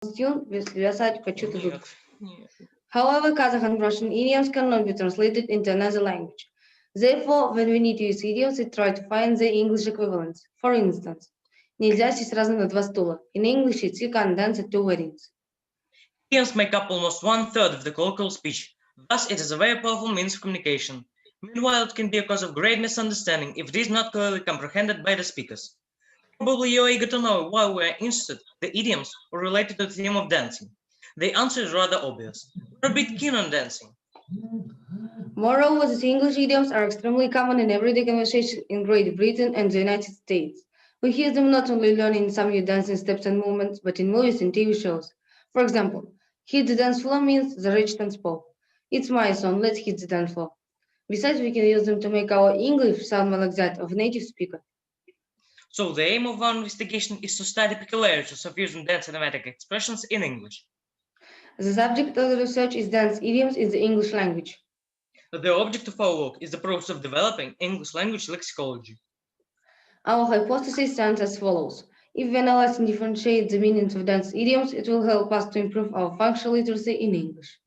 However, Kazakh and Russian idioms cannot be translated into another language. Therefore, when we need to use idioms, we try to find their English equivalents. For instance, нельзя сесть сразу на два стула. In English, it's you can't dance at two weddings. Idioms make up almost 1/3 of the colloquial speech. Thus, it is a very powerful means of communication. Meanwhile, it can be a cause of great misunderstanding if it is not clearly comprehended by the speakers. Probably you are eager to know why we are interested in the idioms or related to the theme of dancing. The answer is rather obvious. We're a bit keen on dancing. Moreover, the English idioms are extremely common in everyday conversation in Great Britain and the United States. We hear them not only learning in some new dancing steps and movements, but in movies and TV shows. For example, hit the dance floor means the rich dance pole. It's my song, let's hit the dance floor. Besides, we can use them to make our English sound more like that of a native speaker. So the aim of our investigation is to study peculiarities of using dance idiomatic expressions in English. The subject of the research is dance idioms in the English language. The object of our work is the process of developing English language lexicology. Our hypothesis stands as follows. If we analyze and differentiate the meanings of dance idioms, it will help us to improve our functional literacy in English.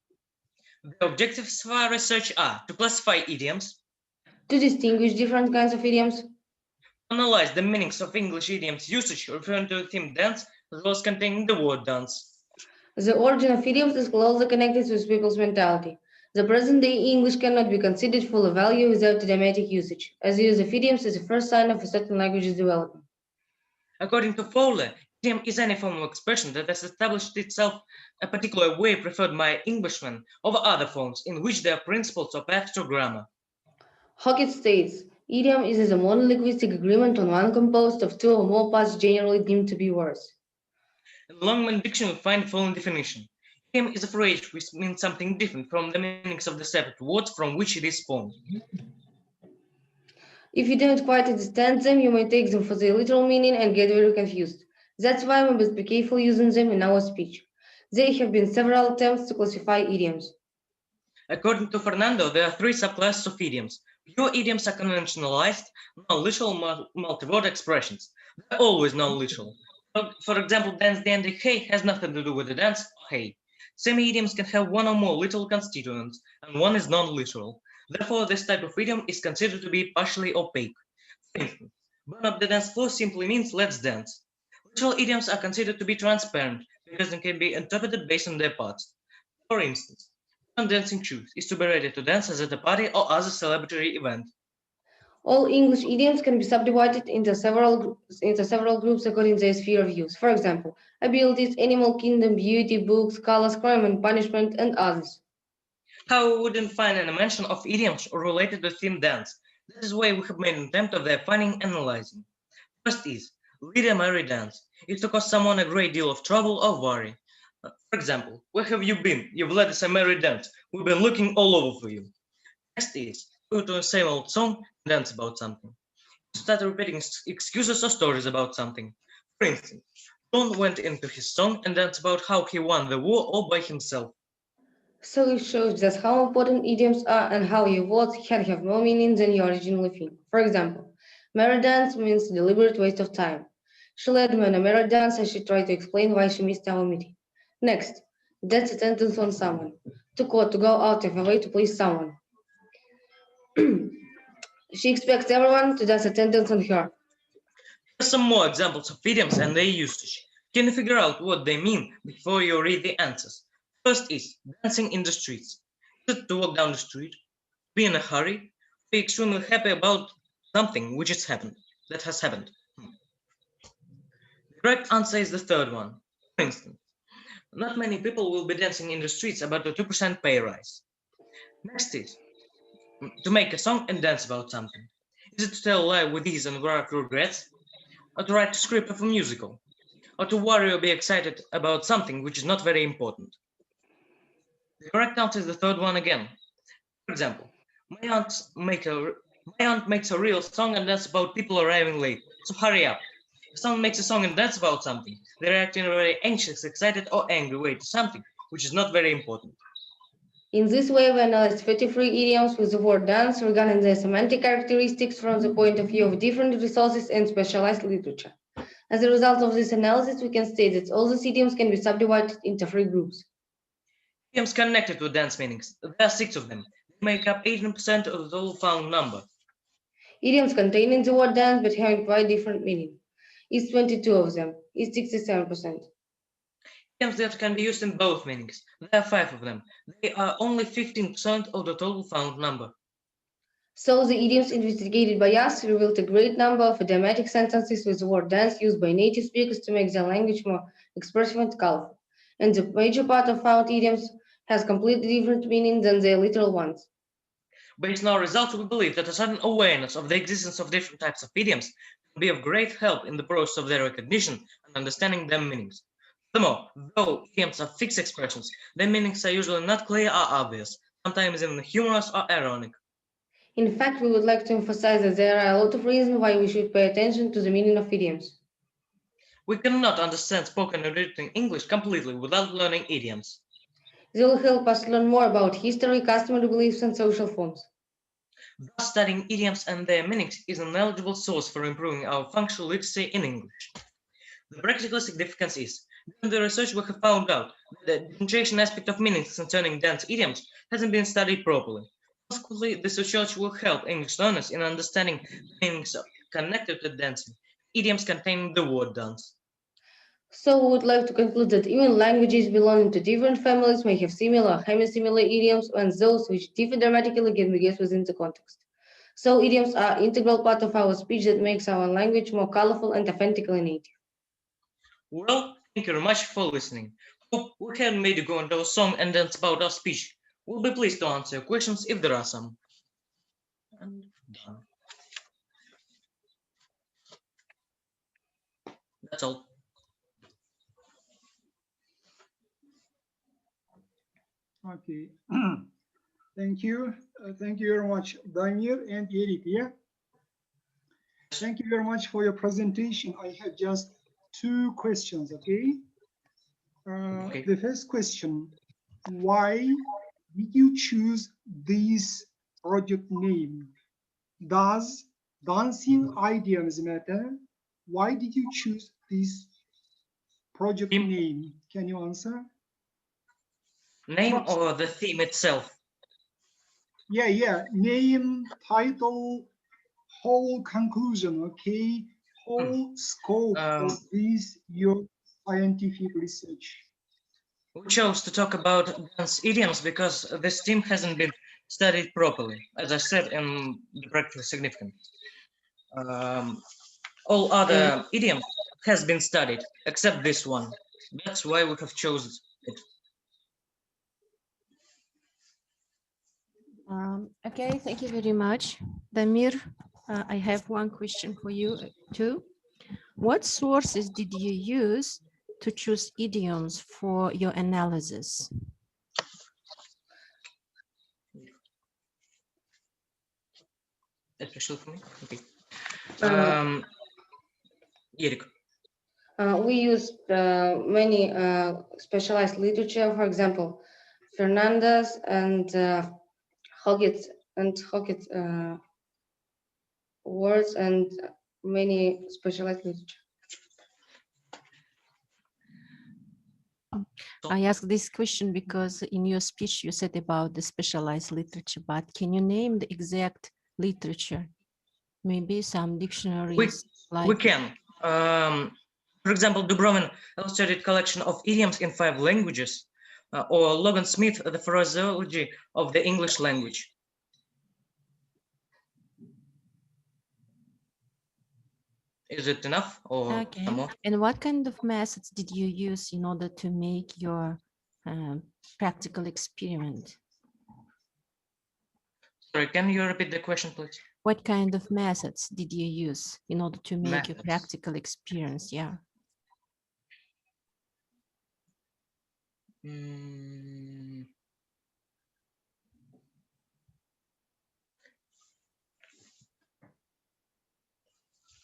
The objectives of our research are to classify idioms, to distinguish different kinds of idioms, analyze the meanings of English idioms usage referring to the theme dance as well as containing the word dance. The origin of idioms is closely connected with people's mentality. The present-day English cannot be considered full of value without idiomatic usage, as the use of idioms is the first sign of a certain language's development. According to Fowler, idiom is any form of expression that has established itself a particular way preferred by Englishmen over other forms in which there are principles of paths or grammar. Hockett states, idiom is a modern linguistic agreement on one composed of two or more parts generally deemed to be words. In Longman Dictionary, we find the following definition. Idiom is a phrase which means something different from the meanings of the separate words from which it is formed. If you don't quite understand them, you may take them for their literal meaning and get very confused. That's why we must be careful using them in our speech. There have been several attempts to classify idioms. According to Fernando, there are three subclasses of idioms. Pure idioms are conventionalized, non-literal multi-word expressions. They're always non-literal. For example, dance dandy hey has nothing to do with the dance hey. Semi-idioms can have one or more literal constituents, and one is non-literal. Therefore, this type of idiom is considered to be partially opaque. For instance, burn up the dance floor simply means let's dance. Literal idioms are considered to be transparent because they can be interpreted based on their parts. For instance, on dancing shoes is to be ready to dance as at a party or other celebratory event. All English idioms can be subdivided into several groups according to their sphere of use. For example, abilities, animal kingdom, beauty, books, colors, crime and punishment, and others. How we wouldn't find any mention of idioms related to theme dance. This is why we have made an attempt of their finding and analyzing. First is, lead a merry dance. It's to cause someone a great deal of trouble or worry. For example, where have you been? You've led us a merry dance. We've been looking all over for you. Next is, go to the same old song and dance about something. Start repeating excuses or stories about something. For instance, John went into his song and danced about how he won the war all by himself. So it shows just how important idioms are and how your words can have more meaning than you originally think. For example, merry dance means deliberate waste of time. She led me on a merry dance as she tried to explain why she missed our meeting. Next, that's a sentence on someone. To quote, to go out of her way to please someone. She expects everyone to dance attendance on her. Here's some more examples of idioms and their usage. Can you figure out what they mean before you read the answers? First is dancing in the streets. Is it to walk down the street, be in a hurry, be extremely happy about something which has happened, that has happened? The correct answer is the third one. For instance, not many people will be dancing in the streets about the 2% pay rise. Next is to make a song and dance about something. Is it to tell a lie with ease and without regrets? Or to write a script of a musical? Or to worry or be excited about something which is not very important? The correct answer is the third one again. For example, my aunt makes a real song and dance about people arriving late, so hurry up. If someone makes a song and dance about something, they react in a very anxious, excited, or angry way to something which is not very important. In this way, we analyze 33 idioms with the word dance regarding their semantic characteristics from the point of view of different resources and specialized literature. As a result of this analysis, we can state that all the idioms can be subdivided into 3 groups. Idioms connected to dance meanings. There are 6 of them. They make up 18% of the total found number. Idioms containing the word dance but having quite different meaning is 22 of them, is 67%. Idioms that can be used in both meanings. There are 5 of them. They are only 15% of the total found number. So the idioms investigated by us revealed a great number of idiomatic sentences with the word dance used by native speakers to make their language more expressive and colorful. And the major part of found idioms has completely different meaning than their literal ones. Based on our results, we believe that a certain awareness of the existence of different types of idioms can be of great help in the process of their recognition and understanding their meanings. Furthermore, though idioms are fixed expressions, their meanings are usually not clear or obvious, sometimes even humorous or ironic. In fact, we would like to emphasize that there are a lot of reasons why we should pay attention to the meaning of idioms. We cannot understand spoken and written English completely without learning idioms. They will help us learn more about history, customary beliefs, and social forms. Thus, studying idioms and their meanings is an eligible source for improving our functional literacy in English. The practical significance is, during the research we have found out that the differentiation aspect of meanings concerning dance idioms hasn't been studied properly. Consequently, this research will help English learners in understanding the meanings connected to dancing, idioms containing the word dance. So we would like to conclude that even languages belonging to different families may have similar or semi-similar idioms, and those which differ dramatically can be guessed within the context. So idioms are an integral part of our speech that makes our language more colorful and authentically native. Well, thank you very much for listening. Hope we have made you go into a song and dance about our speech. We'll be pleased to answer your questions if there are some. And done. That's all. Okay. Thank you. Thank you very much, Damir and Erik. Yeah. Thank you very much for your presentation. I have just 2 questions. Okay. Okay. The first question: why did you choose this project name? Does dancing idioms matter? Why did you choose this project name? Can you answer? Name or the theme itself? Yeah. Name, title, whole conclusion, okay? Whole scope of this your scientific research. We chose to talk about dance idioms because this theme hasn't been studied properly, as I said in the practical significance. All other idioms has been studied except this one. That's why we have chosen it. Okay, thank you very much. Damir, I have one question for you too. What sources did you use to choose idioms for your analysis? Especially for me? Okay. Erik. We used many specialized literature, for example, Fernandez and Hoggett words and many specialized literature. I ask this question because in your speech you said about the specialized literature, but can you name the exact literature? Maybe some dictionaries. We can. For example, Dubrovin illustrated collection of idioms in 5 languages, or Logan Smith, the phraseology of the English language. Is it enough or okay. more? And what kind of methods did you use in order to make your practical experiment? Sorry, can you repeat the question, please? What kind of methods did you use in order to make your practical experience? Yeah.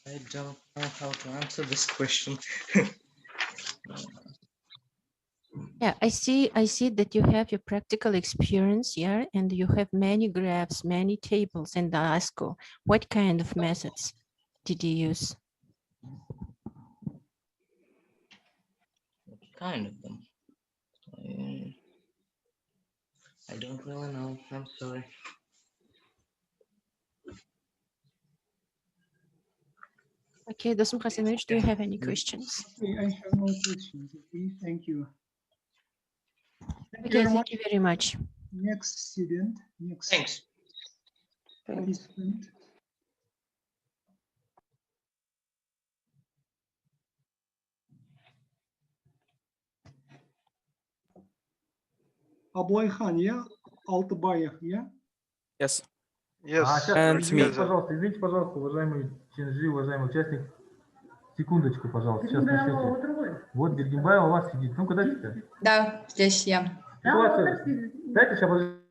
I don't know how to answer this question. Yeah, I see that you have your practical experience here, and you have many graphs, many tables, and I ask you, what kind of methods did you use? Kind of them. I don't really know. I'm sorry. Okay, Dostum Khasanovic, do you have any questions? Okay, I have no questions. Okay, thank you. Thank you Okay, very thank much. you very much. Next student, next Thanks. participant. Абылайхан, yeah? Алтыбаев, yeah? Yes. Yes, сейчас, we're извините, пожалуйста, уважаемый Чинжи, уважаемый участник. Секундочку, пожалуйста, сейчас начнете. Вот Бергенбаева у вас сидит. Ну-ка, дайте-ка. Да, здесь я. Ситуация. Дайте сейчас, подождите.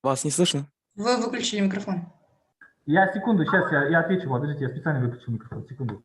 Вас не слышно? Вы выключили микрофон. Я секунду, сейчас я отвечу. Подождите, я специально выключу микрофон. Секунду.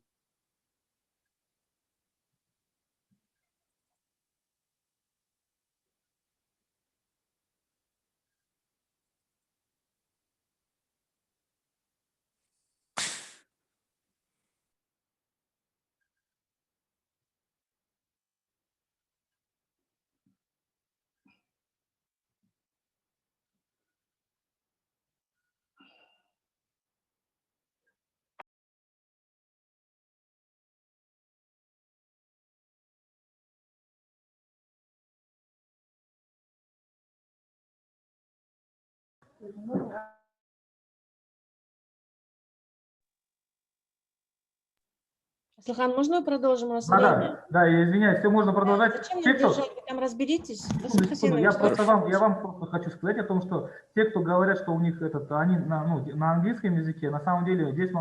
Слухан, можно мы продолжим у нас время? Да, я извиняюсь, все можно продолжать. Зачем Те, нам кто- держать? Вы там разберитесь. Секунду, я вам просто хочу сказать о том, что те, кто говорят, что у них они на английском языке, на самом деле здесь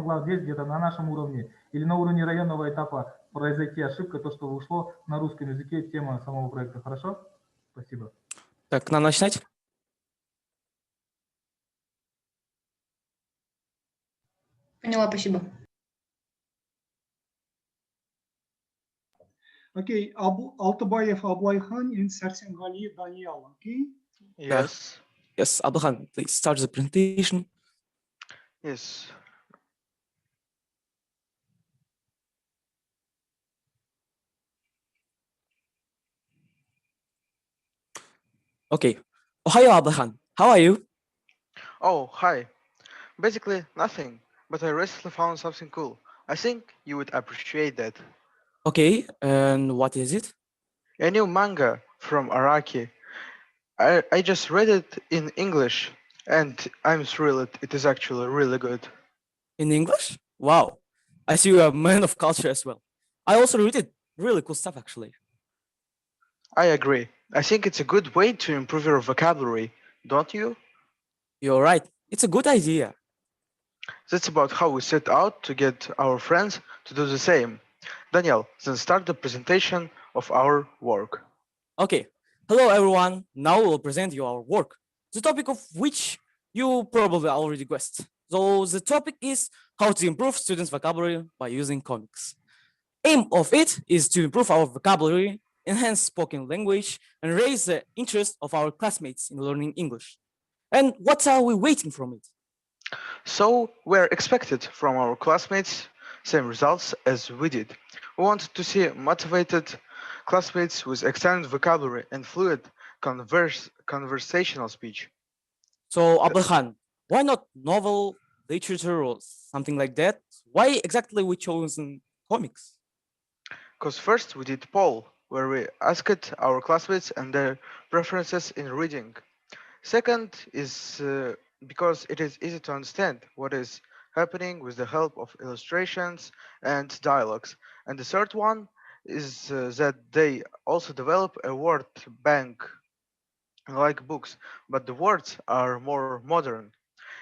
где-то на нашем уровне или на уровне районного этапа произойти ошибка, то, что ушло на русском языке тема самого проекта. Хорошо? Спасибо. Так, нам начинать? Поняла, спасибо. Okay, Алтыбаев Абылайхан and Сәрсенғали Daniel, okay? Yes. Yes, Abdulhan, please start the presentation. Yes. Okay. Ohio, Abdulhan. How are you? Oh, hi. Basically, nothing, but I recently found something cool. I think you would appreciate that. Okay, and what is it? A new manga from Araki. I just read it in English, and I'm thrilled. It is actually really good. In English? Wow. I see you're a man of culture as well. I also read it. Really cool stuff, actually. I agree. I think it's a good way to improve your vocabulary, don't you? You're right. It's a good idea. That's about how we set out to get our friends to do the same. Daniel, then start the presentation of our work. Okay. Hello, everyone. Now we'll present you our work, the topic of which you probably already guessed. So the topic is how to improve students' vocabulary by using comics. Aim of it is to improve our vocabulary, enhance spoken language, and raise the interest of our classmates in learning English. And what are we waiting from it? So we're expected from our classmates same results as we did. We want to see motivated classmates with extended vocabulary and fluid conversational speech. So Abdulhan, why not novel, literature, or something like that? Why exactly we chosen comics? Because first we did poll where we asked our classmates and their preferences in reading. Second is because it is easy to understand what is happening with the help of illustrations and dialogues. And the third one is that they also develop a word bank like books, but the words are more modern.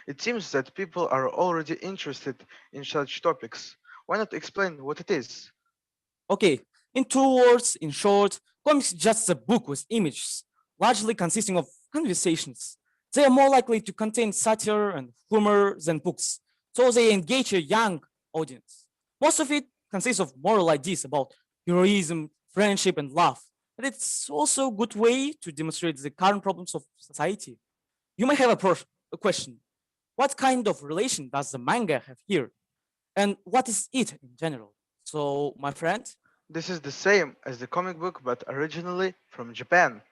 It seems that people are already interested in such topics. Why not explain what it is? Okay, in 2 words, in short, comics is just a book with images, largely consisting of conversations. They are more likely to contain satire and humor than books, so they engage a young audience. Most of it consists of moral ideas about heroism, friendship, and love. And it's also a good way to demonstrate the current problems of society. You may have a question. What kind of relation does the manga have here? And what is it in general? So, my friend, This is the same as the comic book, but originally from Japan.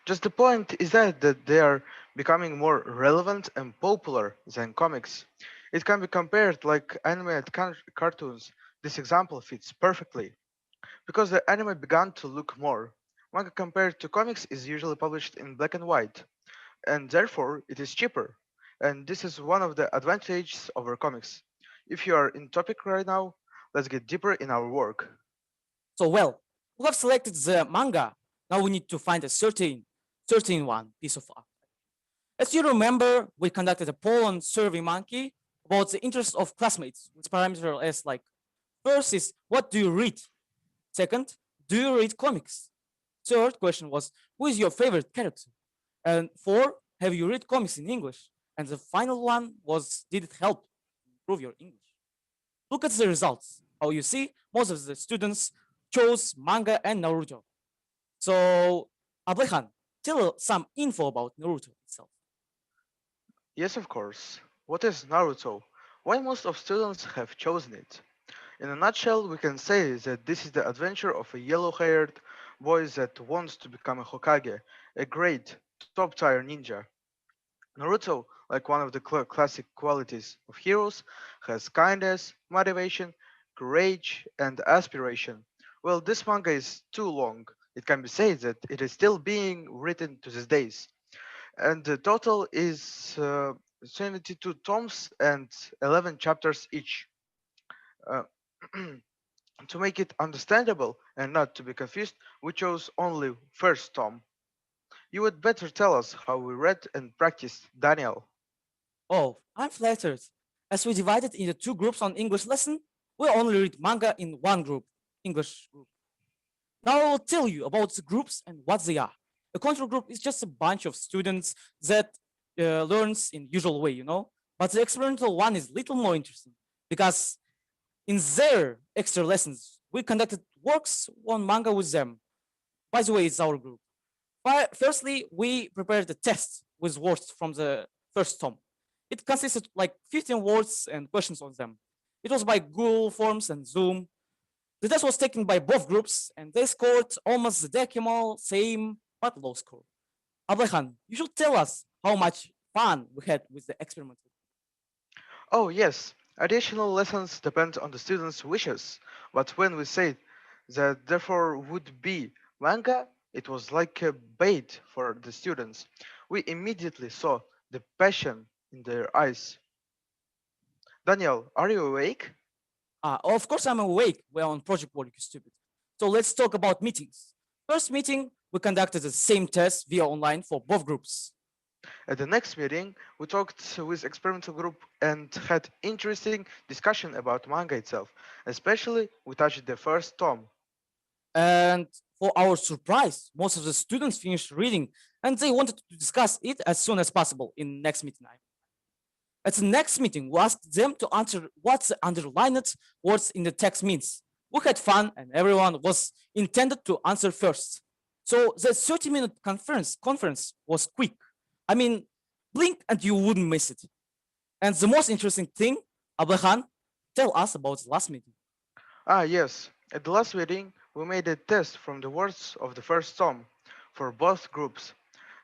Just the point is that they are becoming more relevant and popular than comics. It can be compared like animated cartoons. This example fits perfectly. Because the anime began to look more. Manga compared to comics is usually published in black and white, and therefore it is cheaper. And this is one of the advantages over comics. If you are in topic right now, let's get deeper in our work. So well, we have selected the manga. Now we need to find a certain one piece of art. As you remember, we conducted a poll on SurveyMonkey about the interest of classmates with parameters as like first is what do you read? Second, do you read comics? Third question was who is your favorite character? And four, have you read comics in English? And the final one was did it help improve your English? Look at the results. How you see, most of the students chose manga and Naruto. So, Ablehan, tell some info about Naruto itself. Yes, of course. What is Naruto? Why most of students have chosen it? In a nutshell, we can say that this is the adventure of a yellow-haired boy that wants to become a Hokage, a great top-tier ninja. Naruto, like one of the classic qualities of heroes, has kindness, motivation, courage, and aspiration. Well, this manga is too long. It can be said that it is still being written to these days. And the total is 72 tomes and 11 chapters each. Uh, to make it understandable and not to be confused, we chose only first tome. You would better tell us how we read and practiced, Daniel. Oh, I'm flattered. As we divided into two groups on English lesson, we only read manga in one group, English group. Now I will tell you about the groups and what they are. A control group is just a bunch of students that learns in usual way, you know. But the experimental one is little more interesting because in their extra lessons, we conducted works on manga with them. By the way, it's our group. Firstly, we prepared a test with words from the first tome. It consisted like 15 words and questions on them. It was by Google Forms and Zoom. The test was taken by both groups and they scored almost the decimal, same, but low score. Ablehan, you should tell us how much fun we had with the experiment. Oh, yes, additional lessons depend on the students' wishes, but when we said that therefore would be manga, it was like a bait for the students. We immediately saw the passion in their eyes. Daniel, are you awake? Of course, I'm awake. We're on Project Work, you stupid. So let's talk about meetings. First meeting, we conducted the same test via online for both groups. At the next meeting, we talked with experimental group and had interesting discussion about manga itself. Especially, we touched the first tome. And for our surprise, most of the students finished reading and they wanted to discuss it as soon as possible in next meeting. At the next meeting, we asked them to answer what the underlined words in the text means. We had fun and everyone was intended to answer first. So the 30-minute conference was quick. I mean, blink and you wouldn't miss it. And the most interesting thing, Ablehan, tell us about the last meeting. Ah, yes. At the last meeting, we made a test from the words of the first tome for both groups.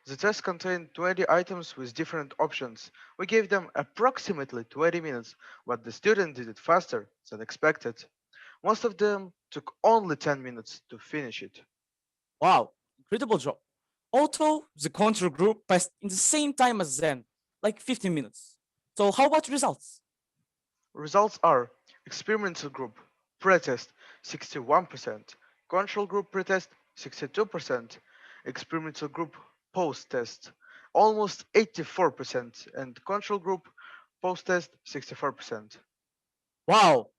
The test contained 20 items with different options. We gave them approximately 20 minutes, but the student did it faster than expected. Most of them took only 10 minutes to finish it. Wow, incredible job. Although the control group passed in the same time as Zen, like 15 minutes. So how about results? Results are experimental group pretest 61%, control group pretest 62%, experimental group post test almost 84%, and control group post test 64%. Wow,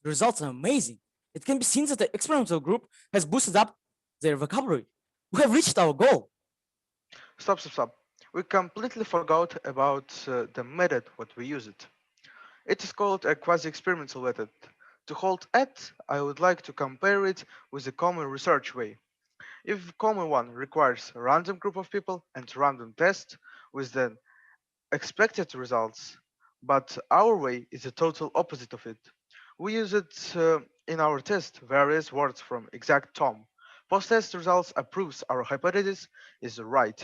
the results are amazing. It can be seen that the experimental group has boosted up their vocabulary. We have reached our goal. Stop. We completely forgot about the method what we used. It is called a quasi-experimental method. To hold at, I would like to compare it with a common research way. If common one requires a random group of people and random test with the expected results, but our way is the total opposite of it. We use it in our test various words from exact Tom. Post-test results proves our hypothesis is right.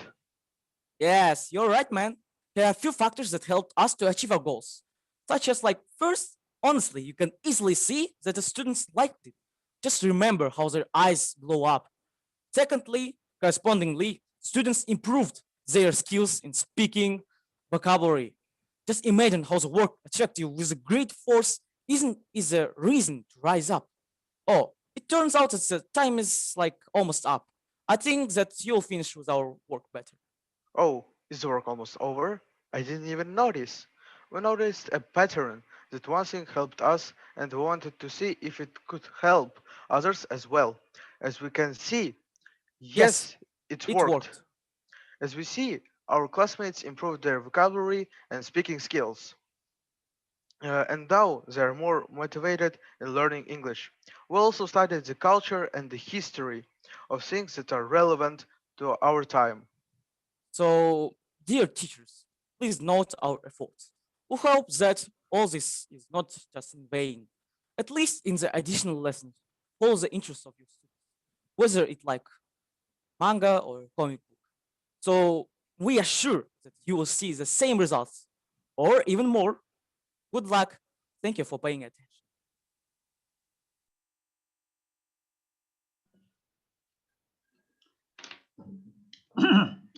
Yes, you're right, man. There are a few factors that helped us to achieve our goals, such as like first, honestly, you can easily see that the students liked it. Just remember how their eyes glow up. Secondly, correspondingly, students improved their skills in speaking, vocabulary. Just imagine how the work attracts you with a great force is a reason to rise up. Oh, it turns out that the time is like almost up. I think that you'll finish with our work better. Oh, is the work almost over? I didn't even notice. We noticed a pattern that one thing helped us and we wanted to see if it could help others as well. As we can see, Yes, yes, it it worked. worked. As we see, our classmates improved their vocabulary and speaking skills. And now they are more motivated in learning English. We also studied the culture and the history of things that are relevant to our time. So, dear teachers, please note our efforts. We hope that all this is not just in vain. At least in the additional lessons, follow the interests of your students, whether it like manga or comic book. So we are sure that you will see the same results or even more. Good luck. Thank you for paying attention.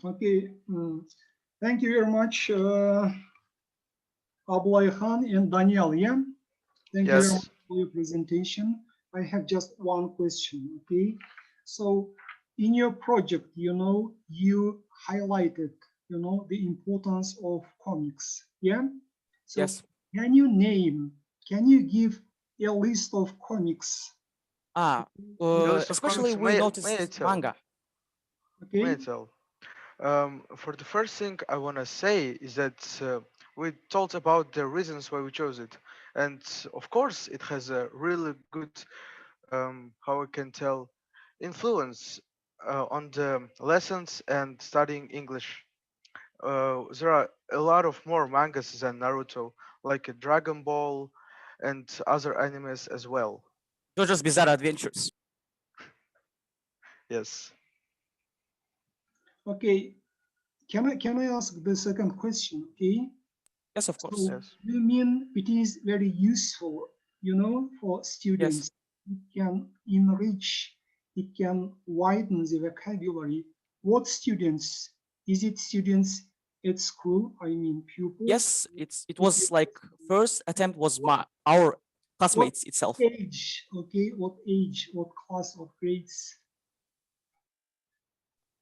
Okay, thank you very much, Ablay Khan and Daniel. Yeah, thank you very much Yes. for your presentation. I have just one question. Okay, so in your project, you highlighted, the importance of comics. Yeah. So Yes. can you give a list of comics? Ah, The list of especially comics we may I noticed tell? manga. May I Okay. tell? For the first thing I want to say is that we talked about the reasons why we chose it, and of course it has a really good, how I can tell, influence on the lessons and studying English. There are a lot of more mangas than Naruto, like Dragon Ball and other animes as well. JoJo's Bizarre Adventures. Yes. Okay. Can I ask the second question? Okay. Yes, of So course. Yes. you mean it is very useful, for Yes. students. It can enrich, it can widen the vocabulary. What students? Is it students at school? I mean pupils. Yes, it It was is- like first attempt was our What classmates itself. age? Okay, what age? What class of grades?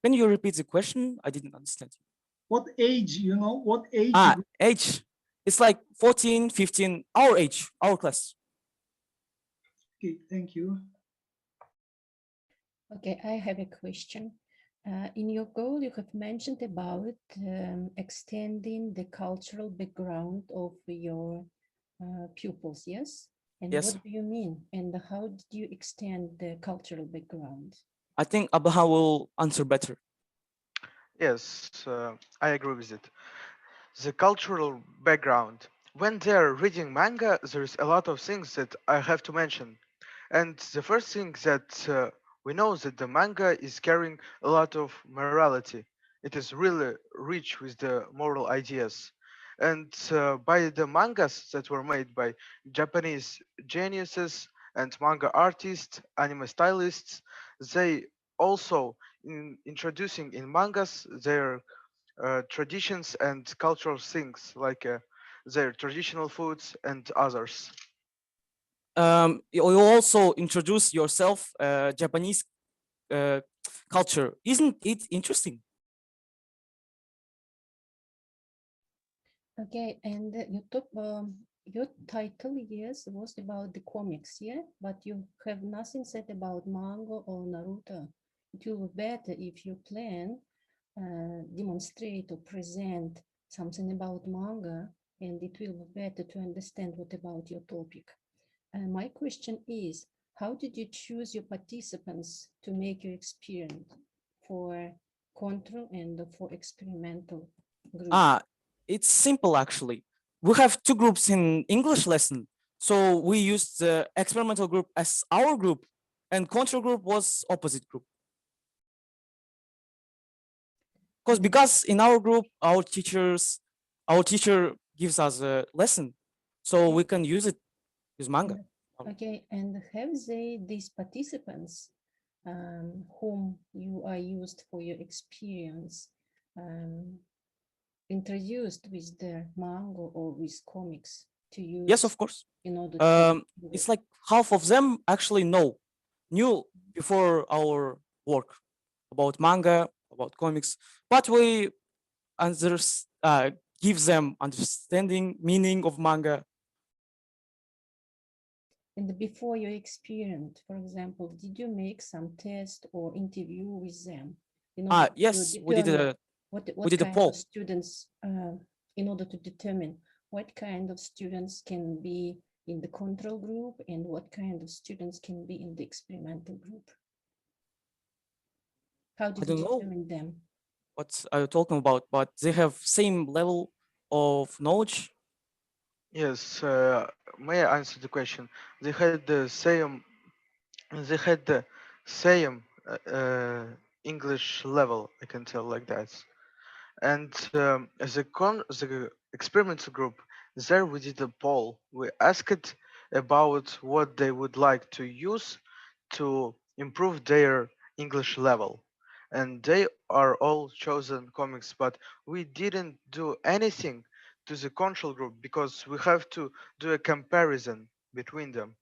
Can you repeat the question? I didn't understand you. What age? What age? Age. It's like 14, 15, our age, our class. Okay, thank you. Okay, I have a question. In your goal, you have mentioned about extending the cultural background of your pupils, yes? And Yes. what do you mean? And how did you extend the cultural background? I think Abaha will answer better. Yes, I agree with it. The cultural background. When they're reading manga, there's a lot of things that I have to mention. And the first thing that we know that the manga is carrying a lot of morality. It is really rich with the moral ideas. And by the mangas that were made by Japanese geniuses and manga artists, anime stylists, they also introducing in mangas their traditions and cultural things like their traditional foods and others. You also introduce yourself Japanese uh, culture. Isn't it interesting? Okay, and your title, yes, was about the comics, yeah, but you have nothing said about manga or Naruto. It will be better if you plan, demonstrate or present something about manga, and it will be better to understand what about your topic. My question is, how did you choose your participants to make your experiment for control and for experimental group? It's simple actually. We have two groups in English lesson. So we used the experimental group as our group, and control group was opposite group. Because in our group, our teacher gives us a lesson, so we can use manga. Okay, and have these participants whom you are used for your experience introduced with the manga or with comics to use? Yes, of course. In order to it's like half of them actually knew before our work about manga, about comics, but we give them understanding meaning of manga. And before your experience, for example, did you make some test or interview with them? Yes, we did a poll. Of students, in order to determine what kind of students can be in the control group and what kind of students can be in the experimental group. How did you determine them? What are you talking about? But they have same level of knowledge. Yes, may I answer the question? They had the same. They had the same English level. I can tell like that. And as the experimental group, there we did a poll. We asked about what they would like to use to improve their English level. And they are all chosen comics, but we didn't do anything to the control group because we have to do a comparison between them.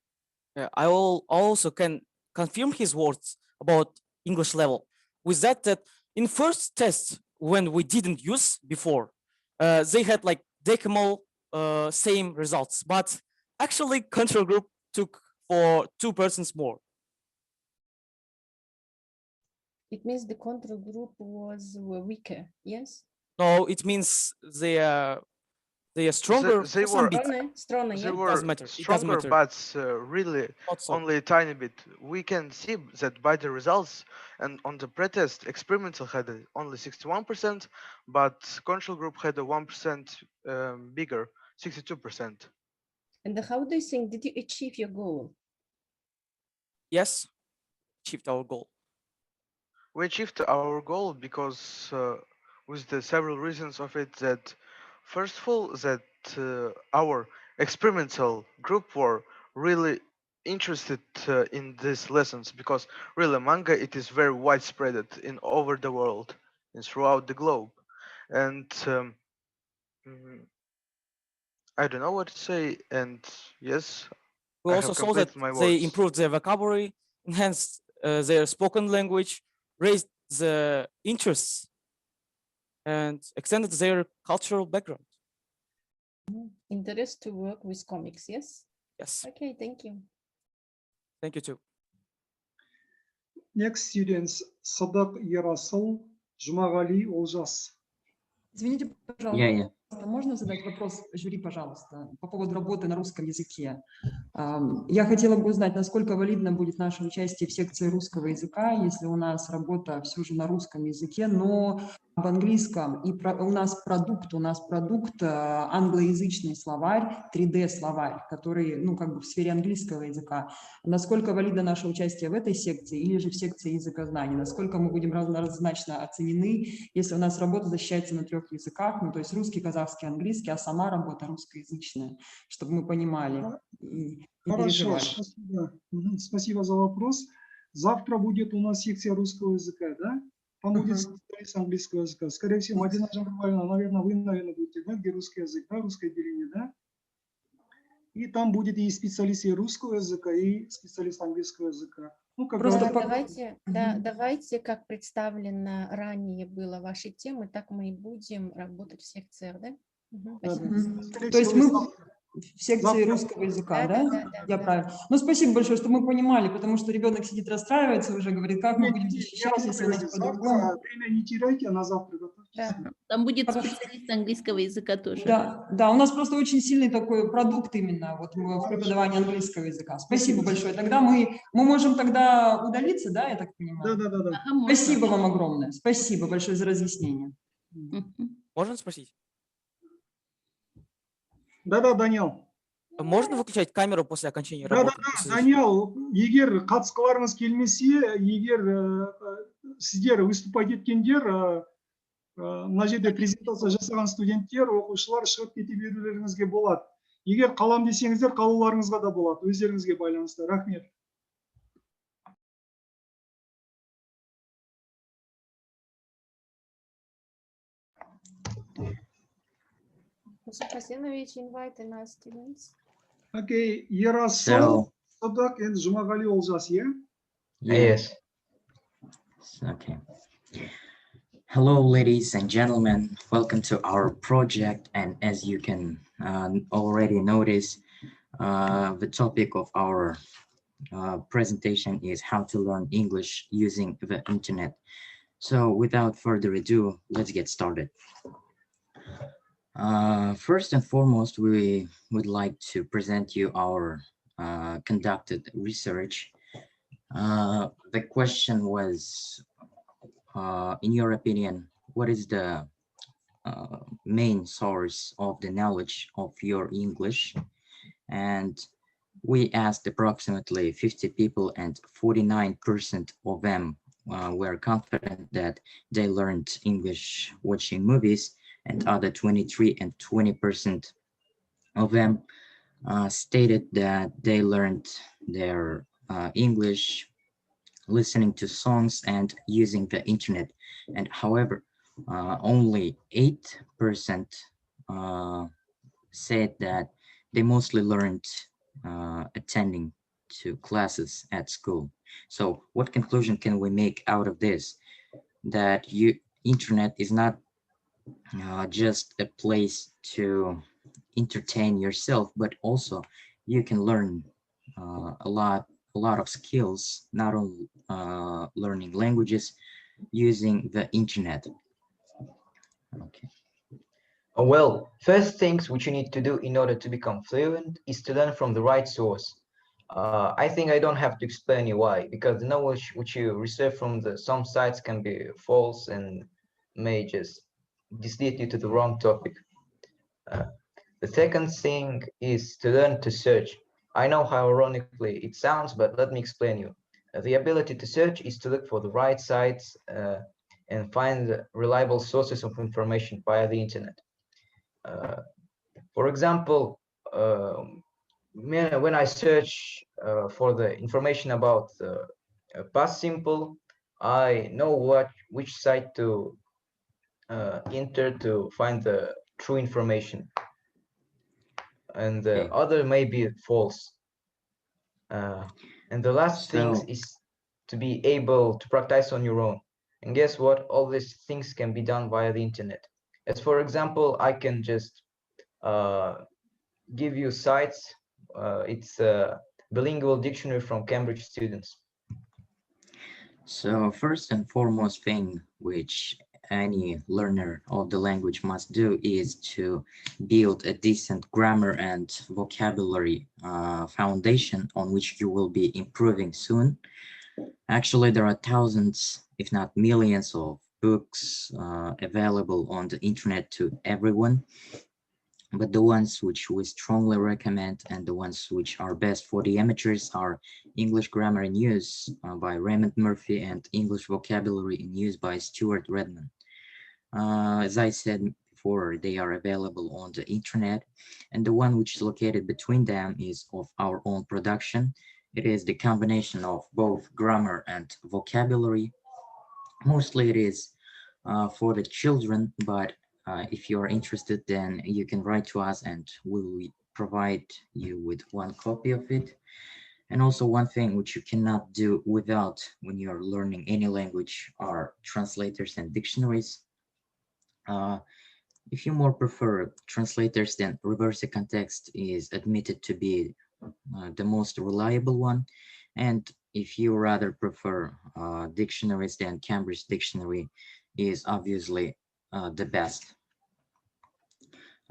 Yeah, I also can confirm his words about English level with that in first test when we didn't use before, they had like decimal same results, but actually control group took for 2% more. It means the control group were weaker, yes? No, it means they are stronger. They were stronger, they yeah? were stronger, but really only a tiny bit. We can see that by the results, and on the pretest, experimental had only 61%, but control group had a 1% bigger, 62%. And how do you think, did you achieve your goal? Yes, achieved our goal. We achieved our goal because with the several reasons of it, that first of all, that our experimental group were really interested in these lessons, because really manga, it is very widespread in over the world and throughout the globe. And I don't know what to say, and yes, We I also have saw that completed my they words. improved their vocabulary, enhanced their spoken language, raised the interests, and extended their cultural background. Interest to work with comics, yes? Yes. Okay, thank you. Thank you too. Next students, Sadak Yarasol, Jumagали Олжас. Извините, пожалуйста, можно задать вопрос жюри, пожалуйста, по поводу работы на русском языке? Я хотела бы узнать, насколько валидно будет наше участие в секции русского языка, если у нас работа все же на русском языке, но в английском, и у нас продукт англоязычный словарь, 3D-словарь, который, ну, как бы в сфере английского языка. Насколько валидно наше участие в этой секции или же в секции языкознания? Насколько мы будем равнозначно оценены, если у нас работа защищается на 3 языках, ну, то есть русский, казахский, английский, а сама работа русскоязычная, чтобы мы понимали и Хорошо, переживали. Спасибо за вопрос. Завтра будет у нас секция русского языка, да? Там будет специалист английского языка. Скорее всего, Мадина Джамбаевна, наверное, вы, будете, да, где русский язык, да, русское отделение, да? И там будет и специалист и русского языка, и специалист английского языка. Ну, как Просто давайте, как представлено ранее было вашей темы, так мы и будем работать в секциях, да? Спасибо. То есть мы в секции русского языка, да? Я правильно. Ну, спасибо большое, что мы понимали, потому что ребенок сидит, расстраивается уже, говорит, как мы будем защищать, если у нас по-другому. Время не теряйте, а на завтра готовьтесь. Там будет специалист английского языка тоже. Да, у нас просто очень сильный такой продукт именно вот в преподавании английского языка. Спасибо большое. Тогда мы можем тогда удалиться, да, я так понимаю? Да. Спасибо вам огромное. Спасибо большое за разъяснение. Можно спросить? Да, Данил. Можно выключать камеру после окончания Да, работы? Если зачем? Даниял, егер қатысқыларыңыз келмесе, егер сіздер выступать еткендер, мына жерде презентация жасаған студенттер, оқушылар шығып кете берулеріңізге болады. Егер қалам десеңіздер, қалуларыңызға да болады, өздеріңізге байланысты. Рахмет. Mr. Hasinovich, invite another students. Okay, Ярасыл, Садак, and Жұмағали Олжас, yeah? Yes. Okay. Hello, ladies and gentlemen. Welcome to our project. And as you can already notice, the topic of our presentation is how to learn English using the internet. So without further ado, let's get started. First and foremost, we would like to present you our conducted research. The question was, in your opinion, what is the main source of the knowledge of your English? And we asked approximately 50 people, and 49% of them were confident that they learned English watching movies, and other 23 and 20% of them stated that they learned their English listening to songs and using the internet. And however, only 8% said that they mostly learned attending to classes at school. So what conclusion can we make out of this? That internet is not just a place to entertain yourself, but also you can learn a lot of skills, not only learning languages, using the internet. Okay. Well, first things which you need to do in order to become fluent is to learn from the right source. I think I don't have to explain you why, because the knowledge which you receive from some sites can be false and may just mislead you to the wrong topic. The second thing is to learn to search. I know how ironically it sounds, but let me explain you. The ability to search is to look for the right sites and find reliable sources of information via the internet. For example, when I search for the information about past simple, I know which site to enter to find the true information, and the other may be false. And the last thing is to be able to practice on your own. And guess what? All these things can be done via the internet. As for example, I can just give you sites. It's a bilingual dictionary from Cambridge students. So first and foremost thing which any learner of the language must do is to build a decent grammar and vocabulary foundation on which you will be improving soon. Actually, there are thousands, if not millions, of books available on the internet to everyone. But the ones which we strongly recommend and the ones which are best for the amateurs are English Grammar in Use by Raymond Murphy and English Vocabulary in Use by Stuart Redman. As I said before, they are available on the internet, and the one which is located between them is of our own production. It is the combination of both grammar and vocabulary. Mostly it is for the children, but if you are interested, then you can write to us and we'll provide you with one copy of it. And also one thing which you cannot do without when you're learning any language are translators and dictionaries. If you more prefer translators, then reverse the context is admitted to be the most reliable one. And if you rather prefer dictionaries, then Cambridge Dictionary is obviously the best.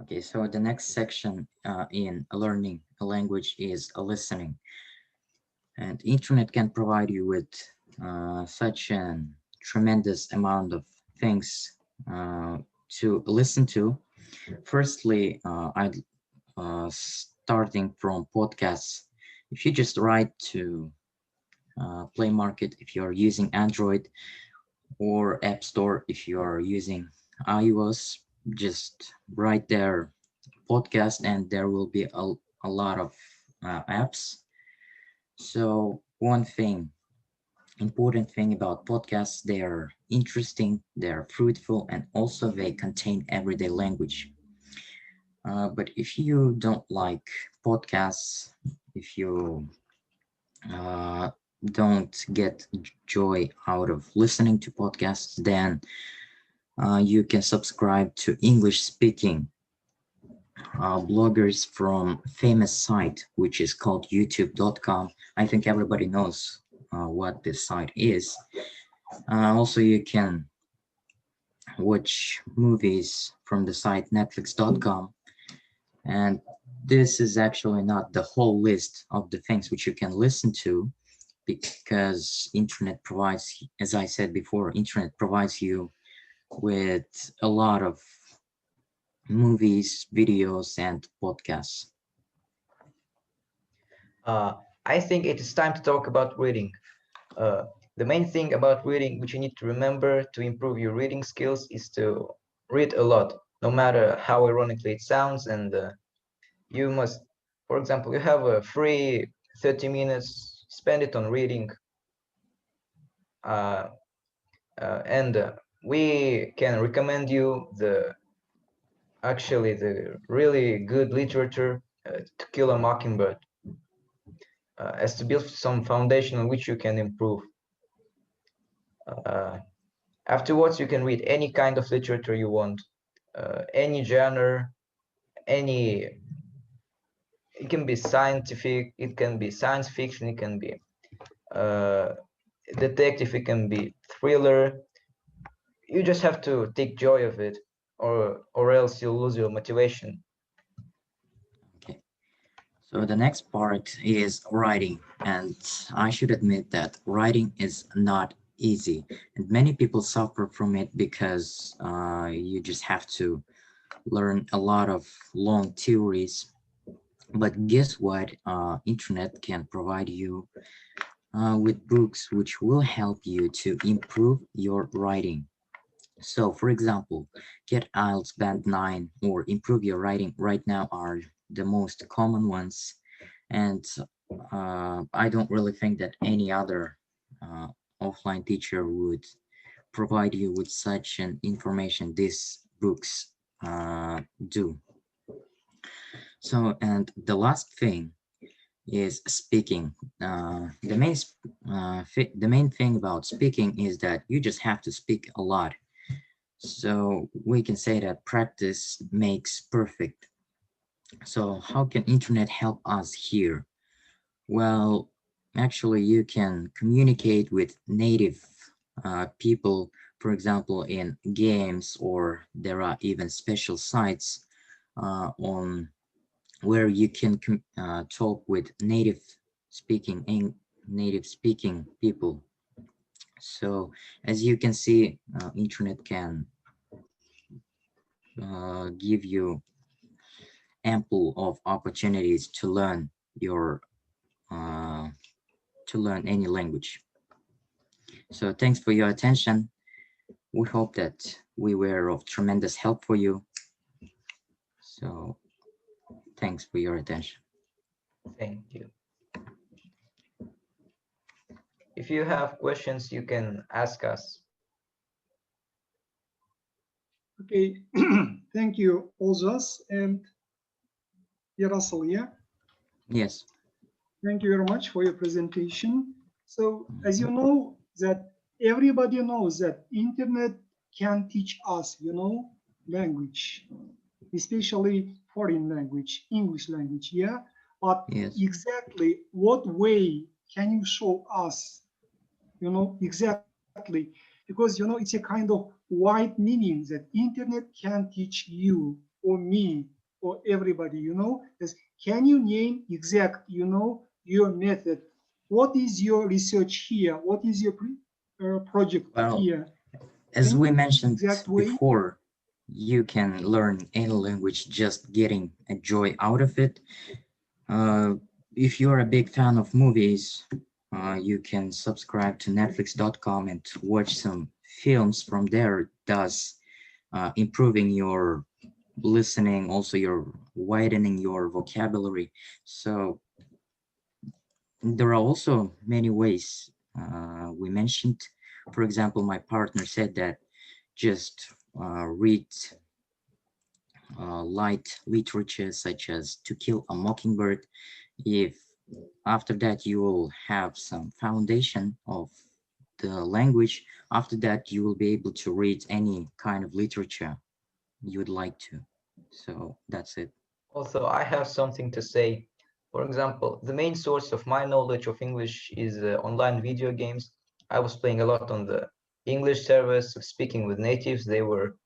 Okay, so the next section in learning a language is listening. And internet can provide you with such a tremendous amount of things to listen to. Firstly, I'd starting from podcasts. If you just write to Play Market if you're using Android, or App Store if you are using iOS, just write there podcast and there will be a lot of apps. So one important thing about podcasts, they are interesting, they're fruitful, and also they contain everyday language. But if you don't like podcasts, if you don't get joy out of listening to podcasts, then you can subscribe to English speaking bloggers from famous site, which is called youtube.com. I think everybody knows what this site is. Also, you can watch movies from the site netflix.com. And this is actually not the whole list of the things which you can listen to, because internet provides, as I said before, internet provides you with a lot of movies, videos, and podcasts. I think it is time to talk about reading. The main thing about reading, which you need to remember to improve your reading skills, is to read a lot, no matter how ironically it sounds. And you must, for example, you have a free 30 minutes, spend it on reading. And we can recommend you the really good literature, To Kill a Mockingbird, as to build some foundation on which you can improve. Afterwards, you can read any kind of literature you want, any genre, it can be scientific, it can be science fiction, it can be detective, it can be thriller. You just have to take joy of it, or else you'll lose your motivation. Okay. So the next part is writing, and I should admit that writing is not easy, and many people suffer from it because you just have to learn a lot of long theories. But guess what? Internet can provide you with books which will help you to improve your writing. So, for example, get IELTS Band 9 or improve your writing right now are the most common ones. And I don't really think that any other offline teacher would provide you with such an information these books do. So, and the last thing is speaking. The main thing about speaking is that you just have to speak a lot. So we can say that practice makes perfect. So how can internet help us here? Well, actually, you can communicate with native people, for example, in games, or there are even special sites on where you can talk with native speaking people. So as you can see, internet can give you ample of opportunities to learn any language. So thanks for your attention. We hope that we were of tremendous help for you. So thanks for your attention. Thank you. If you have questions, you can ask us. Okay, thank you, Ozas and Yarasal, yeah? Yes. Thank you very much for your presentation. So as you know, that everybody knows that internet can teach us, language, especially foreign language, English language, yeah? But yes. Exactly what way can you show us, exactly? Because, it's a kind of wide meaning that internet can teach you or me or everybody, can you name exact, your method? What is your research here? What is your project here? As we mentioned before, you can learn any language just getting a joy out of it. If you're a big fan of movies, you can subscribe to netflix.com and watch some films from there, thus improving your listening, also your widening your vocabulary. So there are also many ways we mentioned. For example, my partner said that just read light literature such as To Kill a Mockingbird. If after that you will have some foundation of the language, after that you will be able to read any kind of literature you would like to. So that's it. Also, I have something to say. For example, the main source of my knowledge of English is online video games. I was playing a lot on the English servers, speaking with natives. They were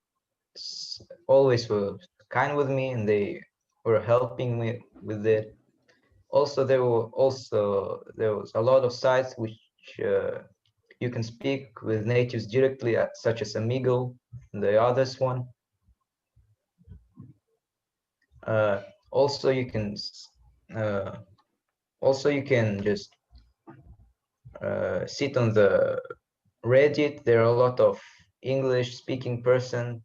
always were kind with me, and they were helping me with it. Also, there was a lot of sites which you can speak with natives directly, such as Amigo and the others one. Also, you can just sit on the Reddit. There are a lot of English-speaking person.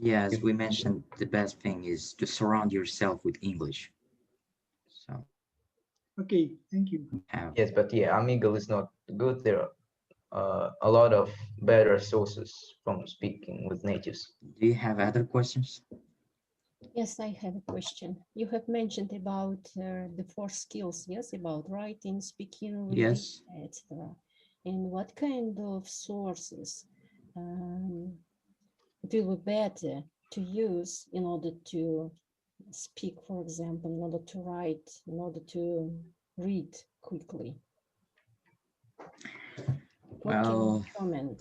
Yeah, as we mentioned, the best thing is to surround yourself with English. So. Okay, thank you. Yes, but yeah, Amigo is not good. There are a lot of better sources from speaking with natives. Do you have other questions? Yes, I have a question. You have mentioned about the 4 skills, yes, about writing, speaking, reading, Yes. etc. And what kind of sources it will be better to use in order to speak, for example, in order to write, in order to read quickly? Well,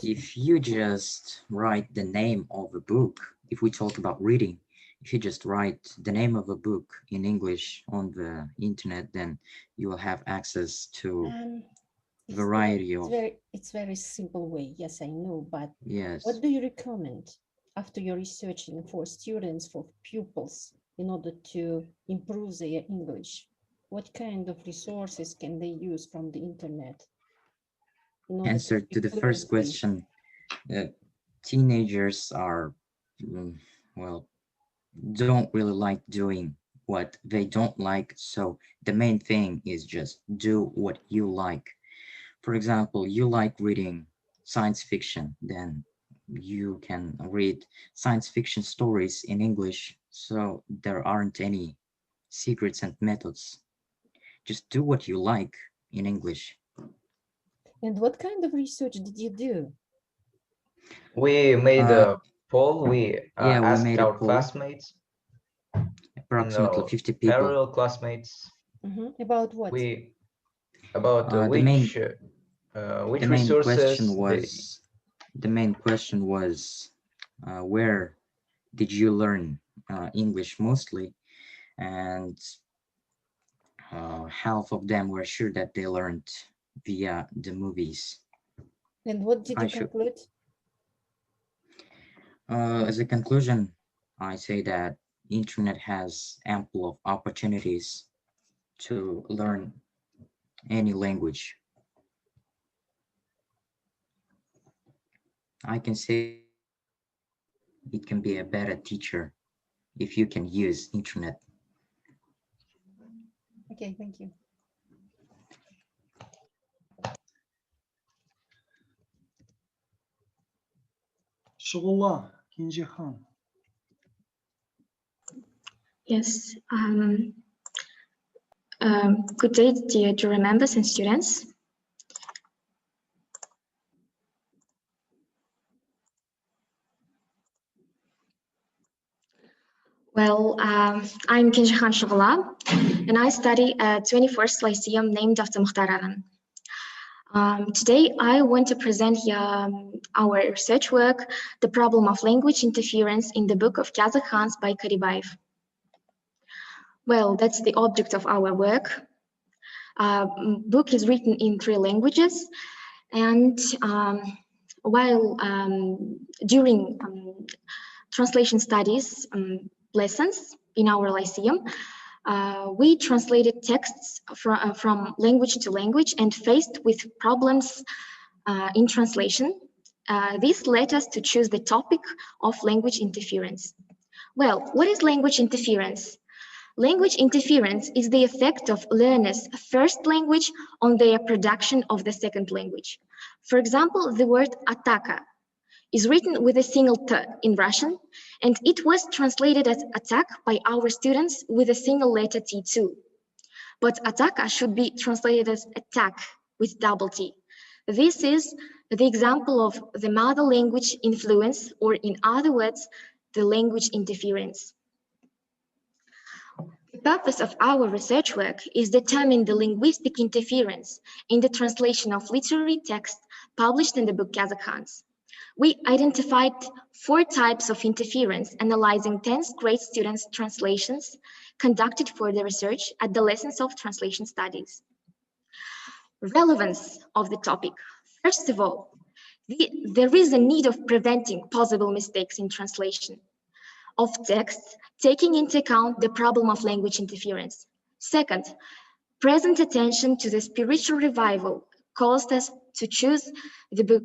if you just write the name of a book, if we talk about reading, if you just write the name of a book in English on the internet, then you will have access to variety of. It's very simple way. Yes, I know, but yes. What do you recommend after you're researching for students, for pupils, in order to improve their English? What kind of resources can they use from the internet? Answer to the first question, teenagers are, well, don't really like doing what they don't like. So the main thing is just do what you like. For example, you like reading science fiction, then you can read science fiction stories in English. So there aren't any secrets and methods. Just do what you like in English. And what kind of research did you do? We made a poll. We asked our poll. classmates, approximately 50 people. parallel classmates. About what? About which the main resources question was the main question was where did you learn English mostly, and half of them were sure that they learned via the movies. And what did you conclude? As a conclusion, I say that internet has ample of opportunities to learn any language. I can say it can be a better teacher if you can use internet. Okay, thank you. Şugula, Kinjihan. Yes. Good day, dear members and students. Well, I'm Kinjihan Shugula, and I study at 21st Lyceum named after Mukhtar Aran. Today, I want to present here our research work, The Problem of Language Interference in the book of Kazakh Khans by Karibaev. Well, that's the object of our work. Book is written in 3 languages, and while during translation studies lessons in our Lyceum, We translated texts from language to language and faced with problems in translation. This led us to choose the topic of language interference. Well, what is language interference? Language interference is the effect of learners' first language on their production of the second language. For example, the word ataka is written with a single T in Russian, and it was translated as attack by our students with a single letter T too. But ataka should be translated as attack with double T. This is the example of the mother language influence, or in other words, the language interference. The purpose of our research work is determine the linguistic interference in the translation of literary text published in the book Kazakh Khans. We identified 4 types of interference, analyzing 10th grade students' translations conducted for the research at the lessons of translation studies. Relevance of the topic. First of all, there is a need of preventing possible mistakes in translation of texts, taking into account the problem of language interference. Second, present attention to the spiritual revival caused us to choose the book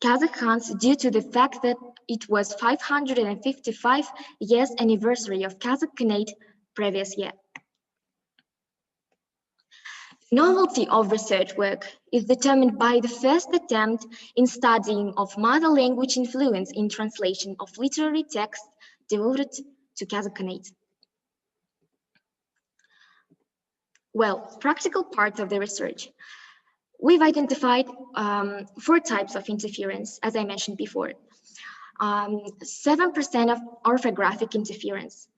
Kazakh Khans due to the fact that it was 555 years anniversary of Kazakh Khanate previous year. Novelty of research work is determined by the first attempt in studying of mother language influence in translation of literary texts devoted to Kazakh Khanate. Well, practical part of the research. We've identified 4 types of interference, as I mentioned before. 7% of orthographic interference,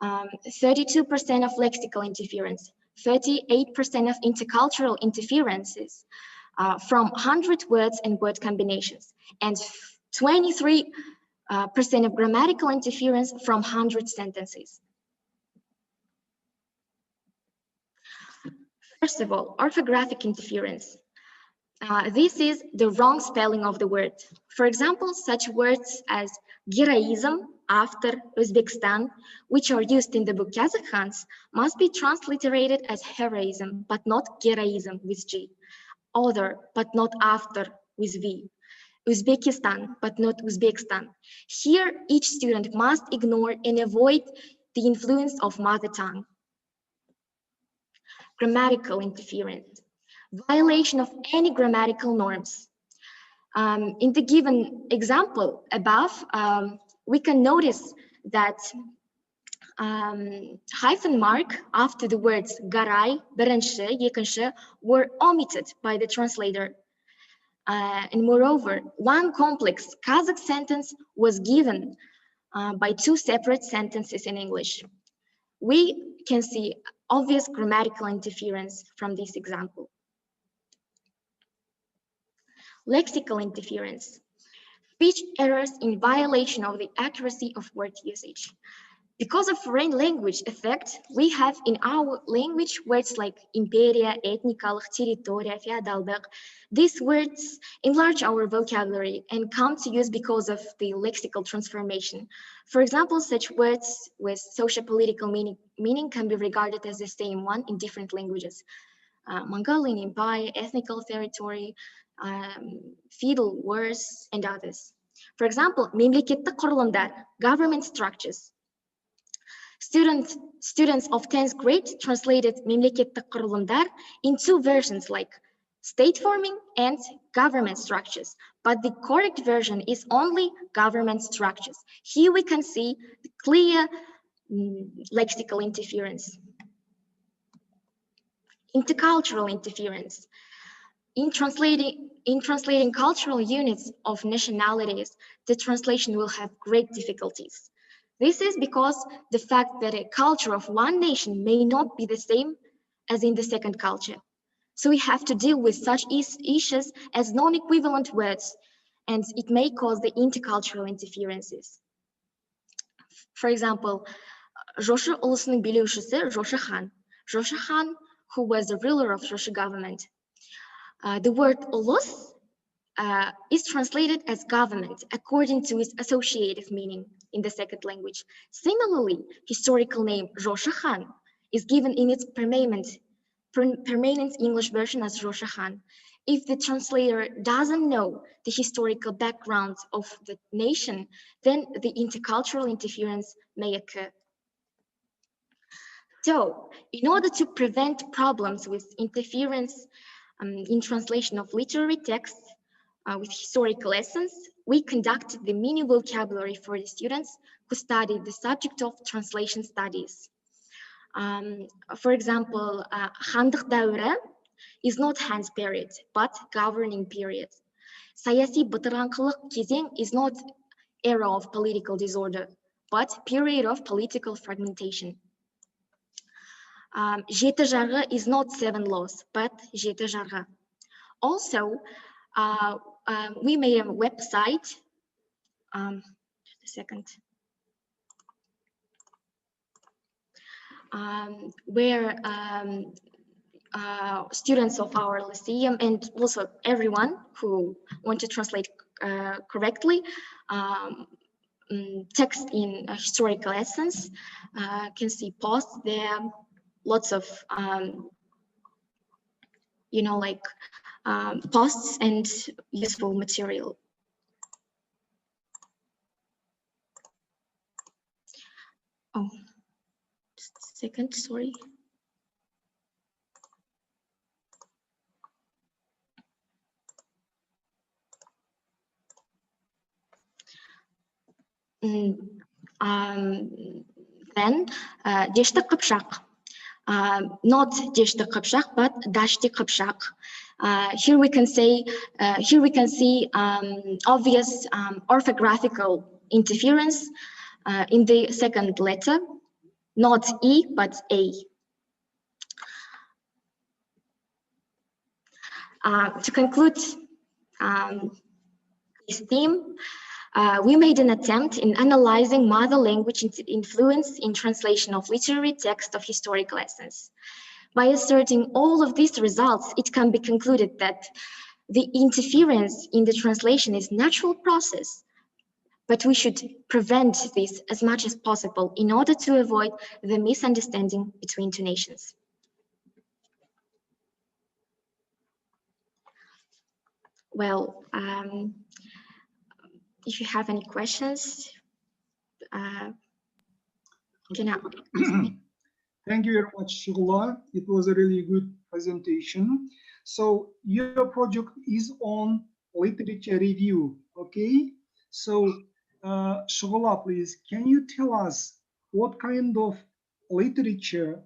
32% of lexical interference, 38% of intercultural interferences from 100 words and word combinations, and 23% of grammatical interference from 100 sentences. First of all, orthographic interference. This is the wrong spelling of the word. For example, such words as heroism, after, Uzbekistan, which are used in the book Kazakh Khans, must be transliterated as heroism, but not heroism with G. Other, but not after with V. Uzbekistan, but not Uzbekistan. Here, each student must ignore and avoid the influence of mother tongue. Grammatical interference. Violation of any grammatical norms. In the given example above, we can notice that hyphen mark after the words garay, birinchi, yekінші were omitted by the translator. And moreover, one complex Kazakh sentence was given by 2 separate sentences in English. We can see obvious grammatical interference from this example. Lexical interference. Speech errors in violation of the accuracy of word usage. Because of foreign language effect, we have in our language words like imperia, etnikалық, territoria, feodaldық. These words enlarge our vocabulary and come to use because of the lexical transformation. For example, such words with socio-political meaning can be regarded as the same one in different languages. Mongolian Empire, ethnical territory, feudal wars, and others. For example, мемлекеттік құрылымдар, government structures. Students of 10th grade translated мемлекеттік құрылымдар in 2 versions like state forming and government structures, but the correct version is only government structures. Here we can see the clear lexical interference. Intercultural interference. In translating cultural units of nationalities, the translation will have great difficulties. This is because the fact that a culture of one nation may not be the same as in the second culture. So we have to deal with such issues as non-equivalent words, and it may cause the intercultural interferences. For example, Жошы ұлысының билеушісі Жошы хан. Жошы хан, who was the ruler of Жошы government. The word ulus is translated as government according to its associative meaning in the second language. Similarly, historical name Жошы хан is given in its permanent English version as Rosha Khan. If the translator doesn't know the historical background of the nation, then the intercultural interference may occur. So, in order to prevent problems with interference in translation of literary texts with historical essence, we conducted the mini vocabulary for the students who studied the subject of translation studies. For example, Хандық дәуірі is not Han's period, but governing period. Саяси бытыраңқылық кезең is not era of political disorder, but period of political fragmentation. Жеті жарғы is not 7 laws, but жеті жарғы. Also, we made a website, just a second, where students of our lyceum and also everyone who want to translate correctly text in historical essence can see posts there, lots of you know, like posts and useful material. Oh, just a second, sorry. Then Deshti Qipshaq, not Deshti Qipshaq, but Dashti Qipshaq. Here we can see obvious orthographical interference in the second letter, not E but A. To conclude this theme, we made an attempt in analyzing mother language influence in translation of literary text of historical essence. By asserting all of these results, it can be concluded that the interference in the translation is a natural process, but we should prevent this as much as possible in order to avoid the misunderstanding between two nations. Well, if you have any questions, can I? Thank you very much, Shugula. It was a really good presentation. So your project is on literature review, okay? So Shugula, please, can you tell us what kind of literature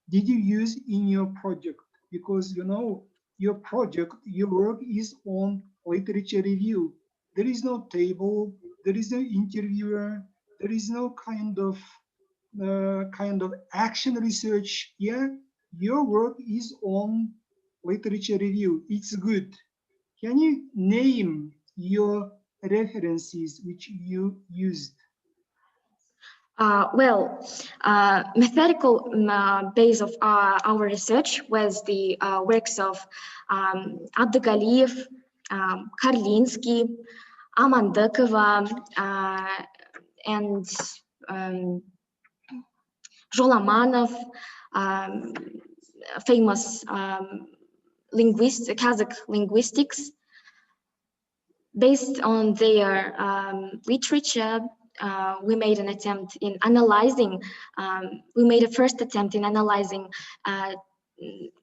did you use in your project? Because you know, your project, your work is on literature review. There is no table, there is no interviewer, there is no kind of action research. Yeah, your work is on literature review. It's good. Can you name your references which you used? Methodical base of our research was the works of Abdugaliyev, Karlinsky, Amandakova, and Jolamanov, famous Kazakh linguistics. Based on their literature, we made an attempt in analyzing, we made a first attempt in analyzing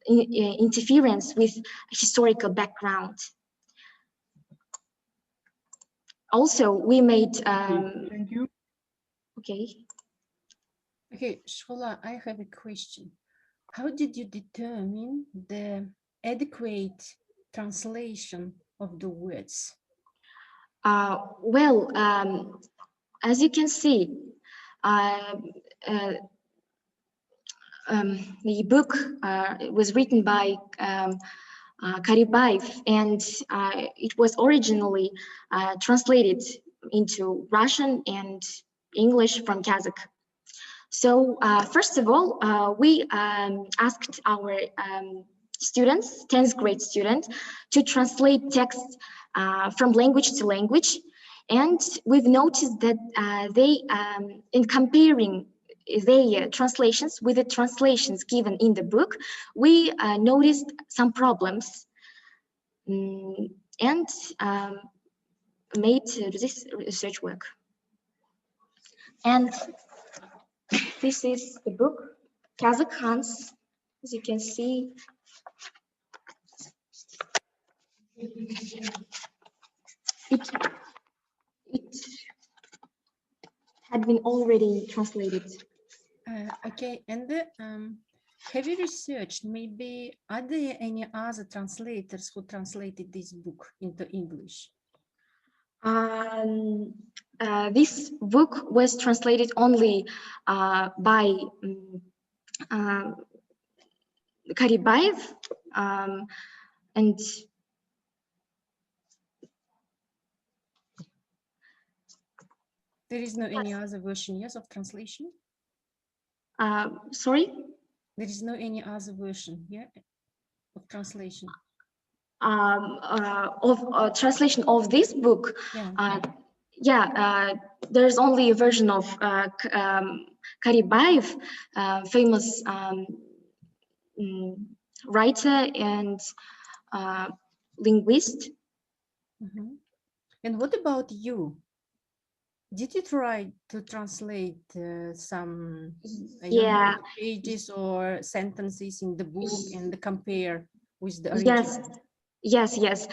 interference with historical background. Also, we made... Thank you. Okay. Okay, Shula, I have a question. How did you determine the adequate translation of the words? As you can see, the book was written by Karibaev, and it was originally translated into Russian and English from Kazakh. So first of all, we asked our students, 10th grade students, to translate text from language to language. And we've noticed that they, in comparing translations, with the translations given in the book, we noticed some problems and made this research work. And this is the book, Kazakh Hans, as you can see. It had been already translated. Okay, and have you researched, maybe are there any other translators who translated this book into English? This book was translated only by Karibaev, and there is no any other version, yes, of translation? Sorry? There is no any other version, yeah, of translation? Of translation of this book. Yeah. There's only a version of Karibaev, famous writer and linguist. And what about you? Did you try to translate some pages or sentences in the book and compare with the original? Yes.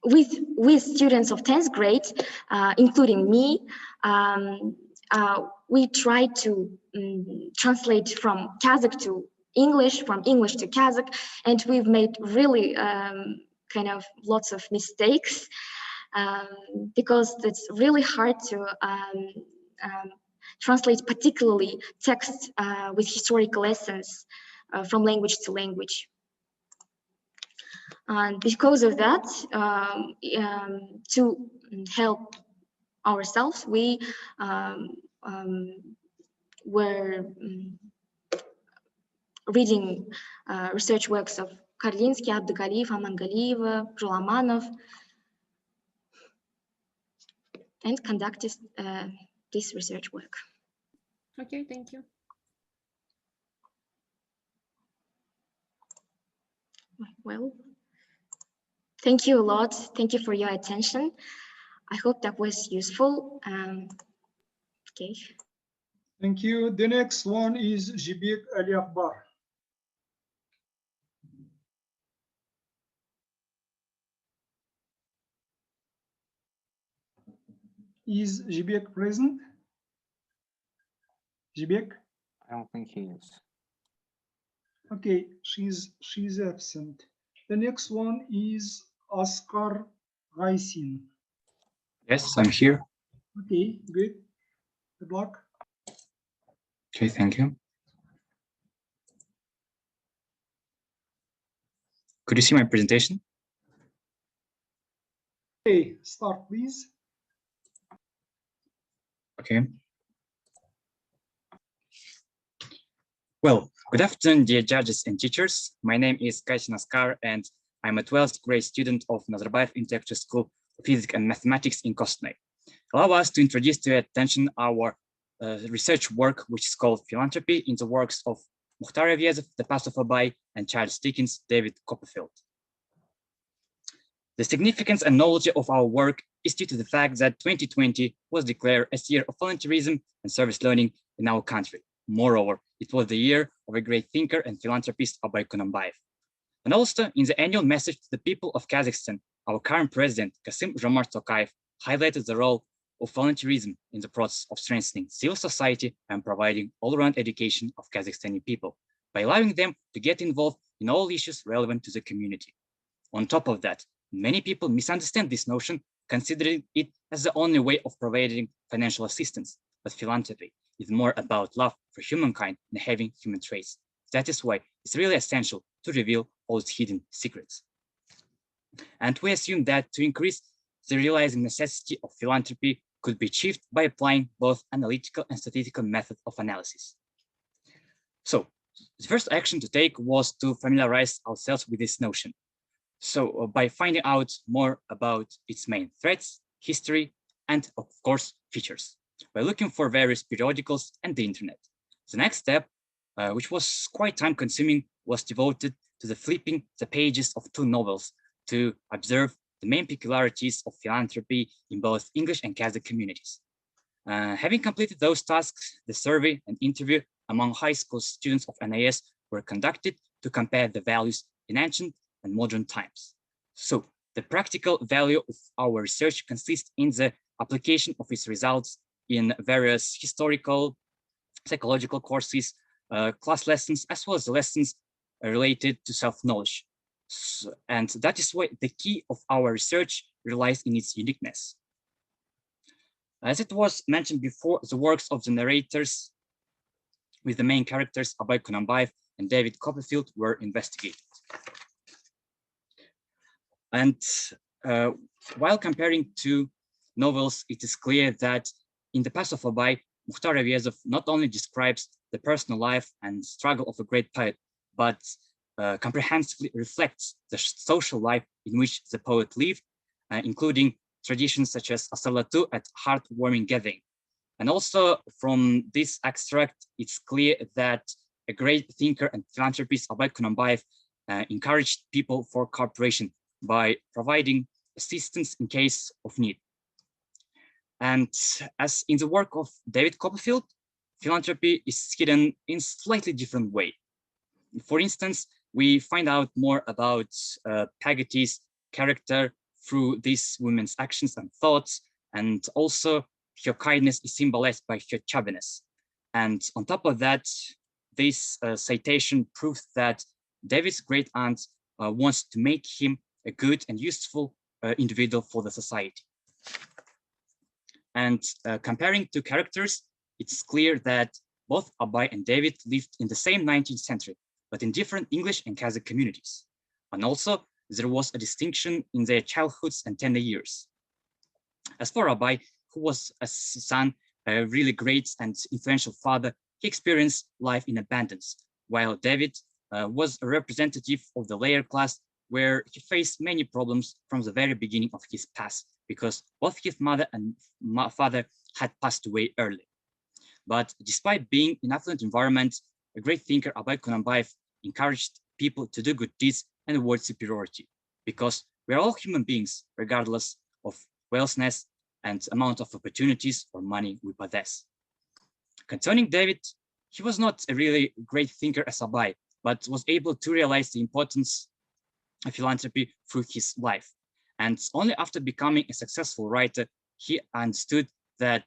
With students of 10th grade, including me, we tried to translate from Kazakh to English, from English to Kazakh, and we've made really kind of lots of mistakes because it's really hard to translate particularly text with historical lessons from language to language. And because of that, to help ourselves, we were reading research works of Karlinsky, Abdugaliyev, Amangaliyeva, Julamanov, and conducted this research work. Okay, thank you. Well, thank you a lot. Thank you for your attention. I hope that was useful. Okay. Thank you. The next one is Jibek Ali Akbar. Is Jibek present? Jibek? I don't think he is. Okay, she's absent. The next one is Oscar Gaisin. Yes, I'm here. Okay, good. Good luck. Okay, thank you. Could you see my presentation? Okay, start please. Okay. Well, good afternoon, dear judges and teachers. My name is Gaisin Oscar, and I'm a 12th grade student of Nazarbayev Intellectual School of Physics and Mathematics in Kostanay. Allow us to introduce to your attention our research work, which is called Philanthropy in the works of Mukhtar Evyezev, The Path of Abai, and Charles Dickens, David Copperfield. The significance and knowledge of our work is due to the fact that 2020 was declared as year of volunteerism and service learning in our country. Moreover, it was the year of a great thinker and philanthropist, Abai Kunanbayev. And also, in the annual message to the people of Kazakhstan, our current president, Kassym-Jomart Tokayev, highlighted the role of volunteerism in the process of strengthening civil society and providing all-around education of Kazakhstani people by allowing them to get involved in all issues relevant to the community. On top of that, many people misunderstand this notion, considering it as the only way of providing financial assistance. But philanthropy is more about love for humankind and having human traits. That is why it's really essential to reveal all its hidden secrets. And we assume that to increase the realizing necessity of philanthropy could be achieved by applying both analytical and statistical method of analysis. So the first action to take was to familiarize ourselves with this notion. So by finding out more about its main threats, history, and of course, features. by looking for various periodicals and the internet. The next step, which was quite time consuming, was devoted to the flipping the pages of 2 novels to observe the main peculiarities of philanthropy in both English and Kazakh communities. Having completed those tasks, the survey and interview among high school students of NIS were conducted to compare the values in ancient and modern times. So the practical value of our research consists in the application of its results in various historical, psychological courses, class lessons, as well as the lessons related to self-knowledge. And that is why the key of our research relies in its uniqueness. As it was mentioned before, the works of the narrators with the main characters Abay Kunambayev and David Copperfield were investigated. And while comparing 2 novels, it is clear that in the past of Abay, Mukhtar Aviezov not only describes the personal life and struggle of a great poet, but comprehensively reflects the social life in which the poet lived, including traditions such as Asalatu at heartwarming gathering. And also from this extract, it's clear that a great thinker and philanthropist, Abay Kunambayev, encouraged people for cooperation by providing assistance in case of need. And as in the work of David Copperfield, philanthropy is hidden in slightly different way. For instance, we find out more about Peggotty's character through these women's actions and thoughts, and also her kindness is symbolized by her chubbiness. And on top of that, this citation proves that David's great aunt wants to make him a good and useful individual for the society. And comparing 2 characters, it's clear that both Abay and David lived in the same 19th century, but in different English and Kazakh communities. And also, there was a distinction in their childhoods and tender years. As for Abay, who was a son, a really great and influential father, he experienced life in abundance, while David was a representative of the layer class, where he faced many problems from the very beginning of his past, because both his mother and father had passed away early. But despite being in affluent environment, a great thinker, Abay Kunambayev, encouraged people to do good deeds and avoid superiority, because we are all human beings, regardless of wealthiness and amount of opportunities or money we possess. Concerning David, he was not a really great thinker as Abay, but was able to realize the importance of philanthropy through his life. And only after becoming a successful writer, he understood that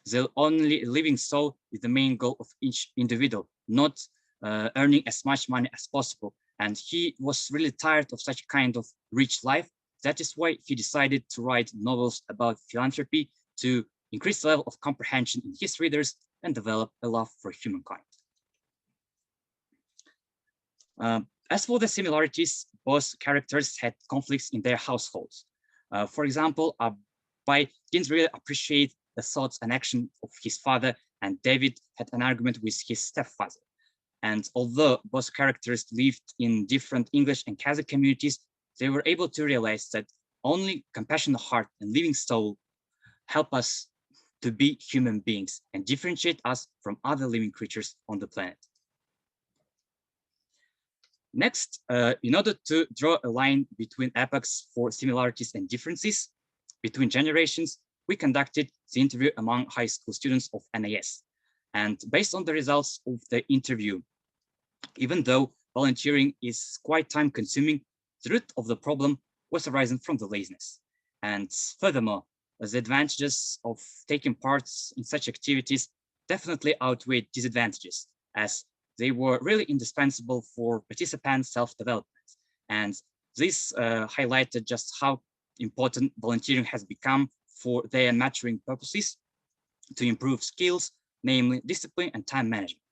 the only living soul is the main goal of each individual, not earning as much money as possible. And he was really tired of such kind of rich life. That is why he decided to write novels about philanthropy to increase the level of comprehension in his readers and develop a love for humankind. As for the similarities, both characters had conflicts in their households. For example, Abay didn't really appreciate the thoughts and action of his father, and David had an argument with his stepfather. And although both characters lived in different English and Kazakh communities, they were able to realize that only compassionate heart and living soul help us to be human beings and differentiate us from other living creatures on the planet. Next, in order to draw a line between epochs for similarities and differences between generations, we conducted the interview among high school students of NIS. And based on the results of the interview, even though volunteering is quite time consuming, the root of the problem was arising from the laziness. And furthermore, the advantages of taking part in such activities definitely outweighed disadvantages, as they were really indispensable for participants' self-development. And this highlighted just how important volunteering has become for their maturing purposes to improve skills, namely discipline and time management.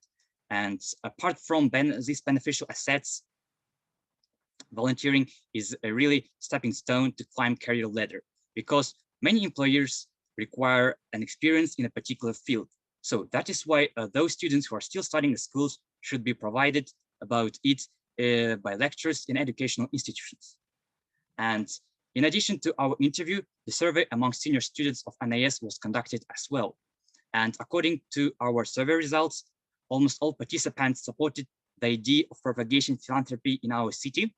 And apart from these beneficial assets, volunteering is a really stepping stone to climb career ladder, because many employers require an experience in a particular field. So that is why those students who are still studying in schools should be provided about it by lecturers in educational institutions. And in addition to our interview, the survey among senior students of NIS was conducted as well. And according to our survey results, almost all participants supported the idea of propagating philanthropy in our city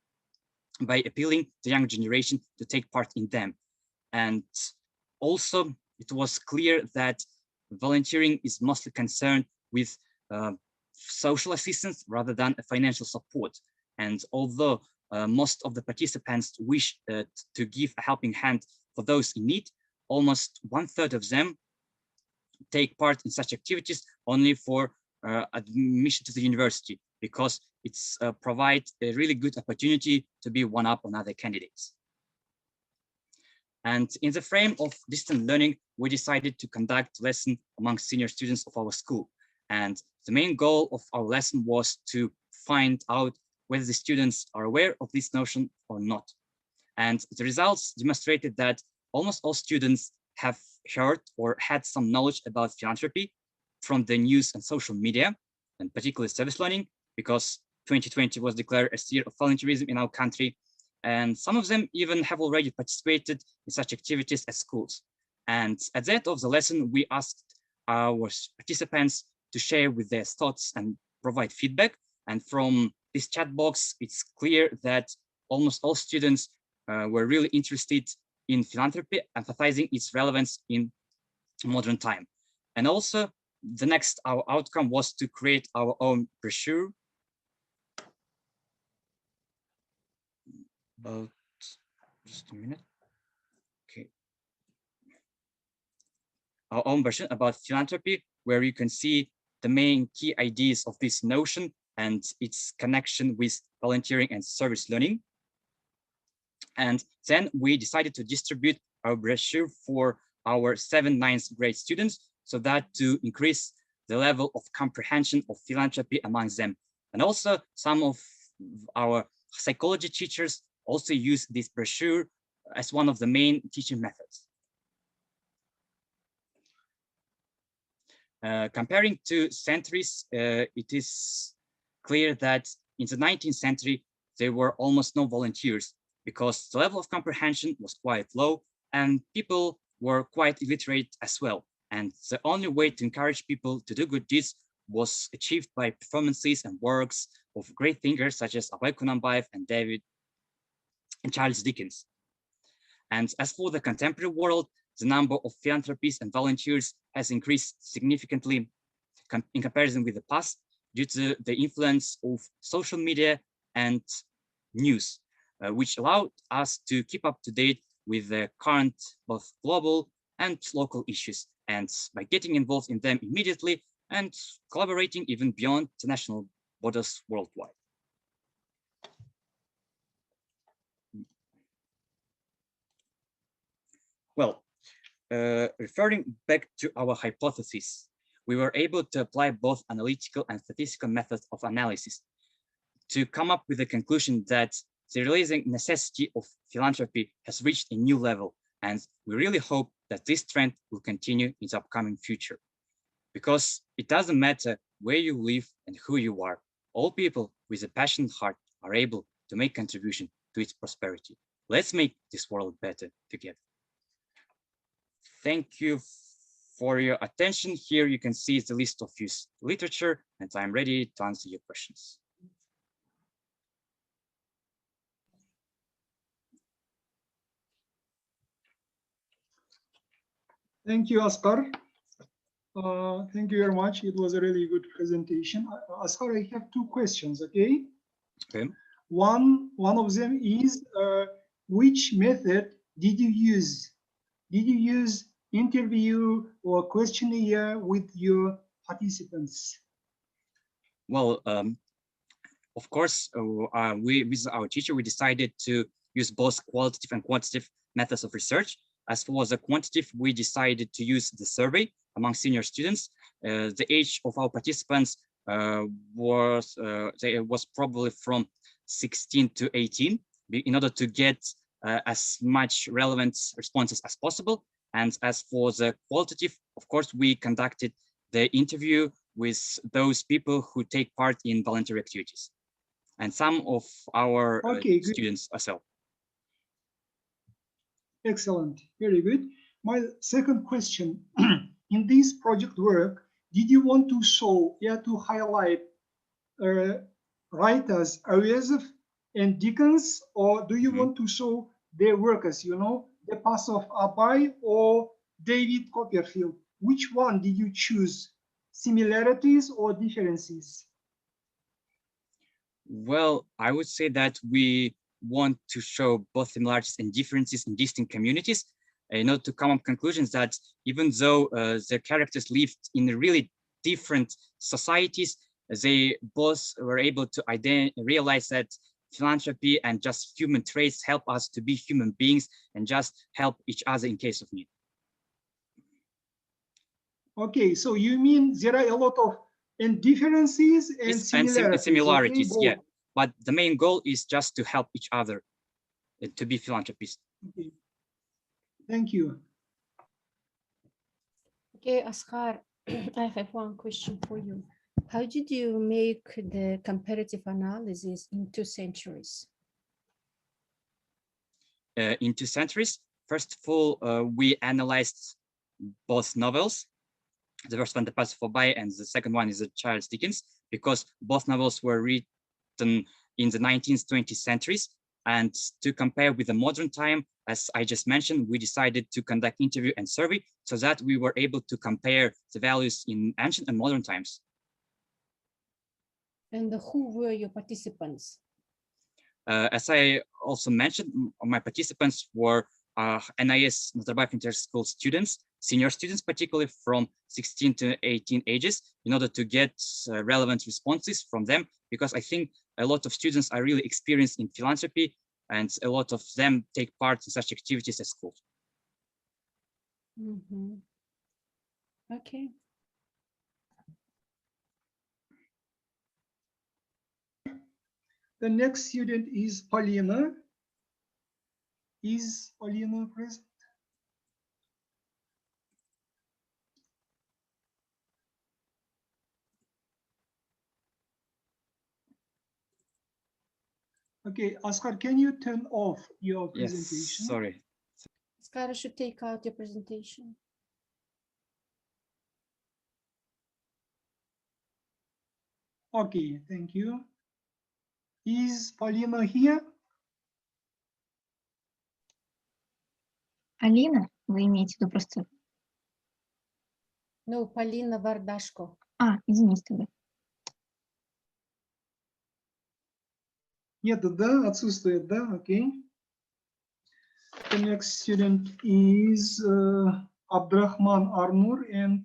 by appealing to young generation to take part in them. And also, it was clear that volunteering is mostly concerned with social assistance rather than financial support. And although most of the participants wish to give a helping hand for those in need, almost 1/3 of them take part in such activities only for admission to the university, because it's provide a really good opportunity to be one up on other candidates. And in the frame of distant learning, we decided to conduct lesson among senior students of our school. And the main goal of our lesson was to find out whether the students are aware of this notion or not. And the results demonstrated that almost all students have heard or had some knowledge about philanthropy from the news and social media, and particularly service learning, because 2020 was declared a year of volunteerism in our country. And some of them even have already participated in such activities at schools. And at the end of the lesson, we asked our participants to share with their thoughts and provide feedback. And from this chat box, it's clear that almost all students were really interested in philanthropy, emphasizing its relevance in modern time. And also, the next our outcome was to create our own brochure. About just a minute. Okay. Our own version about philanthropy, where you can see the main key ideas of this notion and its connection with volunteering and service learning. And then we decided to distribute our brochure for our 7th, 9th grade students, so that to increase the level of comprehension of philanthropy among them. And also some of our psychology teachers also use this brochure as one of the main teaching methods. Comparing to centuries, it is clear that in the 19th century, there were almost no volunteers, because the level of comprehension was quite low and people were quite illiterate as well. And the only way to encourage people to do good deeds was achieved by performances and works of great thinkers such as Abhay Kunanbayev and David and Charles Dickens. And as for the contemporary world, the number of philanthropists and volunteers has increased significantly in comparison with the past due to the influence of social media and news, which allowed us to keep up to date with the current both global and local issues, and by getting involved in them immediately and collaborating even beyond the national borders worldwide. Well, referring back to our hypothesis, we were able to apply both analytical and statistical methods of analysis to come up with the conclusion that the realizing necessity of philanthropy has reached a new level, and we really hope that this trend will continue in the upcoming future. Because it doesn't matter where you live and who you are, all people with a passionate heart are able to make contribution to its prosperity. Let's make this world better together. Thank you for your attention. Here you can see the list of used literature, and I'm ready to answer your questions. Thank you, Asghar. Thank you very much. It was a really good presentation. Asghar, I have 2 questions, okay? Okay. One of them is, which method did you use? Did you use interview or questionnaire with your participants? Well, of course, with our teacher, we decided to use both qualitative and quantitative methods of research. As for the quantitative, we decided to use the survey among senior students. The age of our participants was probably from 16 to 18, in order to get as much relevant responses as possible. And as for the qualitative, of course, we conducted the interview with those people who take part in voluntary activities, and some of our students as well. Excellent, very good. My second question in this project work, did you want to show, to highlight writers Awesif and Dickens, or do you want to show their workers, the pass of Abai or David Copperfield? Which one did you choose? Similarities or differences? Well, I would say that we want to show both similarities and differences in distinct communities, to come up conclusions that even though the characters lived in really different societies, they both were able to realize that philanthropy and just human traits help us to be human beings and just help each other in case of need. Okay, so you mean there are a lot of differences and similarities, okay, yeah. But the main goal is just to help each other, to be philanthropists. Okay. Thank you. Okay, Asghar, I have one question for you. How did you make the comparative analysis in 2 centuries? In 2 centuries, first of all, we analyzed both novels. The first one, The Pass of Abai, and the second one is Charles Dickens, because both novels were written in the 19th, 20th centuries. And to compare with the modern time, as I just mentioned, we decided to conduct interview and survey so that we were able to compare the values in ancient and modern times. And who were your participants? As I also mentioned, my participants were NIS Nazarbayev Inter-School students, senior students, particularly from 16 to 18 ages, in order to get relevant responses from them, because I think a lot of students are really experienced in philanthropy and a lot of them take part in such activities at school. Okay. The next student is Paulina. Is Paulina present? Okay, Asghar, can you turn off your presentation? Yes, sorry. Asghar should take out your presentation. Okay, thank you. Is Paulina here? Алина, вы имеете в виду просто... No, Полина Вардашко. Извините тогда. Нет, да, отсутствует, да, окей. The next student is Abdurrahman Arnur and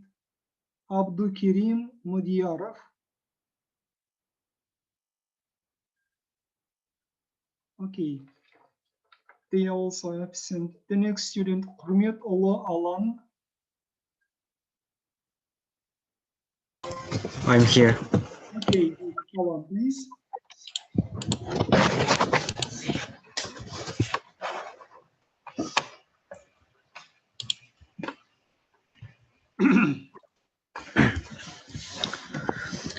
Abdukerim Mudiyarov. Okay. They are also absent. The next student, Hurmet Allah Alan. I'm here. Okay, Alan, please.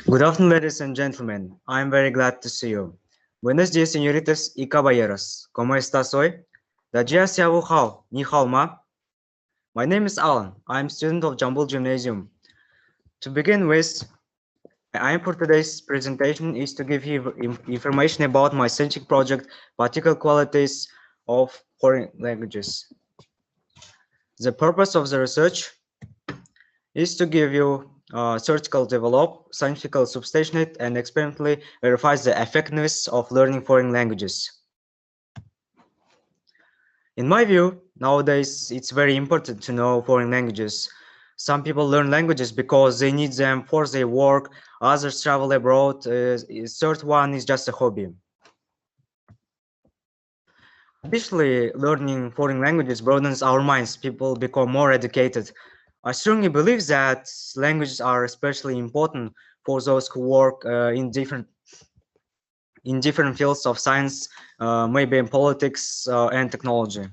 Good afternoon, ladies and gentlemen. I'm very glad to see you. Buenos días, señoritas y caballeros. ¿Cómo estás hoy? Dajia Xiao Hao, Ni Hao Ma. My name is Alan. I'm a student of Jambul Gymnasium. To begin with, my aim for today's presentation is to give you information about my scientific project, particular qualities of foreign languages. The purpose of the research is to give you theoretical develop, scientific substantiate, and experimentally verify the effectiveness of learning foreign languages. In my view, nowadays it's very important to know foreign languages. Some people learn languages because they need them for their work, others travel abroad, third one is just a hobby. Additionally, learning foreign languages broadens our minds, people become more educated. I strongly believe that languages are especially important for those who work in different fields of science, maybe in politics and technology.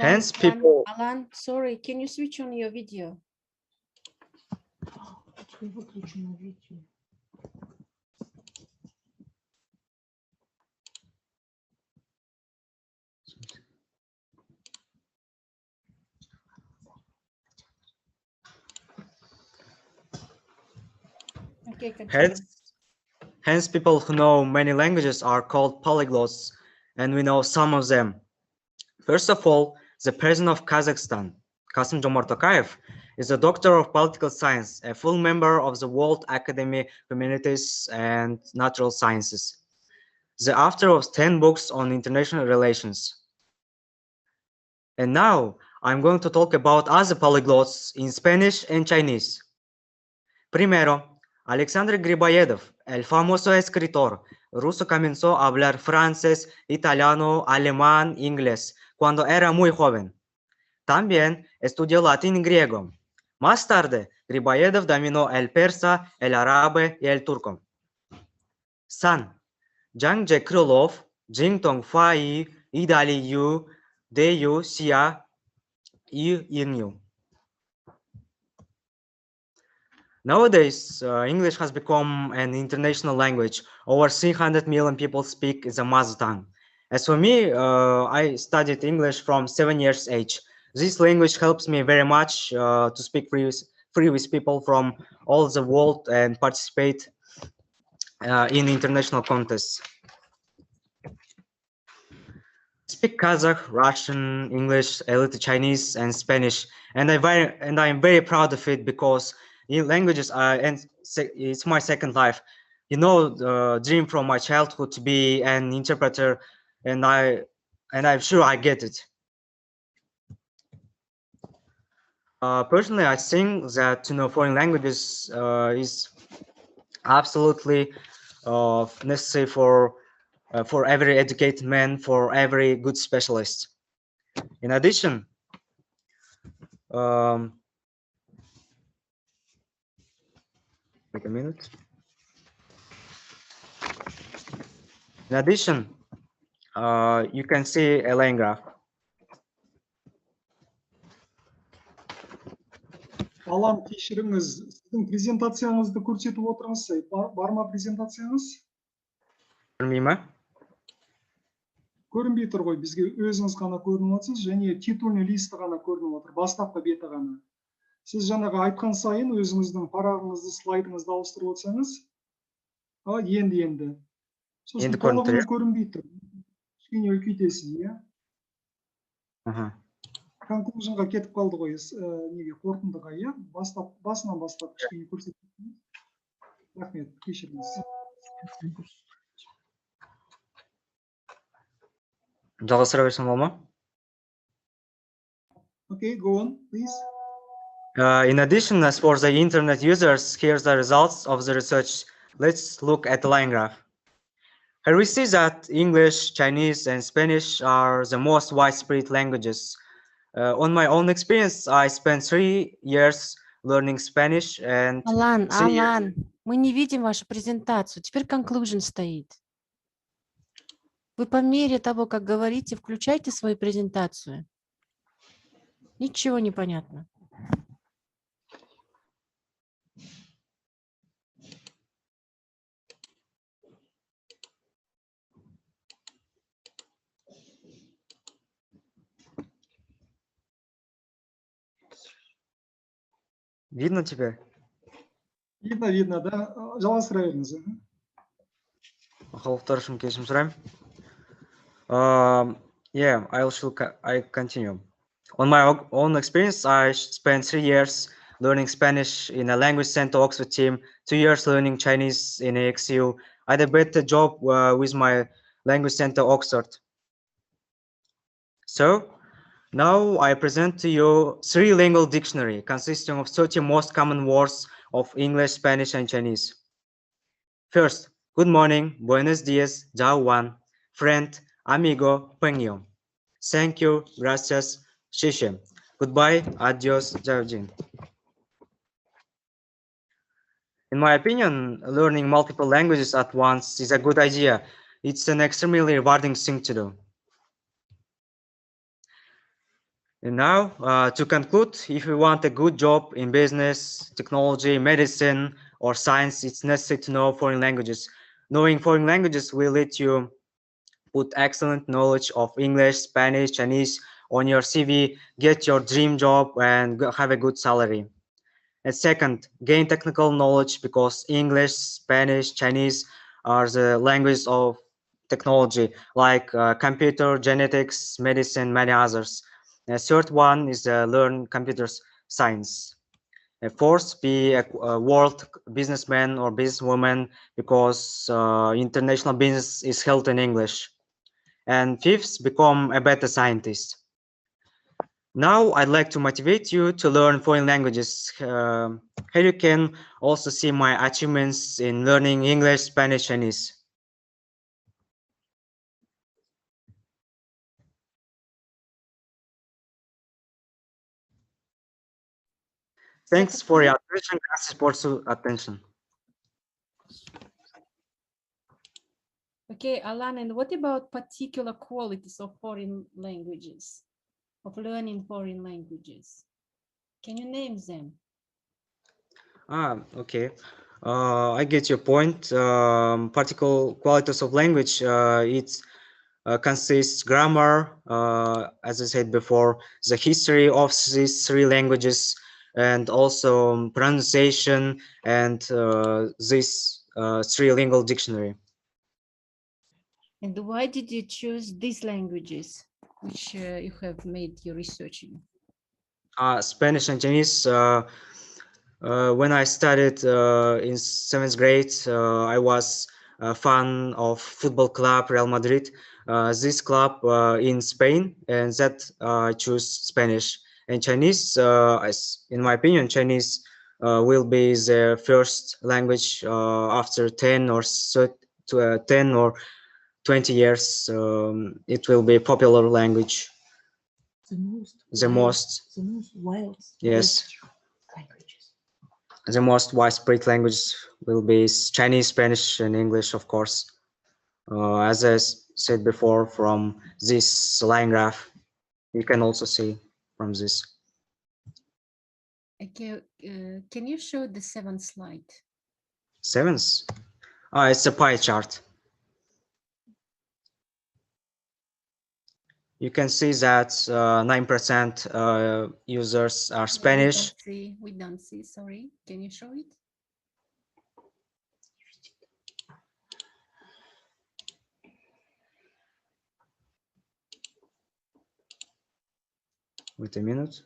Hence, people. Alan, sorry, can you switch on your video? Okay, continue. Hence, people who know many languages are called polyglots, and we know some of them. First of all, the president of Kazakhstan, Kassym-Jomart Tokayev, is a doctor of political science, a full member of the World Academy of Humanities and Natural Sciences, the author of 10 books on international relations. And now, I'm going to talk about other polyglots in Spanish and Chinese. Primero, Alexandre Griboyedov, el famoso escritor ruso, comenzó a hablar francés, italiano, alemán, inglés cuando era muy joven. También estudió latín y griego. Más tarde, Griboyedov dominó el persa, el árabe y el turco. San, Zhang Zhe Krylov, Jing Tong Fa Yi, Idali Yu, De Yu, Xia, Yi Ying Yu. Nowadays, English has become an international language. Over 300 million people speak the mother tongue. As for me, I studied English from 7 years age. This language helps me very much to speak free with people from all the world and participate in international contests. I speak Kazakh, Russian, English, a little Chinese, and Spanish, and I'm very proud of it because in languages it's my second life. You know, the dream from my childhood to be an interpreter, and I'm sure I get it. Personally, I think that to know foreign languages is absolutely necessary for every educated man, for every good specialist. In addition, wait a minute. In addition, you can see a line graph. Балам, кешіріңіз, сіздің презентацияңызды көрсетіп отырыңыз. Бар ма презентацияңыз? Көрмей ме? Көрінбей тұр ғой, бізге өзіңіз ғана көрініп отырсыз, және титульный листі ғана көрініп отыр, бастапқы беті ғана. Сіз жаңағы айтқан сайын өзіңіздің парағыңызды, слайдыңызды ауыстырып отырсаңыз, енді. Сосын толығымен көрінбей тұр. Кішкене үлкейтесіз, иә? Конклюжнға кетіп қалды ғой, неге қорытындыға, иә? Басынан бастап кішкене көрсетесіз. Рахмет, кешіріңіз. Жалғастыра берсем бола ма? Okay, go on, please. In addition, as for the internet users, here's the results of the research. Let's look at the line graph. Here we see that English, Chinese, and Spanish are the most widespread languages. On my own experience, I spent 3 years learning Spanish and... Алан, мы не видим вашу презентацию. Теперь conclusion стоит. Вы по мере того, как говорите, включайте свою презентацию. Ничего не понятно. Видно тебя? Видно, да. Жалғастыра беріңіз. Халықтар кесім сұрайым. Yeah, I continue. On my own experience, I spent 3 years learning Spanish in a language center Oxford team, 2 years learning Chinese in AXU. I did a better job with my language center Oxford. So now I present to you 3-lingual dictionary consisting of 30 most common words of English, Spanish, and Chinese. First, good morning, buenos dias, chao Juan, friend, amigo, peño. Thank you, gracias, xixi. Goodbye, adios, Jaujin. In my opinion, learning multiple languages at once is a good idea. It's an extremely rewarding thing to do. And now, to conclude, if you want a good job in business, technology, medicine, or science, it's necessary to know foreign languages. Knowing foreign languages will let you put excellent knowledge of English, Spanish, Chinese on your CV, get your dream job, and have a good salary. And second, gain technical knowledge because English, Spanish, Chinese are the languages of technology like computer, genetics, medicine, many others. The third one is learn computer science. Fourth, be a world businessman or businesswoman because international business is held in English. And fifth, become a better scientist. Now I'd like to motivate you to learn foreign languages. Here you can also see my achievements in learning English, Spanish, Chinese. Thanks for your attention. Gracias por su atención. Okay, Alan, and what about particular qualities of foreign languages, of learning foreign languages? Can you name them? Okay. I get your point. Particular qualities of language, it consists grammar, as I said before, the history of these three languages, and also pronunciation and this three-lingual dictionary. And why did you choose these languages, which you have made your research in? Spanish and Chinese. When I studied in 7th grade, I was a fan of football club Real Madrid. This club in Spain, and that I choose Spanish. And Chinese, in my opinion, Chinese will be the first language after 10 or 10 or 20 years. It will be a popular language. The most wild. Yes. The most widespread languages will be Chinese, Spanish, and English, of course. As I said before, from this line graph, you can also see from this. Okay, can you show the 7th slide? 7th? It's a pie chart. You can see that 9% users are Spanish. We don't see, sorry. Can you show it? Wait a minute.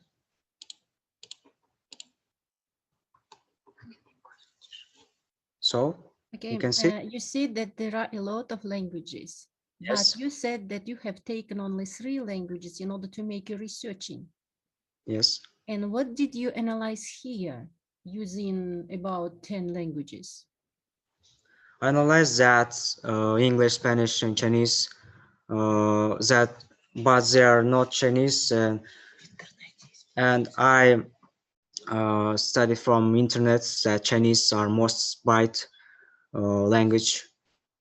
So, okay, you can see. You see that there are a lot of languages. Yes. But you said that you have taken only 3 languages in order to make your researching. Yes. And what did you analyze here using about 10 languages? I analyzed that English, Spanish, and Chinese, but they are not Chinese, and I studied from internet that Chinese are most byte language,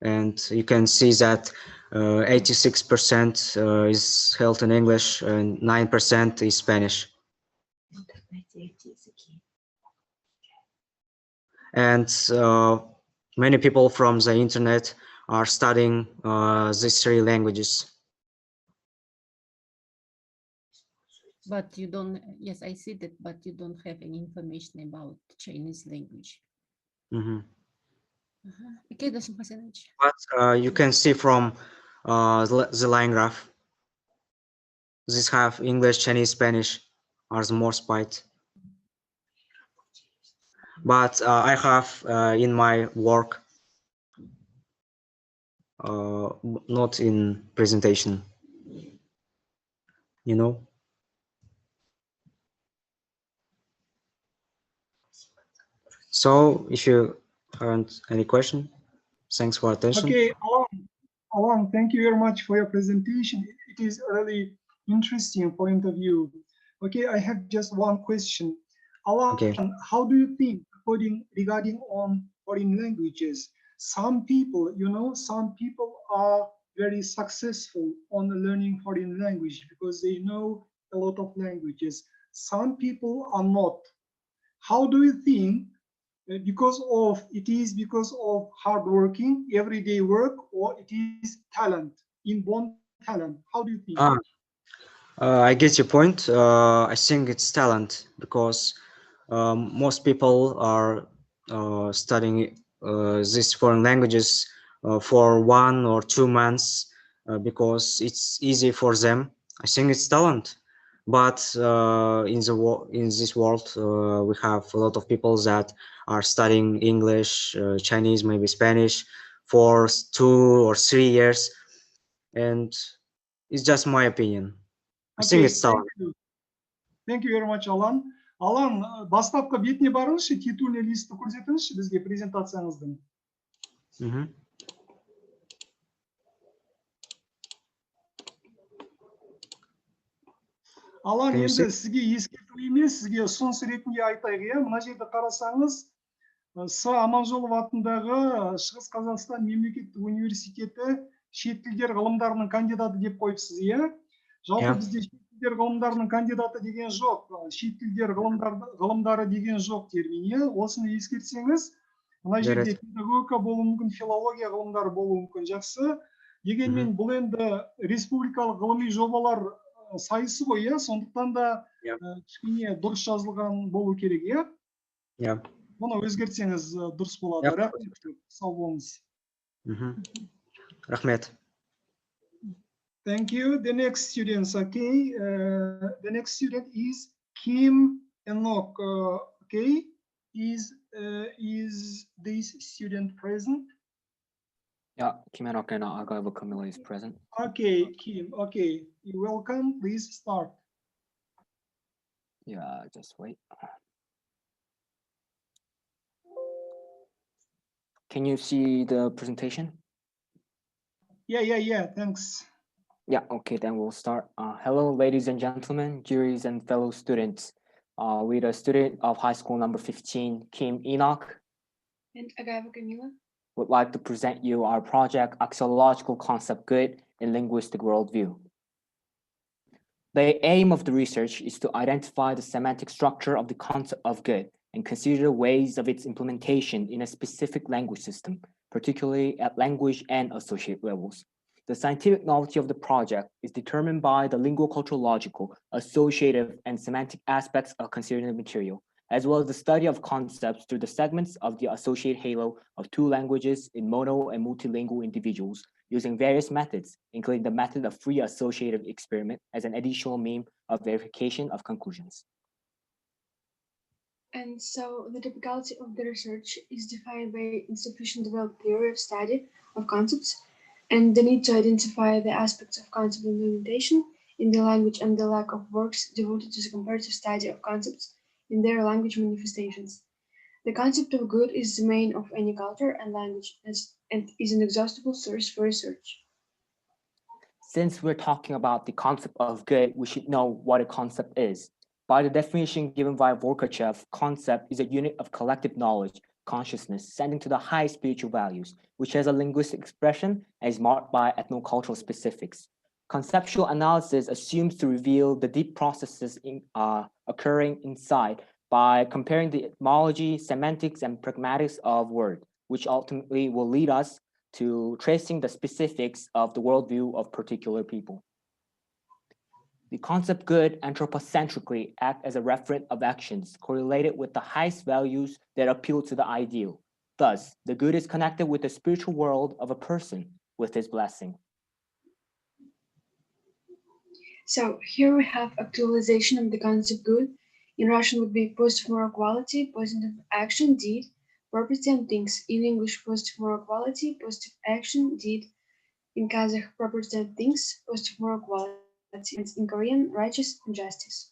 and you can see that 86% is held in English and 9% is Spanish. And many people from the internet are studying these 3 languages. But you don't, yes, I see that, but you don't have any information about Chinese language. Mm-hmm. Okay, that's percentage. But you can see from the line graph, this have English, Chinese, Spanish are the most byte. But I have in my work, not in presentation, you know. So if you haven't any question, thanks for attention. Okay, Alan, thank you very much for your presentation. It is a really interesting point of view. Okay, I have just one question. Alan, Okay. how do you think regarding on foreign languages? Some people, some people are very successful on learning foreign language because they know a lot of languages. Some people are not. How do you think? Because of hard working, everyday work, or it is talent, inborn talent? How do you think? I get your point. I think it's talent because most people are studying these foreign languages for 1 or 2 months because it's easy for them. I think it's talent. But in this world, we have a lot of people that are studying English, Chinese, maybe Spanish for 2 or 3 years, and it's just my opinion. I think it's talent. Thank you very much, Alan. Alan, бастапқы бетіне барыңызшы, титульный листті көрсетіңізші бізге презентацияңыздың. Алан, енді сізге ескерту емес, сізге ұсыныс ретінде айтайық, иә. Мына жерде қарасаңыз, С. Аманжолов атындағы Шығыс Қазақстан мемлекеттік университеті шет тілдер ғылымдарының кандидаты деп қойыпсыз, иә. Жалпы бізде шет тілдер ғылымдарының кандидаты деген жоқ, шет тілдер ғылымдары деген жоқ термин, иә. Осыны ескертсеңіз, мына жерде педагогика болуы мүмкін, филология ғылымдары болуы мүмкін, жақсы. Дегенмен бұл енді республикалық ғылыми жобалар сайысы ғой, иә, сондықтан да кішкене дұрыс жазылған болу керек, иә? Иә. Бұны өзгертсеңіз дұрыс болады. Рахмет, сау болыңыз. Рахмет. Thank you. The next students, okay? The next student is Kim Enoch. Okay, is this student present? Yeah, Kim Enoch and Agava Camilla is present. Okay, Kim. Okay, you're welcome. Please start. Yeah, just wait. Can you see the presentation? Yeah. Thanks. Yeah, okay, then we'll start. Hello, ladies and gentlemen, juries and fellow students. We're a student of high school number 15, Kim Enoch. And Agava Camilla. Would like to present you our project, Axiological Concept Good in Linguistic Worldview. The aim of the research is to identify the semantic structure of the concept of good and consider ways of its implementation in a specific language system, particularly at language and associate levels. The scientific novelty of the project is determined by the linguoculturological, associative, and semantic aspects of considering the material, as well as the study of concepts through the segments of the associate halo of two languages in mono and multilingual individuals using various methods, including the method of free associative experiment as an additional means of verification of conclusions. And so the typicality of the research is defined by insufficient developed theory of study of concepts and the need to identify the aspects of concept implementation in the language and the lack of works devoted to the comparative study of concepts in their language manifestations. The concept of good is the main of any culture and language and is an exhaustible source for research. Since we're talking about the concept of good, we should know what a concept is. By the definition given by Vorkachev, concept is a unit of collective knowledge, consciousness, sending to the high spiritual values, which has a linguistic expression and is marked by ethnocultural specifics. Conceptual analysis assumes to reveal the deep processes occurring inside by comparing the etymology, semantics, and pragmatics of word, which ultimately will lead us to tracing the specifics of the worldview of particular people. The concept good anthropocentrically act as a referent of actions correlated with the highest values that appeal to the ideal. Thus, the good is connected with the spiritual world of a person with his blessing. So here we have actualization of the concept good. In Russian would be positive moral quality, positive action, deed, property and things. In English, positive moral quality, positive action, deed. In Kazakh, property and things, positive moral quality. In Korean, righteous and justice.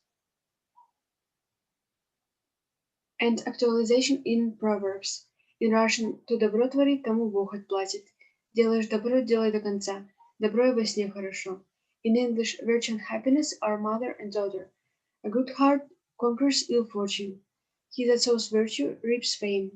And actualization in proverbs. In Russian, то добро твори, тому Бог отплатит. Делаешь добро, делай до конца. Добро и во сне хорошо. In English, virtue and happiness are mother and daughter. A good heart conquers ill fortune. He that sows virtue reaps fame.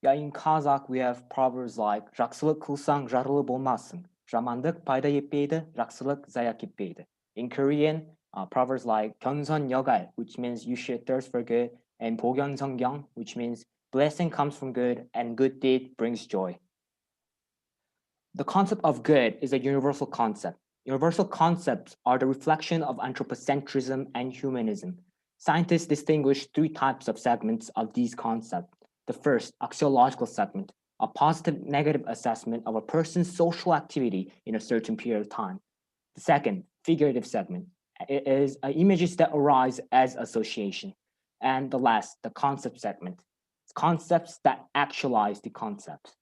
Yeah, in Kazakh, we have proverbs like жақсылық қылсаң жарлы болмассың. Жамандық пайда етпейді, жақсылық зая кетпейді. In Korean, proverbs like 견선여갈, which means you should thirst for good, and 복연성경, which means blessing comes from good and good deed brings joy. The concept of good is a universal concept. Universal concepts are the reflection of anthropocentrism and humanism. Scientists distinguish three types of segments of these concepts. The first, axiological segment, a positive negative assessment of a person's social activity in a certain period of time. The second, figurative segment, it is images that arise as association. And the last, the concept segment, concepts that actualize the concepts.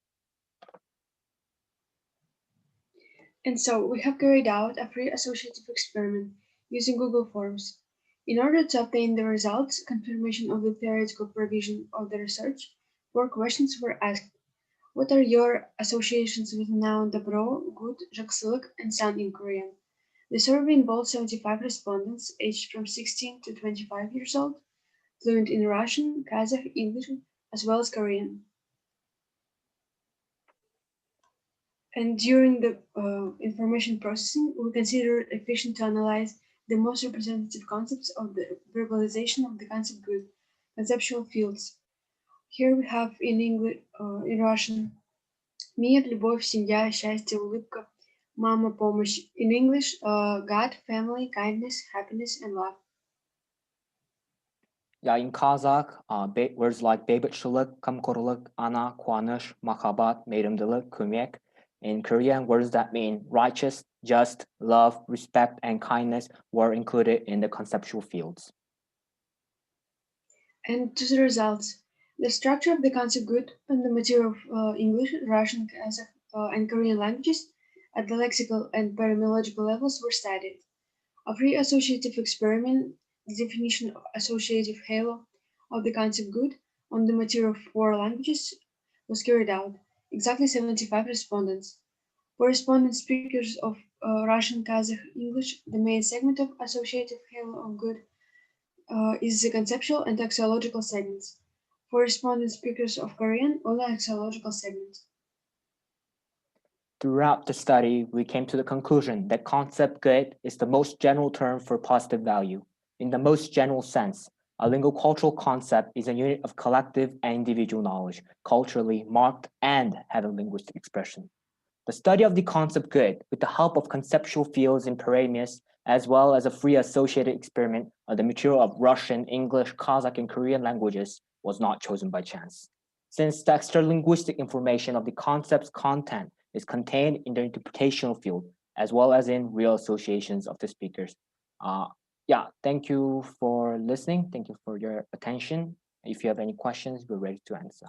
And so we have carried out a free associative experiment using Google Forms. In order to obtain the results, confirmation of the theoretical provision of the research, 4 questions were asked. What are your associations with the noun добро, good, жақсылық, and sound in Korean? The survey involved 75 respondents aged from 16 to 25 years old, fluent in Russian, Kazakh, English, as well as Korean. And during the information processing, we considered efficient to analyze the most representative concepts of the verbalization of the concept good, conceptual fields. Here we have in English, in Russian, мир, любовь, семья, счастье, улыбка, мама, помощь. In English, God, family, kindness, happiness, and love. Yeah, in Kazakh, words like beybatçılık, kamkorluk, ana, қуаныш, махаббат, meyrimdillik, көмек. In Korean, words that mean righteous, just, love, respect, and kindness were included in the conceptual fields. And to the results, the structure of the concept good and the material of English, Russian, Kazakh, and Korean languages at the lexical and etymological levels were studied. A free associative experiment, the definition of associative halo of the concept good on the material of 4 languages was carried out. Exactly 75 respondents. For respondent speakers of Russian, Kazakh, English, the main segment of associative halo of good is the conceptual and axiological segments. For respondent speakers of Korean, only axiological segments. Throughout the study, we came to the conclusion that concept good is the most general term for positive value. In the most general sense, a linguocultural concept is a unit of collective and individual knowledge, culturally marked and having linguistic expression. The study of the concept good, with the help of conceptual fields in parameters, as well as a free associated experiment of the material of Russian, English, Kazakh, and Korean languages, was not chosen by chance. Since the extralinguistic information of the concept's content is contained in the interpretational field, as well as in real associations of the speakers. Yeah, thank you for listening. Thank you for your attention. If you have any questions, we're ready to answer.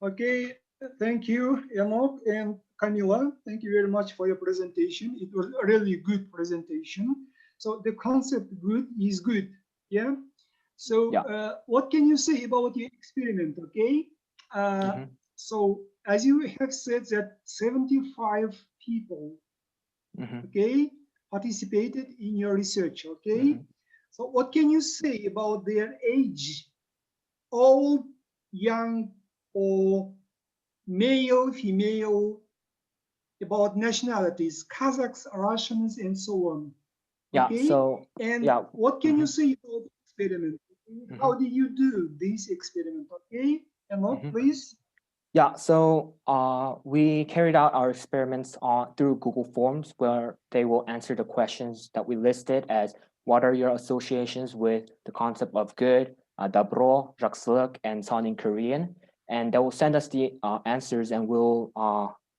Okay, thank you, Enoch and Camila. Thank you very much for your presentation. It was a really good presentation. So the concept good is good, yeah? So what can you say about your experiment, okay? So as you have said that 75 people, okay, participated in your research, okay? So what can you say about their age, old, young, or male, female, about nationalities, Kazakhs, Russians, and so on? Okay? Yeah, so, and what can you say about the experiment? How did you do this experiment, okay? Emma, please. Yeah, so we carried out our experiments through Google Forms, where they will answer the questions that we listed as what are your associations with the concept of good, добро, жақсылық, and sound in Korean. And they will send us the answers and we'll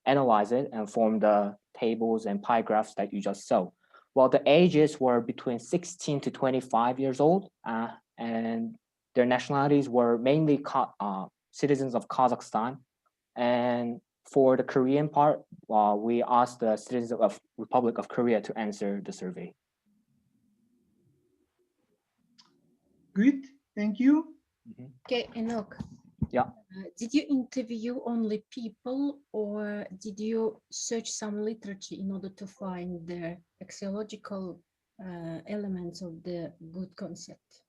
analyze it and form the tables and pie graphs that you just saw. Well, the ages were between 16 to 25 years old, and their nationalities were mainly citizens of Kazakhstan. And for the Korean part, we asked the citizens of Republic of Korea to answer the survey. Good, thank you. Okay, Enoch. Yeah. Did you interview only people, or did you search some literature in order to find the axiological elements of the good concept?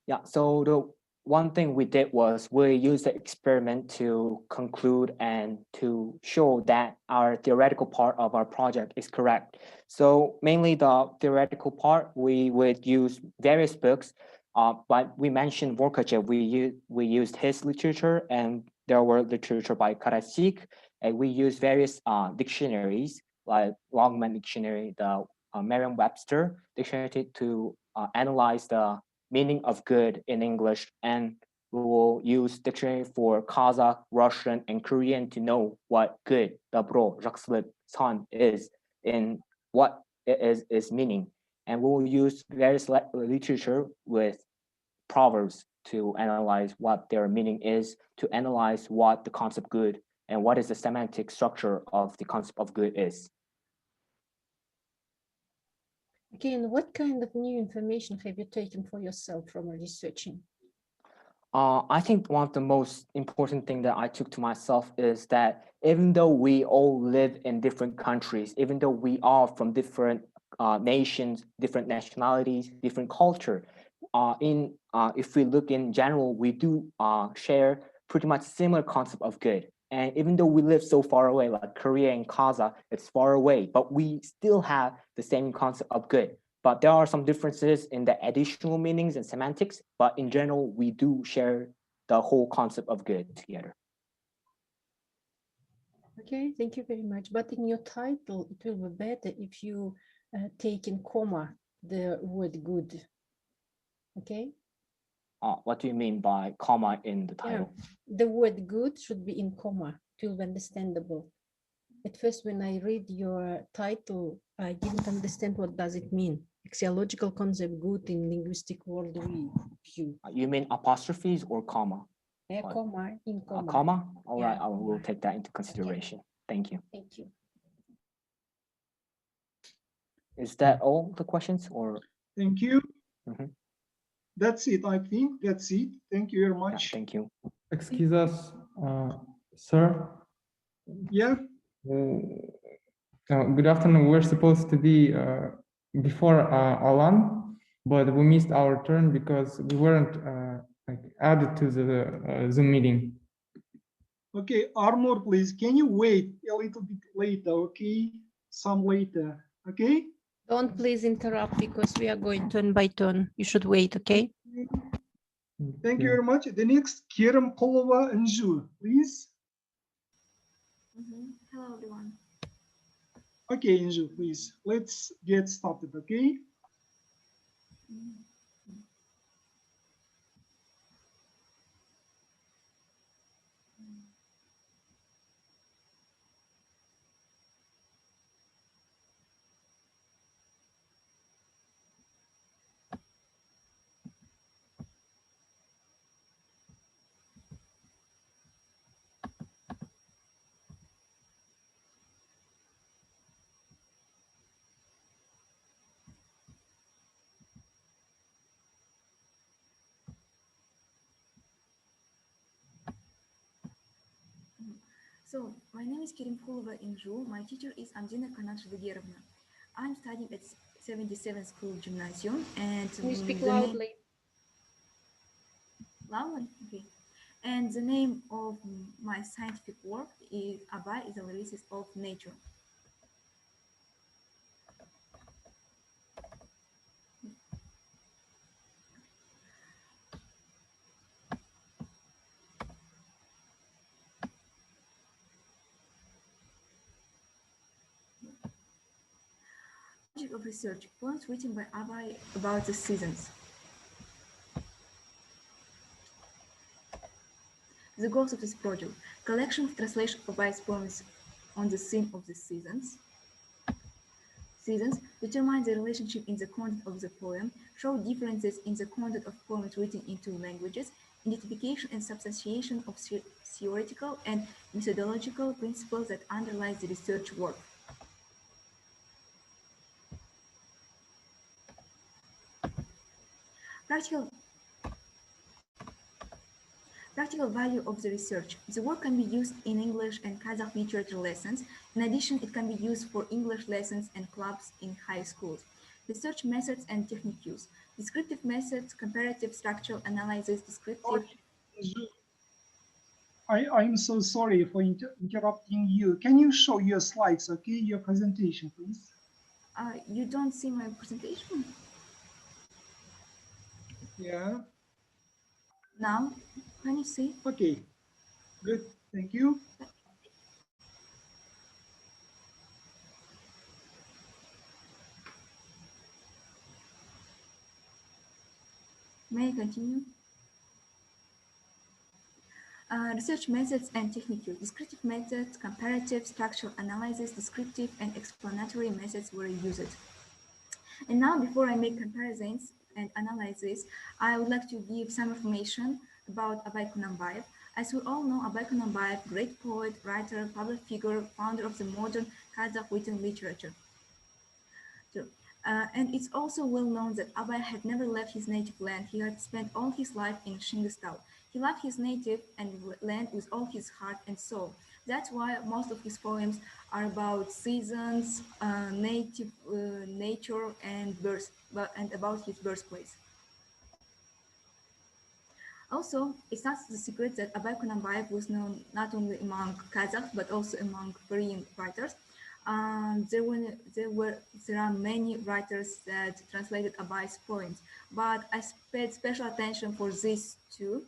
Yeah, so the one thing we did was we used the experiment to conclude and to show that our theoretical part of our project is correct. So mainly the theoretical part, we would use various books, but we mentioned Vorkachev, we used his literature, and there were literature by Karasik, and we used various dictionaries, like Longman Dictionary, the Merriam-Webster dictionary to analyze the meaning of good in English, and we will use dictionary for Kazakh, Russian, and Korean to know what good, добро, жақсылық, сан is in what it is meaning. And we will use various literature with proverbs to analyze what their meaning is, to analyze what the concept good and what is the semantic structure of the concept of good is. Okay, and what kind of new information have you taken for yourself from researching? I think one of the most important thing that I took to myself is that even though we all live in different countries, even though we are from different nations, different nationalities, different culture, if we look in general, we do share pretty much similar concept of good. And even though we live so far away, like Korea and Kazakh, it's far away, but we still have the same concept of good. But there are some differences in the additional meanings and semantics, but in general, we do share the whole concept of good together. Okay, thank you very much. But in your title, it will be better if you take in comma the word good. Okay? What do you mean by comma in the title? Yeah, the word good should be in comma to be understandable. At first, when I read your title, I didn't understand what does it mean. Axiological concept good in linguistic world view. You mean apostrophes or comma? A comma, in comma. A comma? All right, Yeah, I will take that into consideration. Okay. Thank you. Thank you. Is that all the questions or? Thank you. Mm-hmm. That's it, I think. That's it. Thank you very much. Yeah, thank you. Excuse us, sir. Yeah. Good afternoon. We're supposed to be before Alan, but we missed our turn because we weren't added to the Zoom meeting. Okay, Armor, please. Can you wait a little bit later? Okay, some later. Okay. Don't please interrupt because we are going turn by turn. You should wait, okay? Thank you very much. The next, Kerem Kolova Nju, please. Hello, everyone. Okay, Nju, please. Let's get started, okay? So, my name is Kerimkulova Inju. My teacher is Amdina Kanat-Shvigerovna. I'm studying at 77th School Gymnasium and can you speak loudly? Loudly? Okay. And the name of my scientific work is Abai is a Lysis of Nature. Of research, poems written by Abai about the seasons. The goals of this project: collection of translation of Abai's poems on the theme of the seasons. Determine the relationship in the content of the poem, show differences in the content of poems written in two languages, identification and substantiation of theoretical and methodological principles that underlie the research work. Practical value of the research. The work can be used in English and Kazakh literature lessons. In addition, it can be used for English lessons and clubs in high schools. Research methods and technique use. Descriptive methods, comparative structural analysis, descriptive. I'm so sorry for interrupting you. Can you show your slides, okay? Your presentation, please. You don't see my presentation? Yeah. Now, can you see? Okay, good, thank you. May I continue? Research methods and techniques. Descriptive methods, comparative, structural analysis, descriptive and explanatory methods were used. And now, before I make comparisons and analysis, I would like to give some information about Abay Kunanbayev. As we all know, Abay Kunanbayev, great poet, writer, public figure, founder of the modern Kazakh written literature. And it's also well known that Abay had never left his native land. He had spent all his life in Shingistau. He loved his native and land with all his heart and soul. That's why most of his poems are about seasons, native nature, and birth, and about his birthplace. Also, it's not the secret that Abay Kunanbayev was known not only among Kazakhs but also among foreign writers. There are many writers that translated Abay's poems, but I paid special attention for these two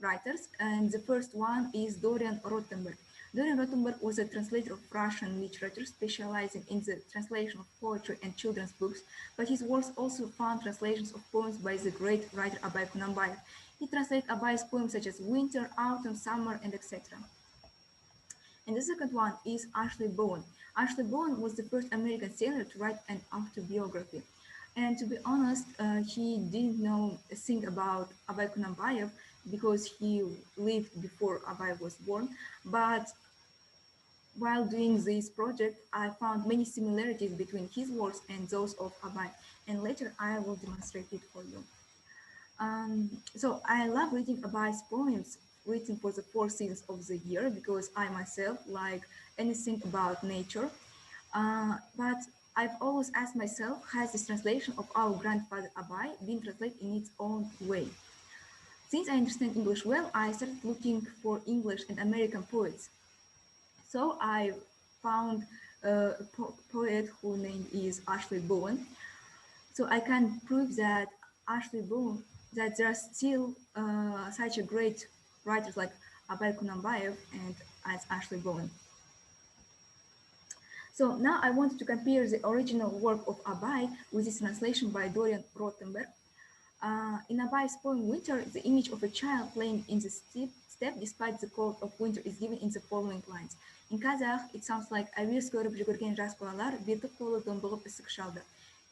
writers, and the first one is Dorian Rothenberg. Dorian Rothenberg was a translator of Russian literature, specializing in the translation of poetry and children's books, but his works also found translations of poems by the great writer Abay Kunanbayev. He translated Abay's poems such as Winter, Autumn, Summer, and etc. And the second one is Ashley Bowen. Ashley Bowen was the first American sailor to write an autobiography. And to be honest, he didn't know a thing about Abay Kunanbayev because he lived before Abay was born. But while doing this project, I found many similarities between his works and those of Abay. And later I will demonstrate it for you. So I love reading Abay's poems written for the 4 seasons of the year because I myself like anything about nature. But I've always asked myself, has this translation of our grandfather Abay been translated in its own way? Since I understand English well, I started looking for English and American poets. So I found a poet whose name is Ashley Bowen. So I can prove that Ashley Bowen, that there are still such a great writers like Abay Kunanbayev and as Ashley Bowen. So now I wanted to compare the original work of Abay with its translation by Dorian Rothenberg. In Abay's poem Winter, the image of a child playing in the steppe despite the cold of winter is given in the following lines. In Kazakh, it sounds like «Әуес көріп жүгірген жас балалар беті қолы домбығып ісік шалды».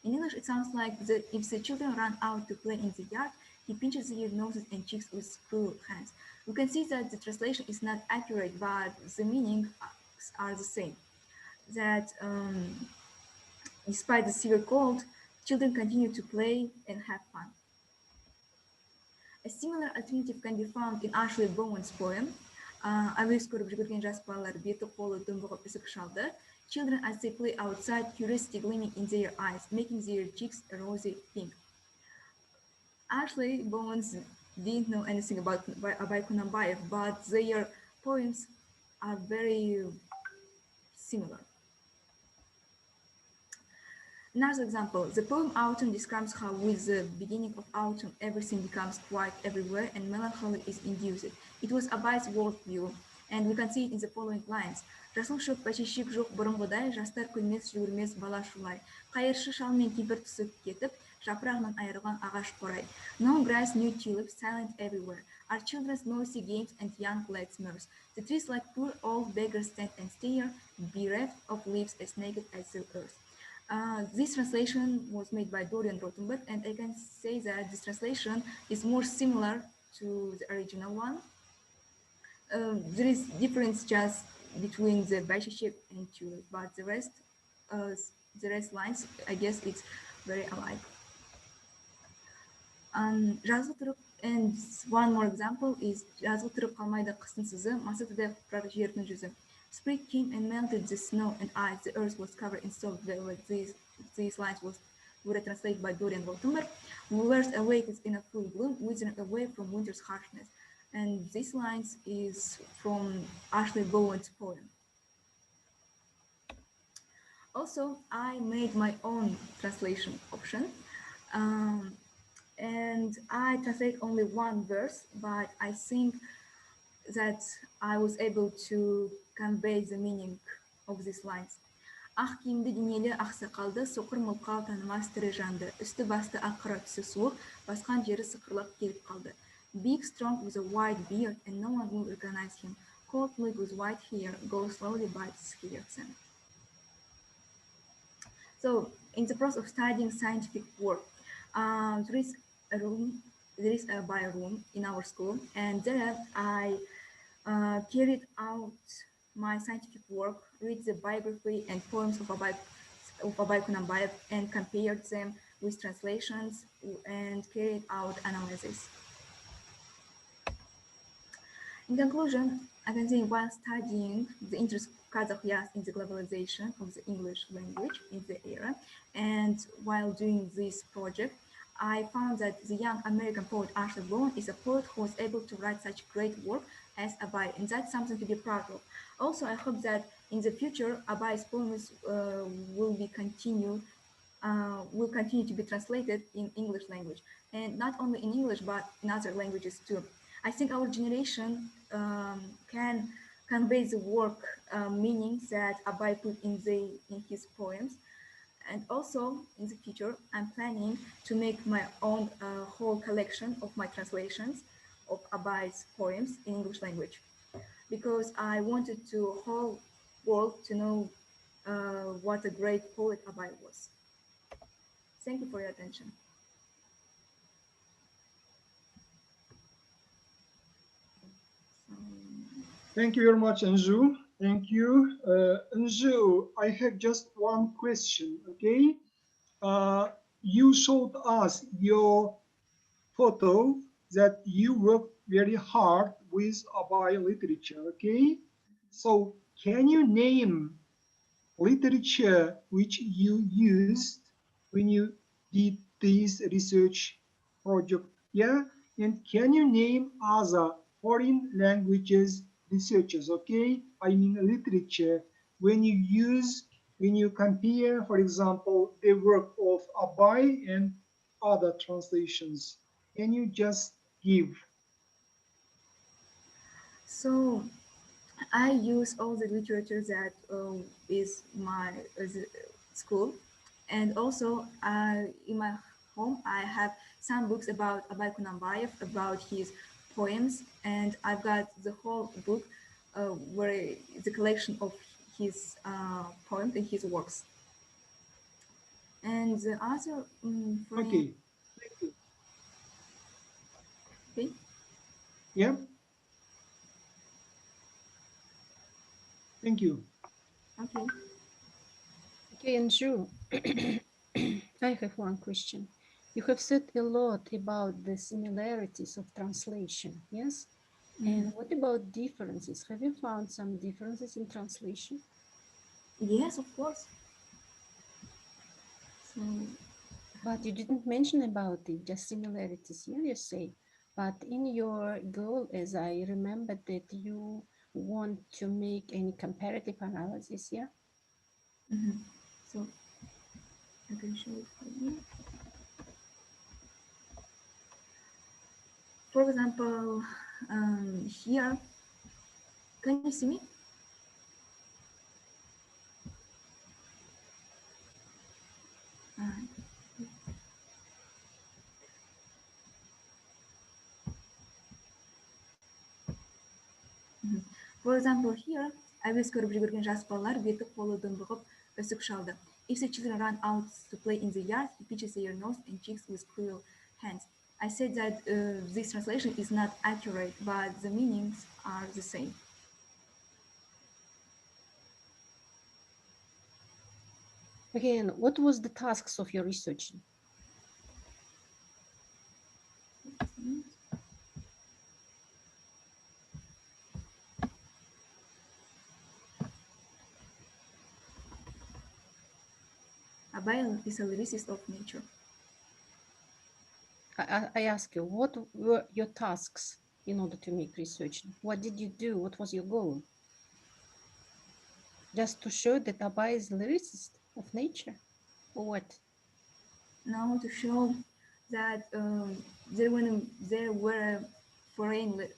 In English, it sounds like if the children run out to play in the yard, he pinches their noses and cheeks with cruel hands. We can see that the translation is not accurate, but the meanings are the same. That despite the severe cold, children continue to play and have fun. A similar alternative can be found in Ashley Bowen's poem, «Әуес көріп жүгірген жас балалар беті қолы домбығып ісік шалды». Children, as they play outside, curiosity gleaming in their eyes, making their cheeks a rosy pink. Ashley Bowen didn't know anything about Abay Kunanbayev, but their poems are very similar. Another example, the poem Autumn describes how with the beginning of autumn everything becomes quiet everywhere and melancholy is induced. It was Abay's worldview, and we can see it in the following lines. Жасыл шөп бәшешек жоқ бұрынғыдай, жастар күлмес жүгірмес бала шулай. Қайыршы шал мен кемпір түсіп кетіп, жапырағынан айырылған ағаш қорай. No grass, new tulips, silent everywhere. Our children's noisy games and young lads' mirth. The trees like poor old beggars stand and stare, bereft of leaves as naked as the earth. This translation was made by Dorian Rothenberg, and I can say that this translation is more similar to the original one. There is difference just between the Baishaship and Tulip, but the rest lines, I guess it's very alike. And one more example is Жазғы тұрып қалмайды қыстың сызы, масатыдай құпырар жердің жүзі. Spring came and melted the snow and ice. The earth was covered in soft velvet. These lines were translated by Dorian Rothenberg. Wears awakens in a full bloom, withering away from winter's harshness. And these lines is from Ashley Bowen's poem. Also, I made my own translation option. And I translate only one verse, but I think that I was able to convey the meaning of these lines. Ақ киімді денелі ақсақалды, соқыр мылқау танымас тірі жанды. Үсті басты ақыра түсі суық, басқан жері сықырлап келіп қалды. Big, strong with a white beard, and no one will recognize him. Cold milk with white hair, goes slowly by the scared them. So, in the process of studying scientific work, there is a bio room in our school, and there I carried out my scientific work, read the biography and poems of Abay Kunanbayev, and compared them with translations and carried out analysis. In conclusion, I can say while studying the interest of Kazakh in the globalization of the English language in the era, and while doing this project, I found that the young American poet Arthur Bowen is a poet who was able to write such great work as Abay, and that's something to be proud of. Also, I hope that in the future, Abay's poems will continue to be translated in English language, and not only in English but in other languages too. I think our generation can convey the work meanings that Abay put in his poems. And also in the future, I'm planning to make my own whole collection of my translations of Abay's poems in English language, because I wanted the whole world to know what a great poet Abay was. Thank you for your attention. Thank you very much, Anju. Thank you. Anju, I have just one question, okay? You showed us your photo that you worked very hard with Abay literature, okay? So can you name literature which you used when you did this research project? Yeah, and can you name other foreign languages researchers? Okay, I mean literature. When you compare, for example, the work of Abay and other translations, can you just give? So I use all the literature that is my school, and also in my home I have some books about Abay Kunanbayev, about his poems, and I've got the whole book where the collection of his poems and his works. And the other Okay. Okay. Yeah. Thank you. Okay. Okay, and Drew, I have one question. You have said a lot about the similarities of translation, yes? And what about differences? Have you found some differences in translation? Yes, of course. So, but you didn't mention about it, just similarities, yeah, you say. But in your goal, as I remember, that you want to make any comparative analysis, yeah? So I can show it for you. For example, here, can you see me? For example, here, әуес көріп жүгірген жас балалар беті қолы домбығып үсік шалды. If the children run out to play in the yard, he pinches their nose and cheeks with cruel hands. I said that this translation is not accurate, but the meanings are the same. Again, what was the tasks of your research? Abay is a lyricist of nature. I ask you, what were your tasks in order to make research? What did you do? What was your goal? Just to show that Abay is a lyricist of nature, or what? Now to show that there were foreign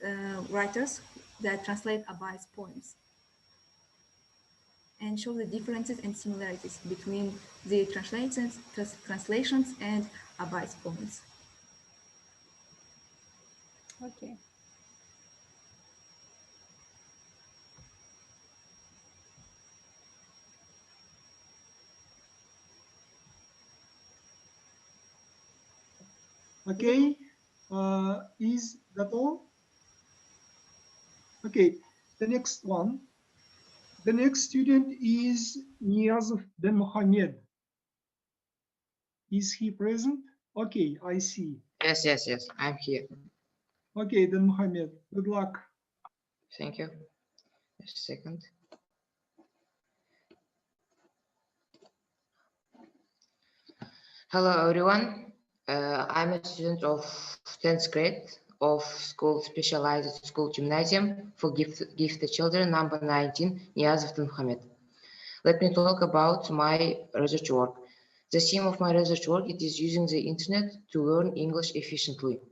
writers that translate Abay's poems. and show the differences and similarities between the translations and advice comments. Okay. Okay, is that all? Okay, the next one. The next student is Niyazov Ben Mohammed. Is he present? Okay, I see. Yes, I'm here. Okay, then Mohammed, good luck. Thank you. Just a second. Hello, everyone. I'm a student of 10th grade of school specialized school gymnasium for gifted children, number 19, Niyazov Mohammed. Let me talk about my research work. The theme of my research work it is using the internet to learn English efficiently.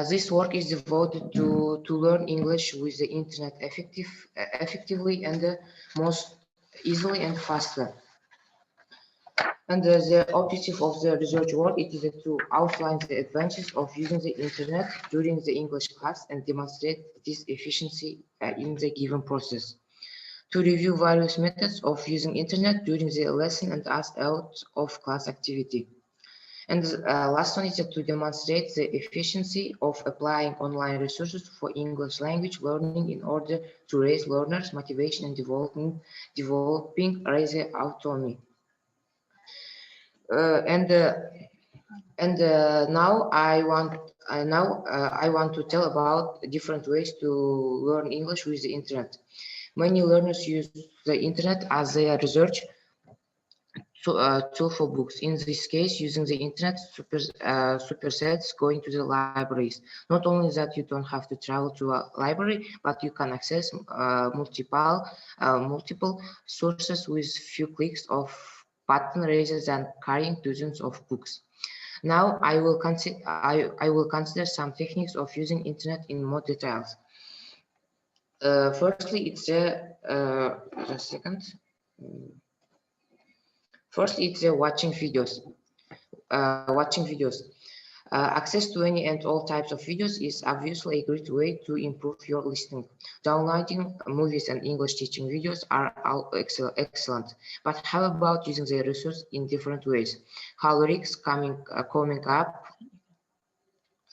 This work is devoted to learn English with the internet effectively and most easily and faster. And the objective of the research work it is to outline the advantages of using the internet during the English class and demonstrate this efficiency in the given process. To review various methods of using internet during the lesson and as out of class activity. And last one is to demonstrate the efficiency of applying online resources for English language learning in order to raise learners' motivation and developing raise autonomy. Now I want to tell about different ways to learn English with the internet. Many learners use the internet as their research tool for books. In this case, using the internet supersets going to the libraries. Not only that you don't have to travel to a library, but you can access multiple sources with few clicks of button rather than carrying dozens of books. Now I will consider some techniques of using internet in more details. Firstly, it's just a second. First, it's watching videos. Access to any and all types of videos is obviously a great way to improve your listening. Downloading movies and English teaching videos are all excellent. But how about using the resource in different ways? How lyrics coming up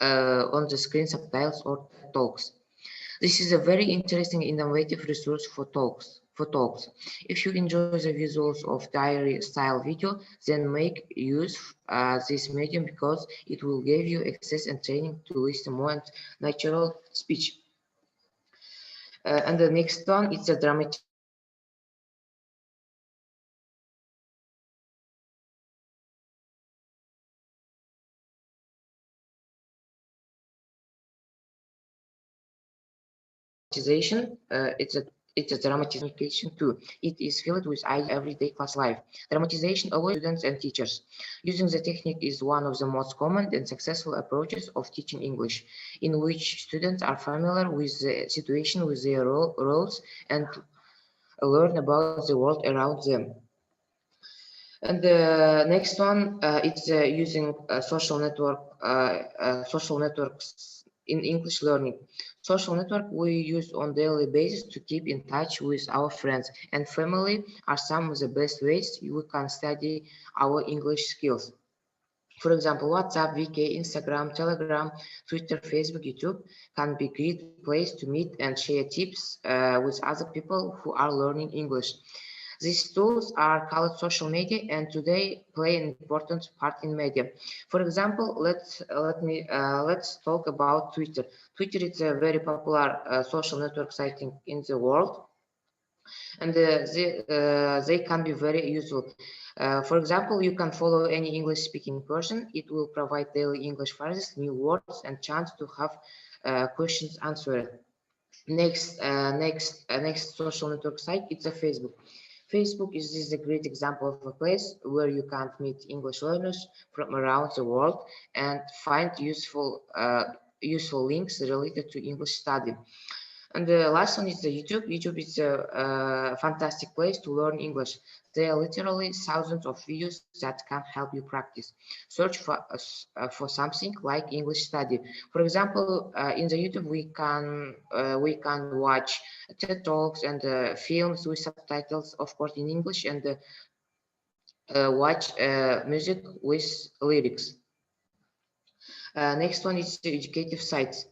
on the screen, subtitles or talks. This is a very interesting innovative resource for talks. If you enjoy the visuals of diary style video, then make use this medium because it will give you access and training to listen more and natural speech. And the next one is the dramatization. It's a dramatization too. It is filled with everyday class life. Dramatization allows students and teachers. Using the technique is one of the most common and successful approaches of teaching English, in which students are familiar with the situation, with their roles, and learn about the world around them. And the next one, it's using social networks in English learning. Social network we use on daily basis to keep in touch with our friends and family are some of the best ways we can study our English skills. For example, WhatsApp, VK, Instagram, Telegram, Twitter, Facebook, YouTube can be a great place to meet and share tips with other people who are learning English. These tools are called social media and today play an important part in media. For example, let's talk about Twitter. Twitter is a very popular social network site in the world, and they can be very useful. For example, you can follow any English-speaking person. It will provide daily English phrases, new words, and chance to have questions answered. Next social network site, it's a Facebook. Facebook is a great example of a place where you can meet English learners from around the world and find useful links related to English study. And the last one is the YouTube. YouTube is a fantastic place to learn English. There are literally thousands of videos that can help you practice. Search for something like English study. For example, in the YouTube we can watch TED Talks and films with subtitles, of course, in English, and watch music with lyrics. Next one is the educative sites.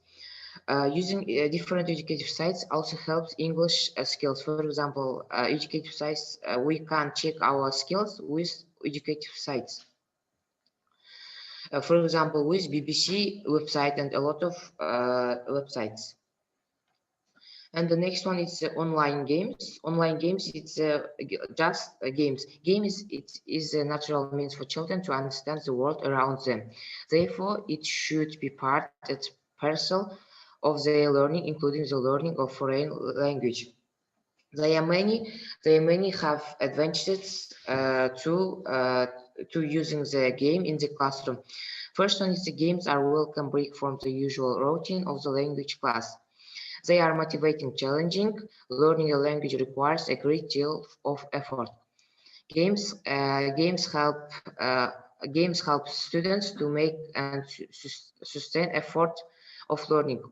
Using different educative sites also helps English skills. For example, educative sites, we can check our skills with educative sites. For example, with BBC website and a lot of websites. And the next one is online games. Online games, it's just games. Games, it is a natural means for children to understand the world around them. Therefore, it should be part and parcel of their learning, including the learning of foreign language. There are many have advantages to using the game in the classroom. First one is the games are welcome break from the usual routine of the language class. They are motivating, challenging. Learning a language requires a great deal of effort. Games help students to make and sustain effort of learning,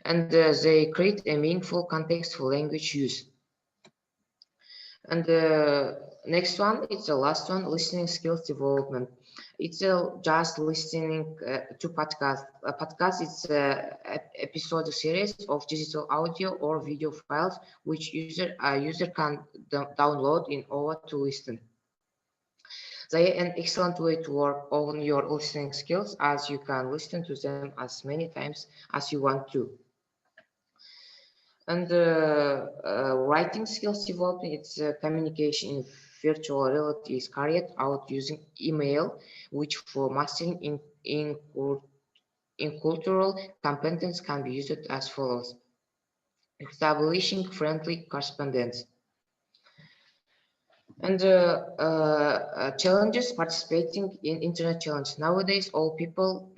and they create a meaningful context for language use. And the next one, it's the last one, listening skills development. It's just listening to podcast. A podcast is an episode series of digital audio or video files which user can download in order to listen. They are an excellent way to work on your listening skills, as you can listen to them as many times as you want to. And writing skills development, it's communication in virtual reality is carried out using email, which for mastering in cultural competence can be used as follows. Establishing friendly correspondence. And challenges, participating in internet challenge. Nowadays, all people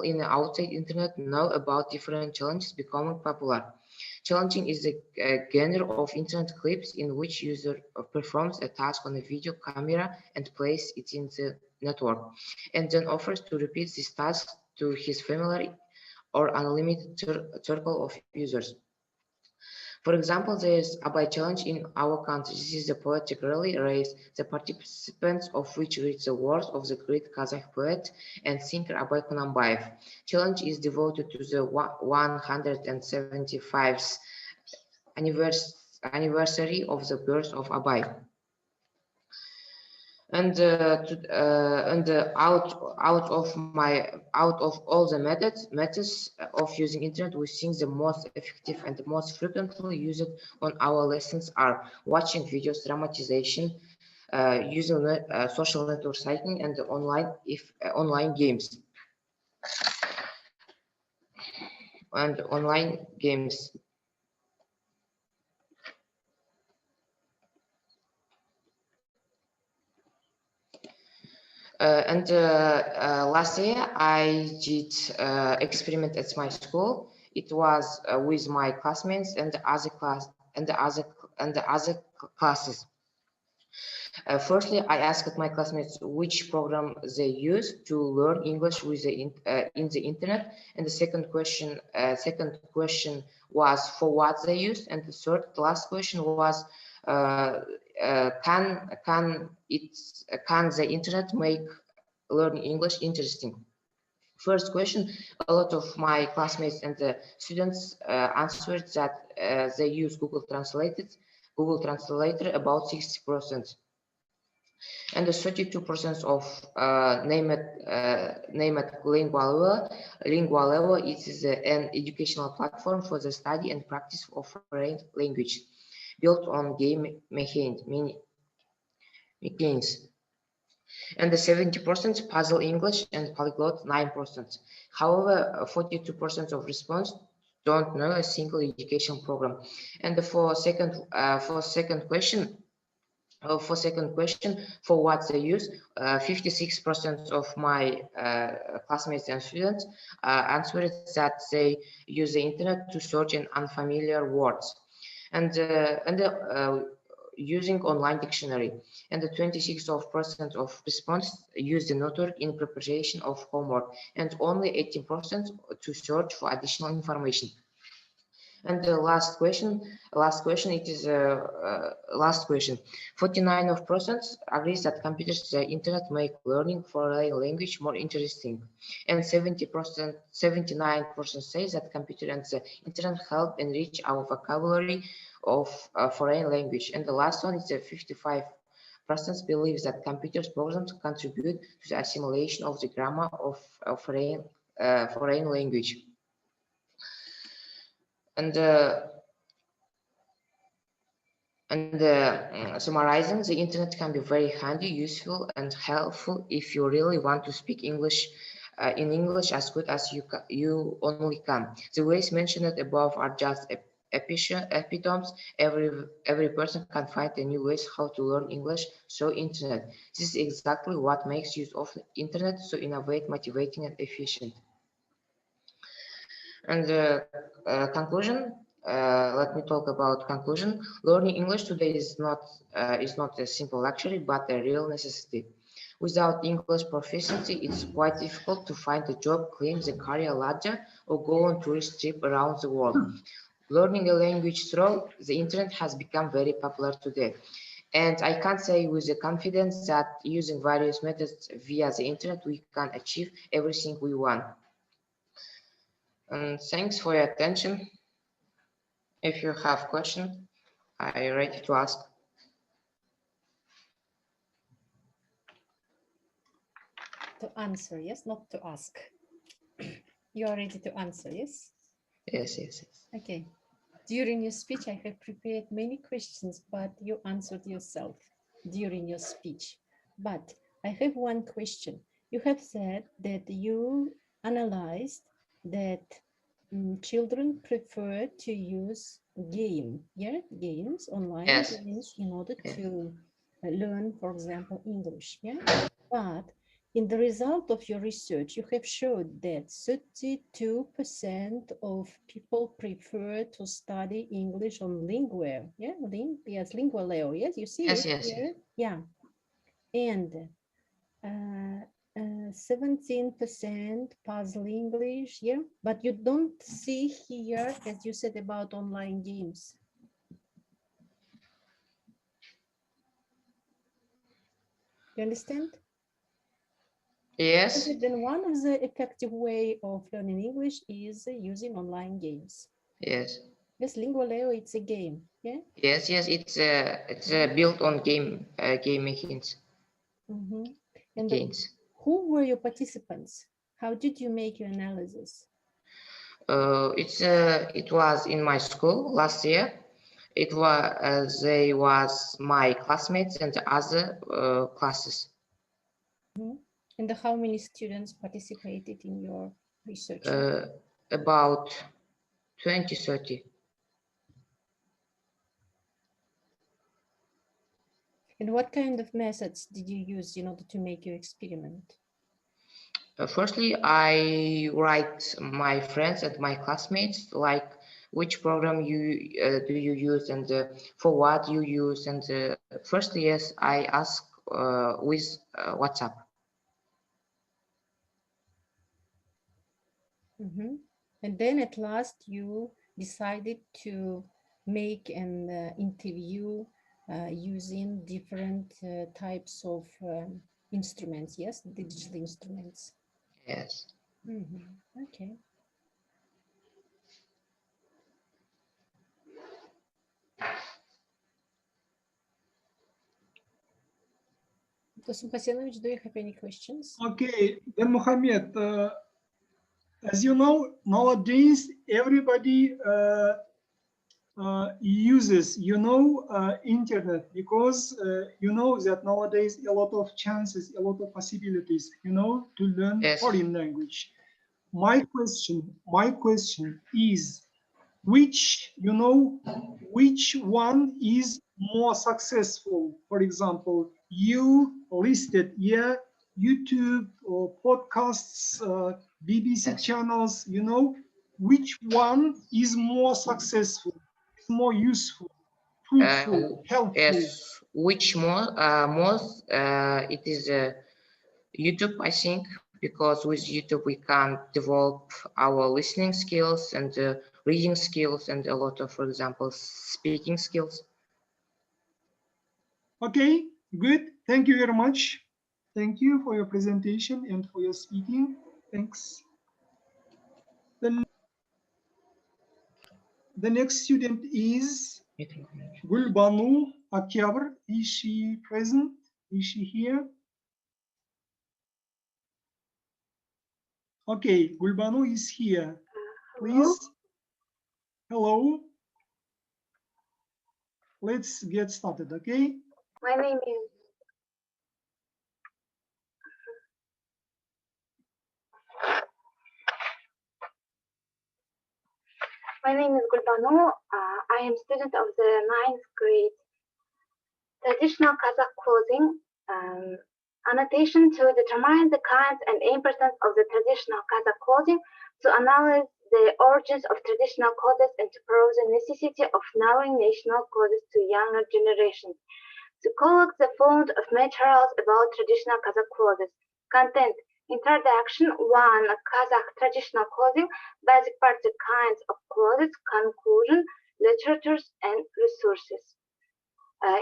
in the outside internet know about different challenges becoming popular. Challenging is a genre of internet clips in which user performs a task on a video camera and places it in the network, and then offers to repeat this task to his family or unlimited circle of users. For example, there is a by challenge in our country. This is a poetic rally race, the participants of which read the words of the great Kazakh poet and thinker Abay Kunanbayev. Challenge is devoted to the 175th anniversary of the birth of Abay. And out of all the methods of using internet, we think the most effective and the most frequently used on our lessons are watching videos, dramatization, using social network cycling, and online games. And online games. Last year I did experiment at my school. It was with my classmates and the other classes. Firstly, I asked my classmates which program they use to learn English with in the internet, and the second question was for what they use, and the last question was can the internet make learning English interesting? First question, a lot of my classmates and the students answered that they use Google Translator about 60%. And the 32% of named Lingualevo is an educational platform for the study and practice of foreign language, built on game mechanics. And the 70% puzzle English and polyglot 9%. However, 42% of response don't know a single education program. And for second question, For second question, for what they use, 56% of my classmates and students answered that they use the internet to search in unfamiliar words, and using online dictionary. And the 26% of response use the network in preparation of homework, and only 18% to search for additional information. And the last question, it is last question. 49% agrees that computers, the internet make learning for a language more interesting, and 79% say that computer and the internet help enrich our vocabulary of foreign language. And the last one is 55% believes that computers programs contribute to the assimilation of the grammar of foreign language. And summarizing, the internet can be very handy, useful, and helpful if you really want to speak English in English as good as you only can. The ways mentioned above are just epitomes. Every person can find a new ways how to learn English through internet. This is exactly what makes use of the internet so innovative, motivating, and efficient. And conclusion. Let me talk about conclusion. Learning English today is not a simple luxury, but a real necessity. Without English proficiency, it's quite difficult to find a job, climb the career ladder, or go on tourist trip around the world. Learning a language through the internet has become very popular today. And I can say with the confidence that using various methods via the internet, we can achieve everything we want. And thanks for your attention. If you have questions, I'm ready to ask. To answer, yes, not to ask. You are ready to answer, yes? Yes, yes, yes. Okay. During your speech, I have prepared many questions, but you answered yourself during your speech. But I have one question. You have said that you analyzed that children prefer to use games, online games, in order to learn, for example, English. But in the result of your research, you have showed that 32% of people prefer to study English on Lingual. Yes, Lingualeo. Yes, you see it here. Yeah, and 17% puzzle English, yeah, but you don't see here, as you said, about online games. You understand? Yes. Then one of the effective way of learning English is using online games. Yes. Yes, Lingualeo, it's a game, yeah? Yes, it's built on game mechanics. And who were your participants? How did you make your analysis? It was in my school last year. It was they was my classmates and other classes. And how many students participated in your research? About 20, 30. And what kind of methods did you use in order to make your experiment? Firstly, I write my friends and my classmates like which program do you use and for what you use. And firstly, yes, I ask with WhatsApp. And then at last you decided to make an interview using different types of instruments, yes, digital instruments. Yes. Okay. Tosun Hasyanovich, do you have any questions? Okay, then Mohammed, as you know, nowadays everybody uses, internet, because you know that nowadays a lot of chances, a lot of possibilities, to learn foreign language. My question is, which one is more successful? For example, you listed here YouTube or podcasts, BBC channels, you know, which one is more successful, more useful, fruitful, helpful? Yes, which most it is YouTube, I think, because with YouTube we can develop our listening skills and reading skills and a lot of, for example, speaking skills. Okay, good. Thank you very much. Thank you for your presentation and for your speaking. Thanks. The next student is Gulbanu Akyabr. Is she present? Is she here? Okay, Gulbanu is here. Please. Hello. Let's get started, okay? My name is Gulbanu. I am student of the 9th grade. Traditional Kazakh clothing. Annotation to determine the kinds and importance of the traditional Kazakh clothing, to analyze the origins of traditional clothes, and to prove the necessity of knowing national clothes to younger generations. To collect the found of materials about traditional Kazakh clothes. Content. Introduction. 1. Kazakh traditional clothing. Basic parts and kinds of clothes. Conclusion. Literatures and resources.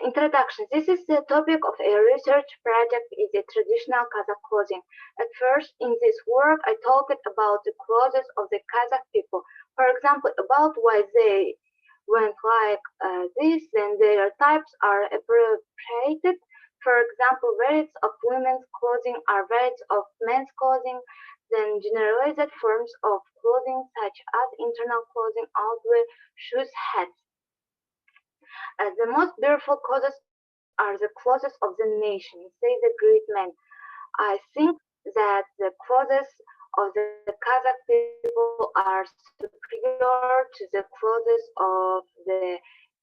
Introduction. This is the topic of a research project is the traditional Kazakh clothing. At first, in this work, I talked about the clothes of the Kazakh people. For example, about why they went like this, then their types are appropriated. For example, varieties of women's clothing are varieties of men's clothing, then generalized forms of clothing such as internal clothing, outerwear, shoes, hats. The most beautiful clothes are the clothes of the nation, say the great man. I think that the clothes of the Kazakh people are superior to the clothes of the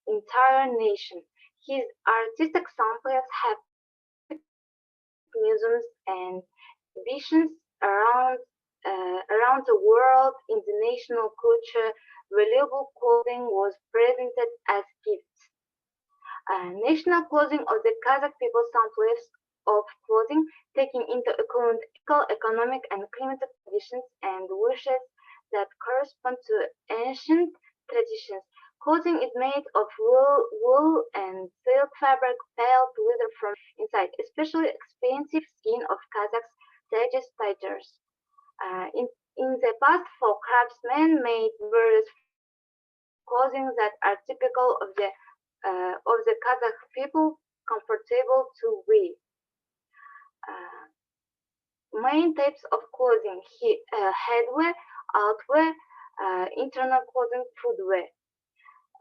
entire nation. His artistic samples have museums and exhibitions around the world. In the national culture, valuable clothing was presented as gifts. National clothing of the Kazakh people samples of clothing taking into account economic and climatic conditions and wishes that correspond to ancient traditions. Clothing is made of wool and silk fabric, felt leather from inside, especially expensive skin of Kazakhs, sages, tigers. In the past, folk craftsmen made various clothing that are typical of the Kazakh people, comfortable to wear. Main types of clothing: headwear, outwear, internal clothing, footwear.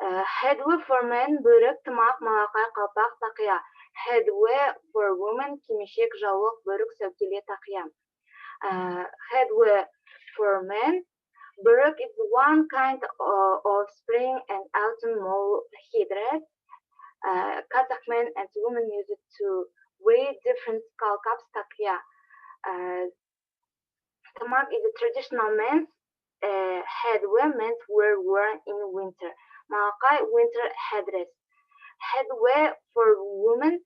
Headwear for men: börek, тымақ, малақай, қалпақ, тақия. Headwear for women: кимешек, жаулық, бөрік, сәукеле, тақия. Headwear for men: börek is one kind of spring and autumn mole headdress. Kazakh men and women use it to wear different skull caps, taqya. Tamak is a traditional men's headwear meant were worn in winter. Malaqai, winter headdress. Headwear for women.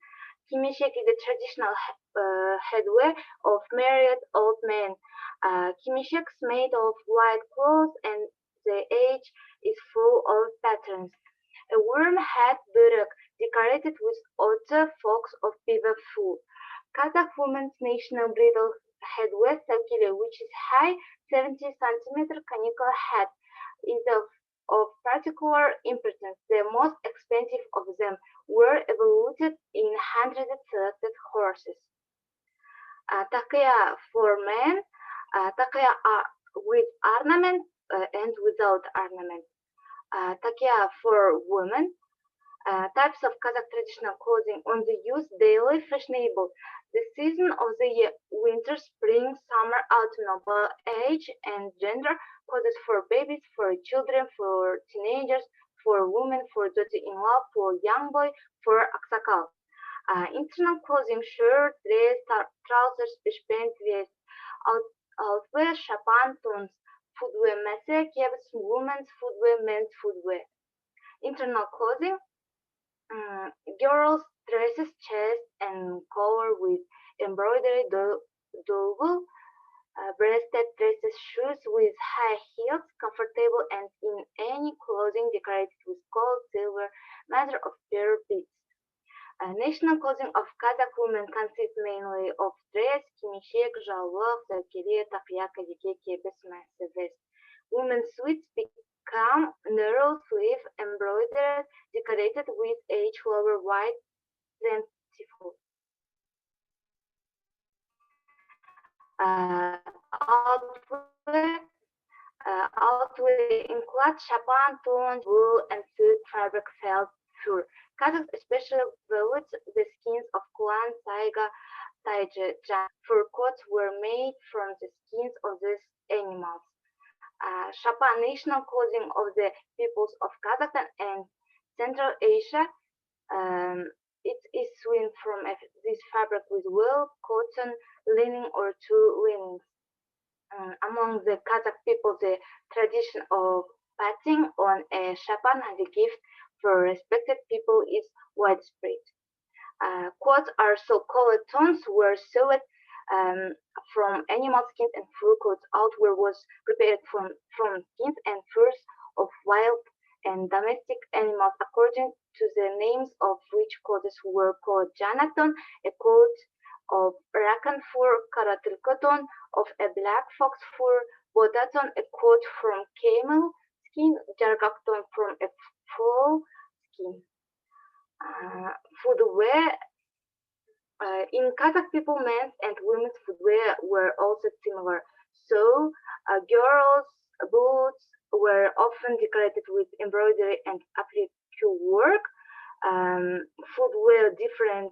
Kimishek is a traditional headwear of married old men. Kimisheks made of white cloth and the edge is full of patterns. A worm hat, börek, decorated with other forks of beaver food. Kazakh women's national bridal headwear, saukile, which is high 70 centimeter conical hat, is of particular importance. The most expensive of them were evaluated in hundreds of selected horses. Taqia for men. Taqia are with ornament and without ornament. Taqia for women. Types of Kazakh traditional clothing on the use daily, fashionable. The season of the year: winter, spring, summer, autumn, by age and gender. Clothes for babies, for children, for teenagers, for women, for daughter-in-law, for young boy, for aksakal. Internal clothing, shirt, dress, trousers, pant, vest, outwear, shapan, tons, footwear, mesek, kebs, women's footwear, men's footwear. Internal clothing, girls' dresses, chest and collar with embroidery, double breasted dresses, shoes with high heels, comfortable and in any clothing decorated with gold, silver, mother of pearl beads. National clothing of Kazakh women consists mainly of dress, kimishek, jalok, zakiri, takyaka, yeke, kebes, vest. Women's suits become narrow sleeve, embroidered, decorated with each flower white plentiful. Outwear include shapan, tons, wool, and silk fabric, felt, fur. Kazakhs especially valued the skins of kulan, taiga, taija. Fur coats were made from the skins of these animals. Shapan, national clothing of the peoples of Kazakhstan and Central Asia. It is sewn from this fabric with wool, cotton, linen, or two linens. Among the Kazakh people, the tradition of patting on a shapan as a gift for respected people is widespread. Coats are so-called tons were sewed from animal skins and fur coats. Outwear was prepared from skins and furs of wild and domestic animals according to the names of which coats were called janaton, a coat of rakan fur, karatilkoton, of a black fox fur, bodaton, a coat from camel skin, jargakton from a foal skin. Footwear. In Kazakh people, men's and women's footwear were also similar. So, girls' boots were often decorated with embroidery and applique work. Footwear differed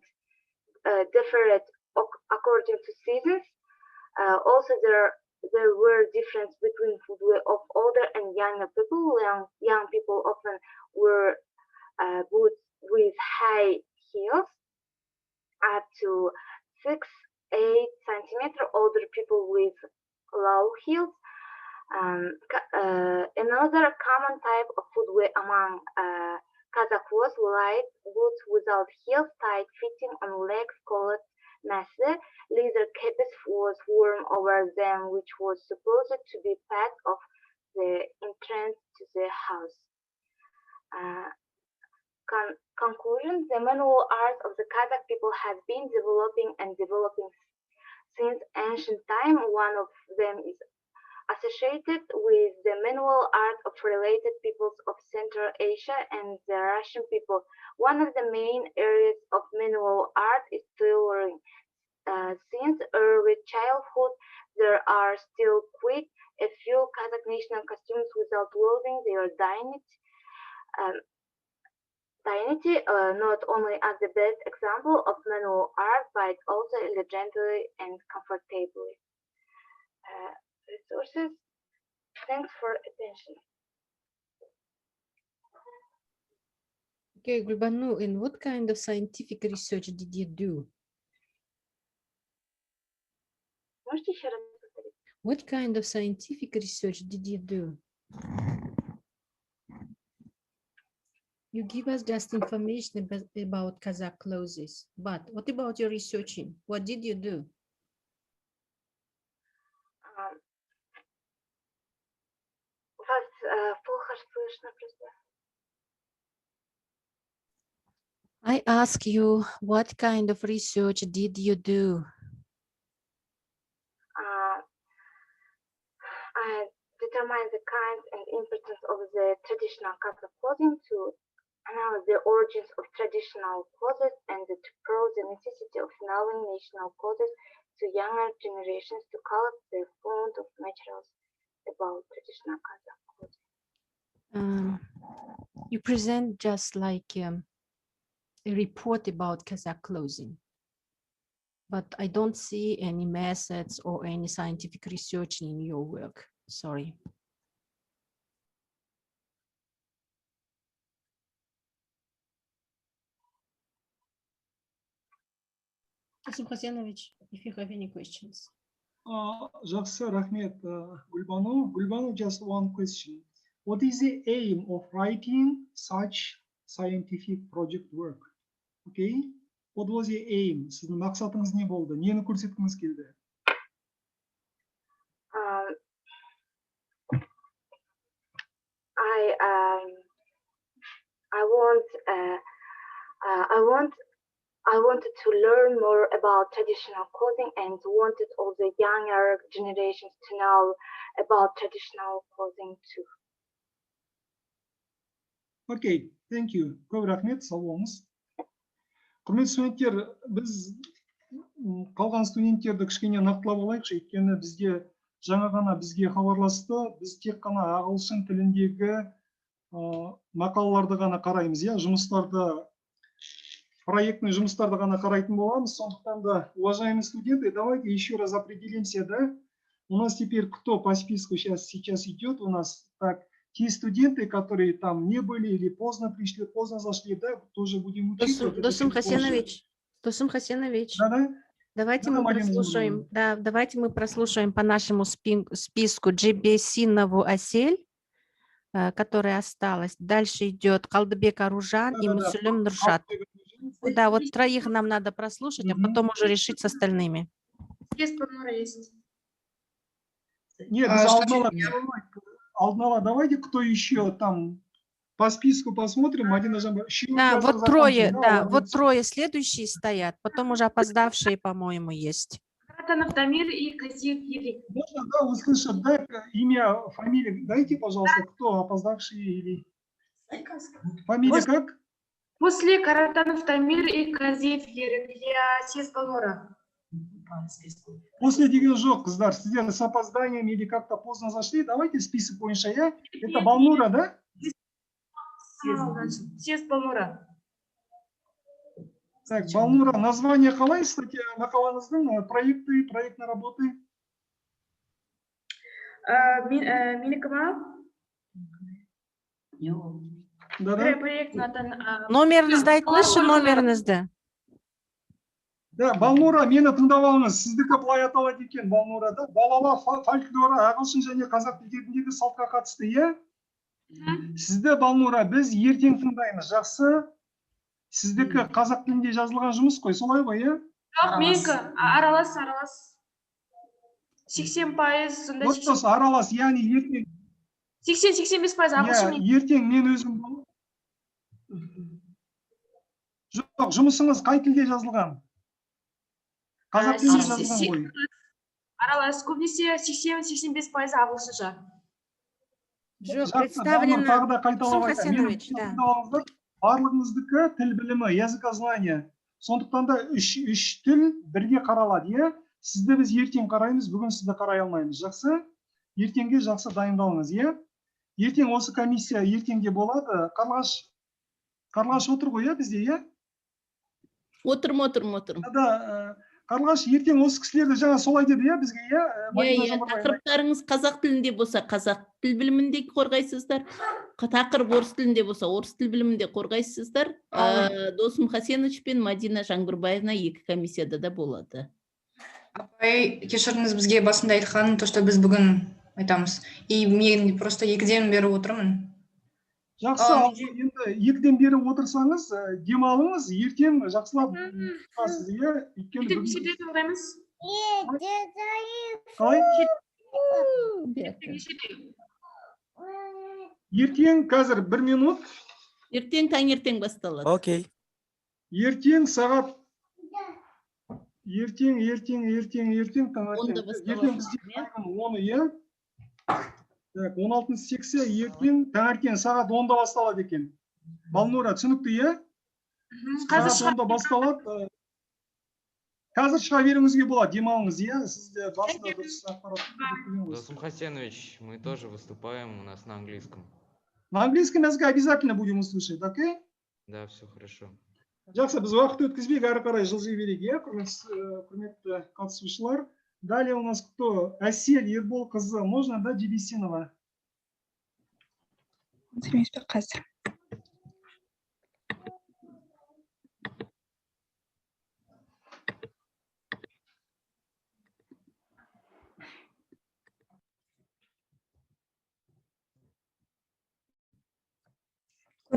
according to seasons. Also, there were differences between footwear of older and younger people. Young people often wore boots with high heels up to 6-8 centimeters. Older people with low heels. Another common type of footwear among Kazakh was light boots without heels, tight fitting on legs, called nase. Leather kepes was worn over them, which was supposed to be part of the entrance to the house. Conclusion: the manual art of the Kazakh people has been developing since ancient time. One of them is associated with the manual art of related peoples of Central Asia and the Russian people. One of the main areas of manual art is tailoring. Since early childhood, there are still quite a few Kazakh national costumes without clothing. They are not only as the best example of manual art, but also elegantly and comfortably. Resources. Thanks for attention. Okay, Gulbanu, and what kind of scientific research did you do? Можете еще раз повторить? What kind of scientific research did you do? You give us just information about Kazakh clothes, but what about your researching? What did you do? Вас плохо слышно просто. I ask you, what kind of research did you do? I determine the kind and importance of the traditional Kazakh clothing to analyze the origins of traditional clothes and to prove the necessity of knowing national clothes to younger generations to collect the fund of materials about traditional Kazakh clothing. You present just like a report about Kazakh clothing, but I don't see any methods or any scientific research in your work. Sorry. Досым Хасенович, if you have any questions. Жақсы, рахмет, Гүлбану. Гүлбану, just one question. What is the aim of writing such scientific project work? Okay? What was your aim? Сіздің мақсатыңыз не болды? Нені көрсеткіңіз келді? I wanted to learn more about traditional clothing and wanted all the younger generations to know about traditional clothing too. Okay, thank you. Көп рахмет, сау болыңыз. Құрметті студенттер, біз қалған студенттерді кішкене нақтылап алайықшы, өйткені жаңа ғана бізге хабарласты, біз тек қана ағылшын тіліндегі мақалаларды ғана қараймыз, жұмыстарды, проектный жұмыстарды ғана қарайтын боламыз. Сондықтан да, уважаемые студенты, давайте еще раз определимся, да? У нас теперь кто по списку сейчас идет? У нас так, те студенты, которые там не были или поздно пришли, поздно зашли, да, тоже будем учить. Досым Хасенович, да? Давайте мы прослушаем, давайте мы прослушаем по нашему списку Джебесинову Асель, которая осталась. Дальше идет Калдыбек Аружан и Мусулим Нуршат. Да, вот троих нам надо прослушать, а потом уже решить с остальными. Нет, Алднала, давайте кто еще там по списку посмотрим. Да, вот трое, вот трое следующие стоят, потом уже опоздавшие, по-моему, есть. Дамир и Казиев Ерик. Можно, да, услышать, да, имя, фамилия. Дайте, пожалуйста, кто опоздавший или... Фамилия как? После Каратанов Дамир и Казиев Ерик. Я съезд Балмора. После деген жоқ, қыздар, сіздер с опозданием или как-то поздно зашли, давайте список бойынша, Это Балмора, да? Съезд Балмора. Так, Балмора, название қалай, кстати, мақалаңыздың проектной работы? Менікі ма? Номеріңізді айтыңызшы, номеріңізді. Да, Балмора, мені тыңдап алыңыз. Сіздікі былай аталады екен, Балмора, да? Балалар фольклоры, ағылшын және қазақ тілдеріндегі салтқа қатысты, Сізді, Балмора, біз ертең тыңдаймыз, жақсы? Сіздікі қазақ тілінде жазылған жұмыс қой, солай ғой, Жоқ, менікі аралас. 80%. Дұрыс, аралас, яғни ертең. 80-85% ағылшын. Ертең мен өзім... Жоқ, жұмысыңыз қай тілде жазылған? Қазақ тілінде жазылған ғой. Аралас, көбінесе 80-85% ағылшынша. Жоқ, представлено. Досым Хасенович, да. Барлығыңыздікі тіл білімі, языкознание. Сондықтан да үш тіл бірге қаралады, Сізді біз ертең қараймыз, бүгін сізді қарай алмаймыз. Жақсы? Ертеңге жақсы дайындалыңыз, Ертең осы комиссия ертеңде болады. Қарлығаш отыр ғой, бізде, Отыр. Қарлығаш, ертең осы кісілерді жаңа солай деді, бізге, Тақырыптарыңыз қазақ тілінде болса, қазақ тіл білімінде қорғайсыздар. Тақырып орыс тілінде болса, орыс тіл білімінде қорғайсыздар. Досым Хасенович пен Мадина Жаңбырбаевна екі комиссияда да болады. Апай, кешіріңіз, бізге басында айтқан, то, что біз бүгін айтамыз. И мен просто екіден бері отырмын. Жақсы, енді екіден бері отырсаңыз, демалыңыз, ертең жақсылап тұрасыз, Ертең қазір 1 минут. Ертең таңертең басталады. Окей. Ертең сағат ертең оны, Так, 16 секция ертең таңертең сағат 10-да басталады екен. Балнура, түсінікті, Сағат 10-да басталады. Қазір шыға беруіңізге болады, демалыңыз, Сізде басында дұрыс ақпарат. Досым Хасенович, мы тоже выступаем у нас на английском. На английском языке обязательно будем услышать, окей? Да, все хорошо. Жақсы, біз уақыт өткізбей, әрі қарай жылжи берейік, құрметті қатысушылар. Далее у нас кто? Асель Ербол қызы. Можно, да, Джебесинова?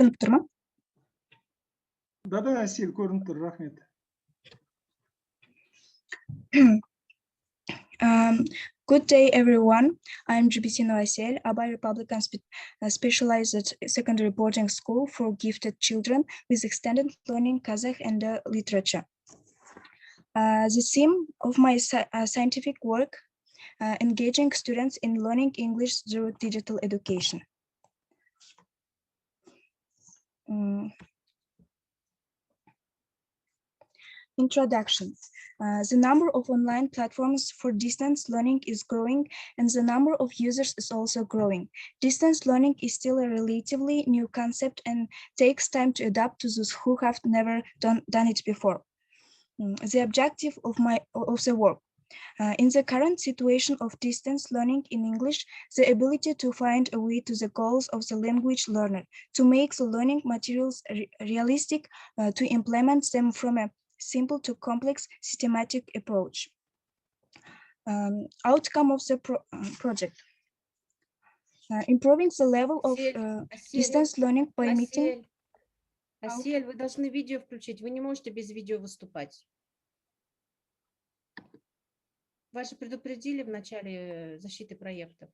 көрініп тұр ма? Да, Әсел, көрініп тұр, рахмет. Good day, everyone. I'm Jubitino Asel, Abay Republican specialized secondary boarding school for gifted children with extended learning Kazakh and literature. The theme of my scientific work, engaging students in learning English through digital education. Introduction. The number of online platforms for distance learning is growing, and the number of users is also growing. Distance learning is still a relatively new concept and takes time to adapt to those who have never done it before. The objective of the work. In the current situation of distance learning in English, the ability to find a way to the goals of the language learner, to make the learning materials realistic, to implement them from a simple to complex systematic approach. Outcome of the project. Improving the level of distance learning by meeting. Асель, вы должны видео включить. Вы не можете без видео выступать. Вас же предупредили в начале защиты проектов.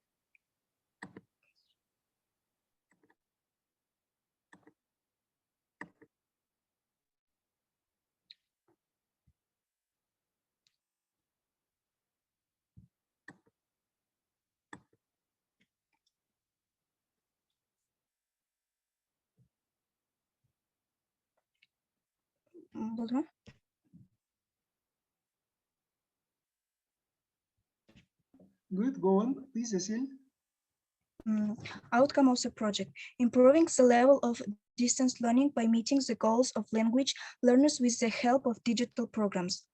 Good, go on, please, Asil. Outcome of the project. Improving the level of distance learning by meeting the goals of language learners with the help of digital programs.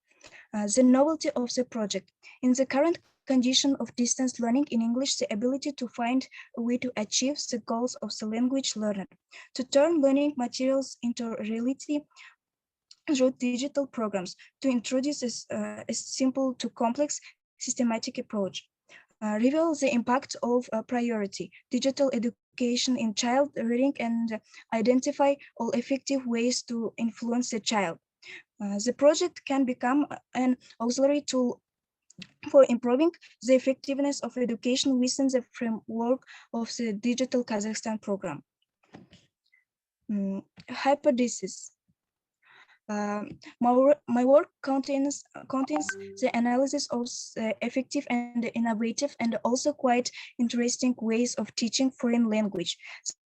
The novelty of the project. In the current condition of distance learning in English, the ability to find a way to achieve the goals of the language learner, to turn learning materials into reality through digital programs, to introduce a simple to complex systematic approach. Reveal the impact of priority, digital education in child rearing, and identify all effective ways to influence the child. The project can become an auxiliary tool for improving the effectiveness of education within the framework of the Digital Kazakhstan program. Hypothesis. My work contains the analysis of the effective and innovative and also quite interesting ways of teaching foreign language.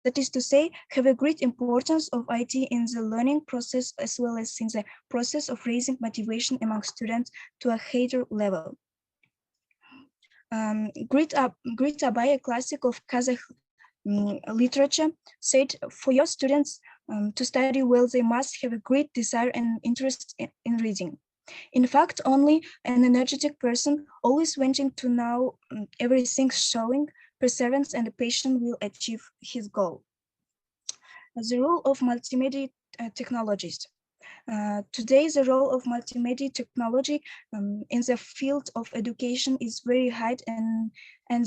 That is to say, have a great importance of IT in the learning process as well as in the process of raising motivation among students to a higher level. Great Abay, a classic of Kazakh literature, said, for your students to study well, they must have a great desire and interest in reading. In fact, only an energetic person, always wanting to know everything, showing perseverance and patience, will achieve his goal. The role of multimedia technologies. Today, the role of multimedia technology in the field of education is very high, and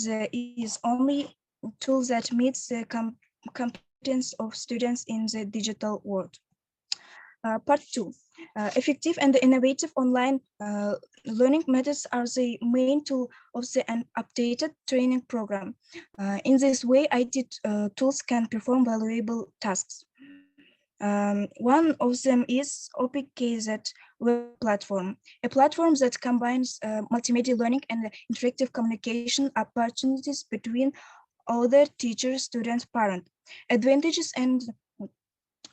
there is only tool that meets the competence of students in the digital world. Part 2. Effective and innovative online learning methods are the main tool of the updated training program. In this way, IT tools can perform valuable tasks. One of them is OPKZ web platform, a platform that combines multimedia learning and interactive communication opportunities between other teachers, students, parents. Advantages and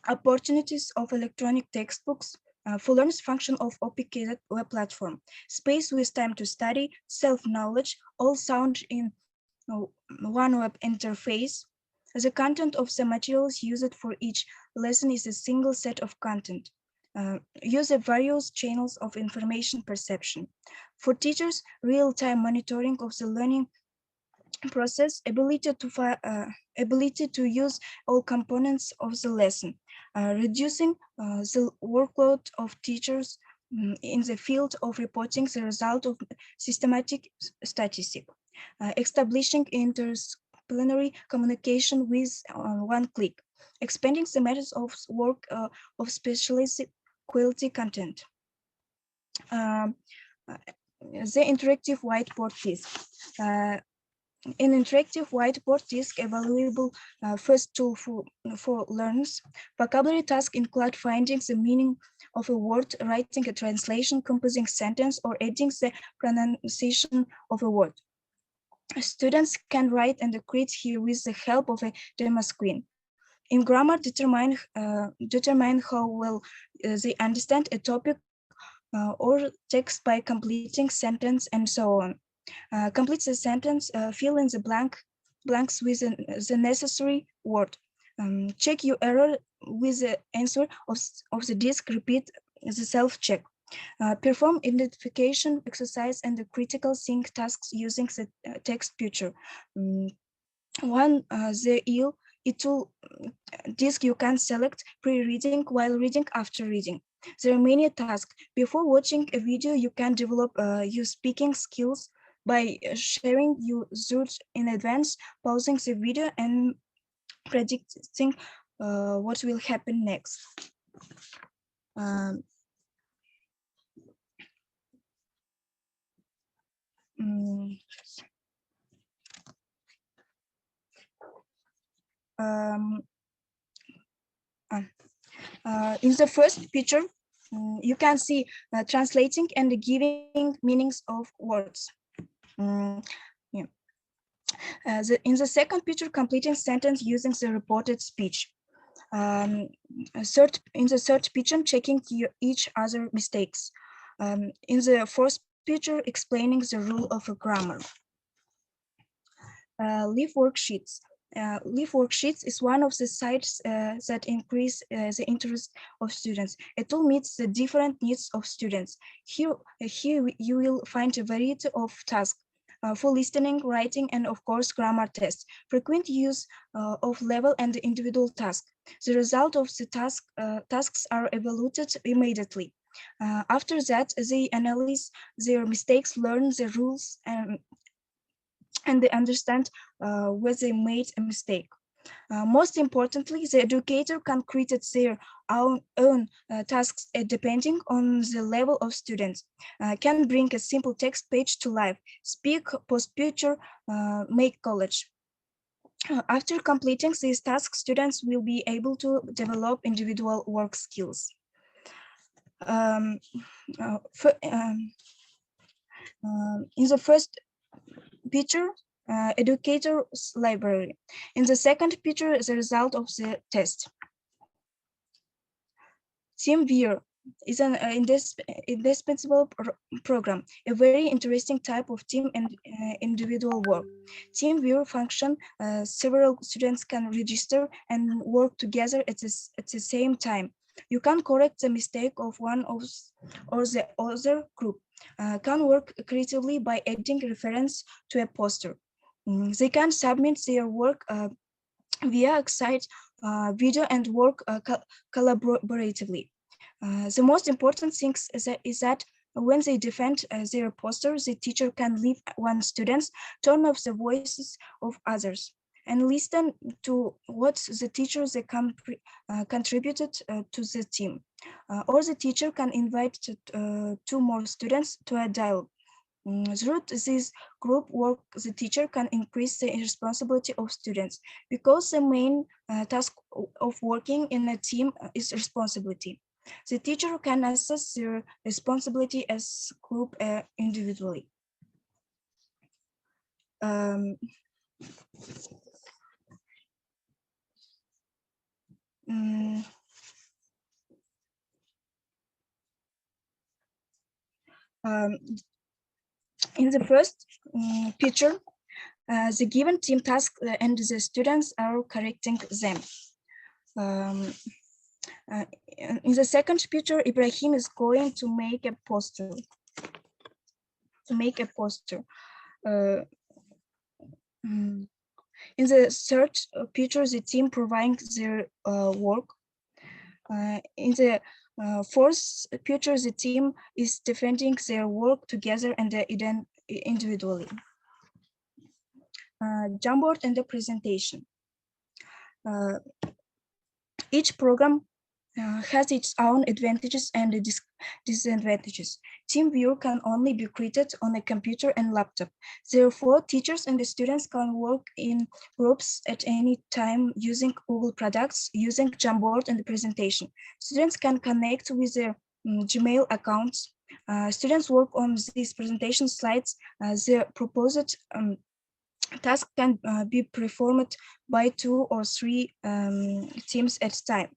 opportunities of electronic textbooks for learners function of OPKZ web platform. Space with time to study, self-knowledge, all sound in one web interface. The content of the materials used for each lesson is a single set of content. Use the various channels of information perception. For teachers, real-time monitoring of the learning process, ability to use all components of the lesson, reducing the workload of teachers in the field of reporting the result of systematic statistics, establishing interdisciplinary communication with one click, expanding the methods of work of specialist quality content. The interactive whiteboard disk. An interactive whiteboard disk, a valuable first tool for learners. Vocabulary tasks include finding the meaning of a word, writing a translation, composing sentence, or adding the pronunciation of a word. Students can write and create here with the help of a demo screen. In grammar, determine how well they understand a topic or text by completing sentence and so on. Complete the sentence, fill in the blanks with the necessary word. Check your error with the answer of the disk, repeat the self-check. Perform identification exercise and the critical think tasks using the text picture. It will disk you can select pre-reading, while reading, after reading. There are many tasks. Before watching a video, you can develop your speaking skills by sharing your thoughts in advance, pausing the video, and predicting what will happen next. In the first picture, you can see translating and giving meanings of words. In the second picture, completing sentence using the reported speech. In the third picture, checking each other mistakes. In the fourth picture, explaining the rule of a grammar. Leaf worksheets. Leaf worksheets is one of the sites that increase the interest of students. It will meet the different needs of students. Here you will find a variety of tasks for listening, writing, and of course grammar tests. Frequent use of level and individual tasks. The result of the tasks are evaluated immediately. After that, they analyze their mistakes, learn the rules, and they understand where they made a mistake. Most importantly, the educator can create their own tasks depending on the level of students. Can bring a simple text page to life, speak, post picture, make collage. After completing these tasks, students will be able to develop individual work skills. In the first picture, educator's library. In the second picture, the result of the test. TeamViewer is an indispensable program, a very interesting type of team and individual work. TeamViewer function, several students can register and work together at the same time. You can correct the mistake of one or the other group. Can work creatively by adding reference to a poster. They can submit their work via site, video, and work collaboratively. The most important thing is that when they defend their poster, the teacher can leave one student, turn off the voices of others, and listen to what the teacher contributed to the team. Or the teacher can invite 2 more students to a dialogue. Through this group work, the teacher can increase the responsibility of students, because the main task of working in a team is responsibility. The teacher can assess their responsibility as group individually. In the first picture, the given team task and the students are correcting them. In the second picture, Ibrahim is going to make a poster. In the third picture, the team provides their work. In the fourth picture, the team is defending their work together and individually. Jamboard and the presentation. Each program has its own advantages and disadvantages. TeamViewer can only be created on a computer and laptop. Therefore, teachers and the students can work in groups at any time using Google products, using Jamboard and the presentation. Students can connect with their Gmail accounts. Students work on these presentation slides. The proposed task can be performed by 2 or 3 teams at a time.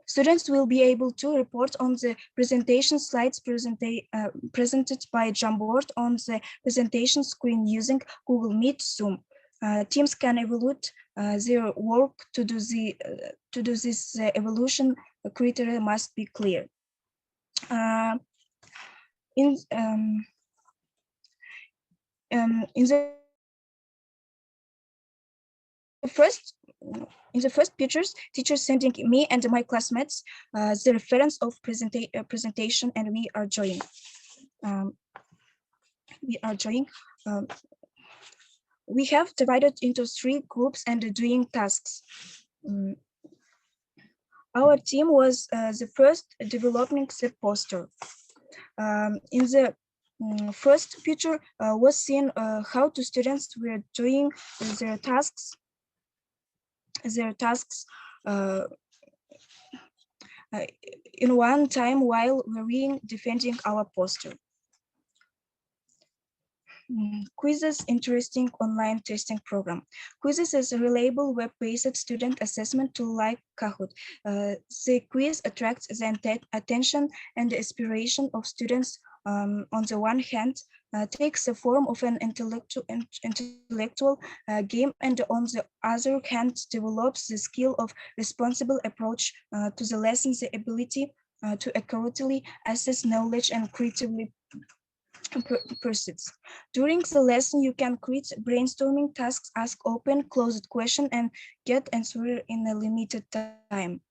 Students will be able to report on the presentation slides presented by Jamboard on the presentation screen using Google Meet, Zoom. Teams can evaluate their work. To do this evaluation, criteria must be clear. In the first pictures, teachers sending me and my classmates the reference of presentation, and we are joining. We have divided into 3 groups and doing tasks. Our team was the first developing the poster. In the first picture was seen how the students were doing their tasks in one time while we're defending our poster. Quizzes, interesting online testing program. Quizzes is a reliable web-based student assessment tool like Kahoot. The quiz attracts the attention and the aspiration of students. On the one hand, takes the form of an intellectual game, and on the other hand, develops the skill of responsible approach to the lesson, the ability to accurately assess knowledge and creatively pursuits. During the lesson, you can create brainstorming tasks, ask open, closed question, and get answer in a limited time.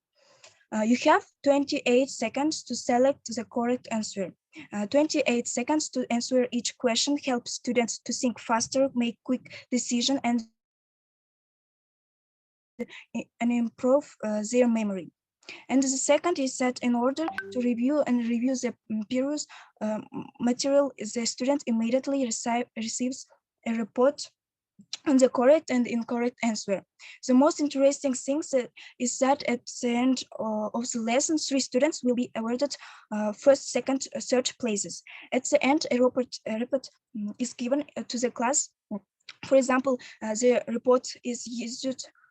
You have 28 seconds to select the correct answer. 28 seconds to answer each question helps students to think faster, make quick decisions, and improve their memory. And the second is that in order to review the previous material, the student immediately receives a report on the correct and incorrect answer. The most interesting thing is that at the end of the lesson, 3 students will be awarded first, second, third places. At the end, a report is given to the class. For example, the report is used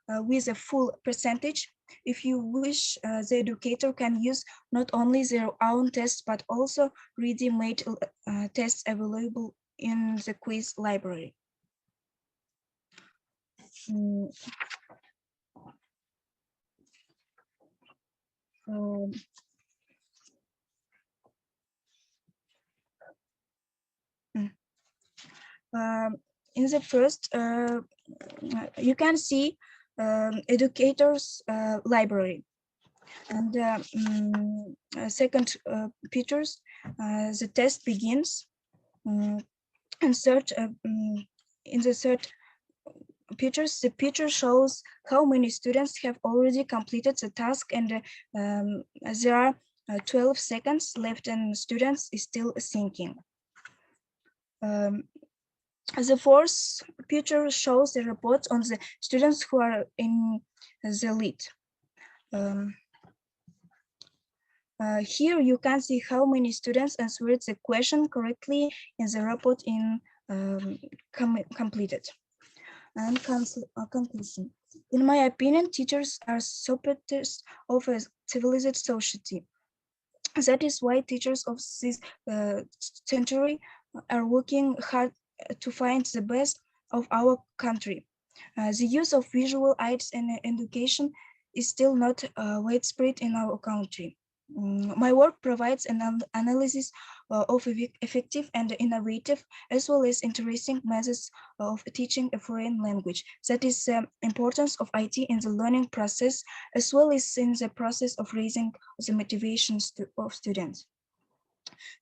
with a full percentage. If you wish, the educator can use not only their own tests, but also ready-made tests available in the quiz library. In the first, you can see educators library, and second pictures, the test begins, and third, in the third pictures, the picture shows how many students have already completed the task, and there are 12 seconds left and students is still thinking. The fourth picture shows the report on the students who are in the lead. Here you can see how many students answered the question correctly in the report in completed. And conclusion. In my opinion, teachers are supporters of a civilized society. That is why teachers of this century are working hard to find the best of our country. The use of visual aids in education is still not widespread in our country. My work provides an analysis of effective and innovative, as well as interesting methods of teaching a foreign language. That is the importance of IT in the learning process, as well as in the process of raising the motivations of students.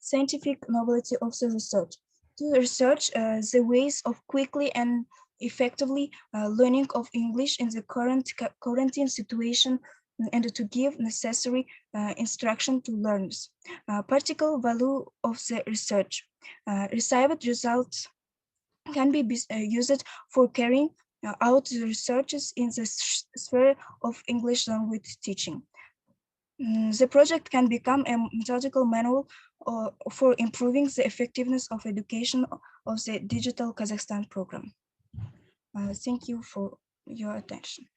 Scientific novelty of the research. To research the ways of quickly and effectively learning of English in the current quarantine situation and to give necessary instruction to learners. Practical value of the research. Received results can be used for carrying out the researches in the sphere of English language teaching. The project can become a methodical manual for improving the effectiveness of education of the Digital Kazakhstan program. Thank you for your attention.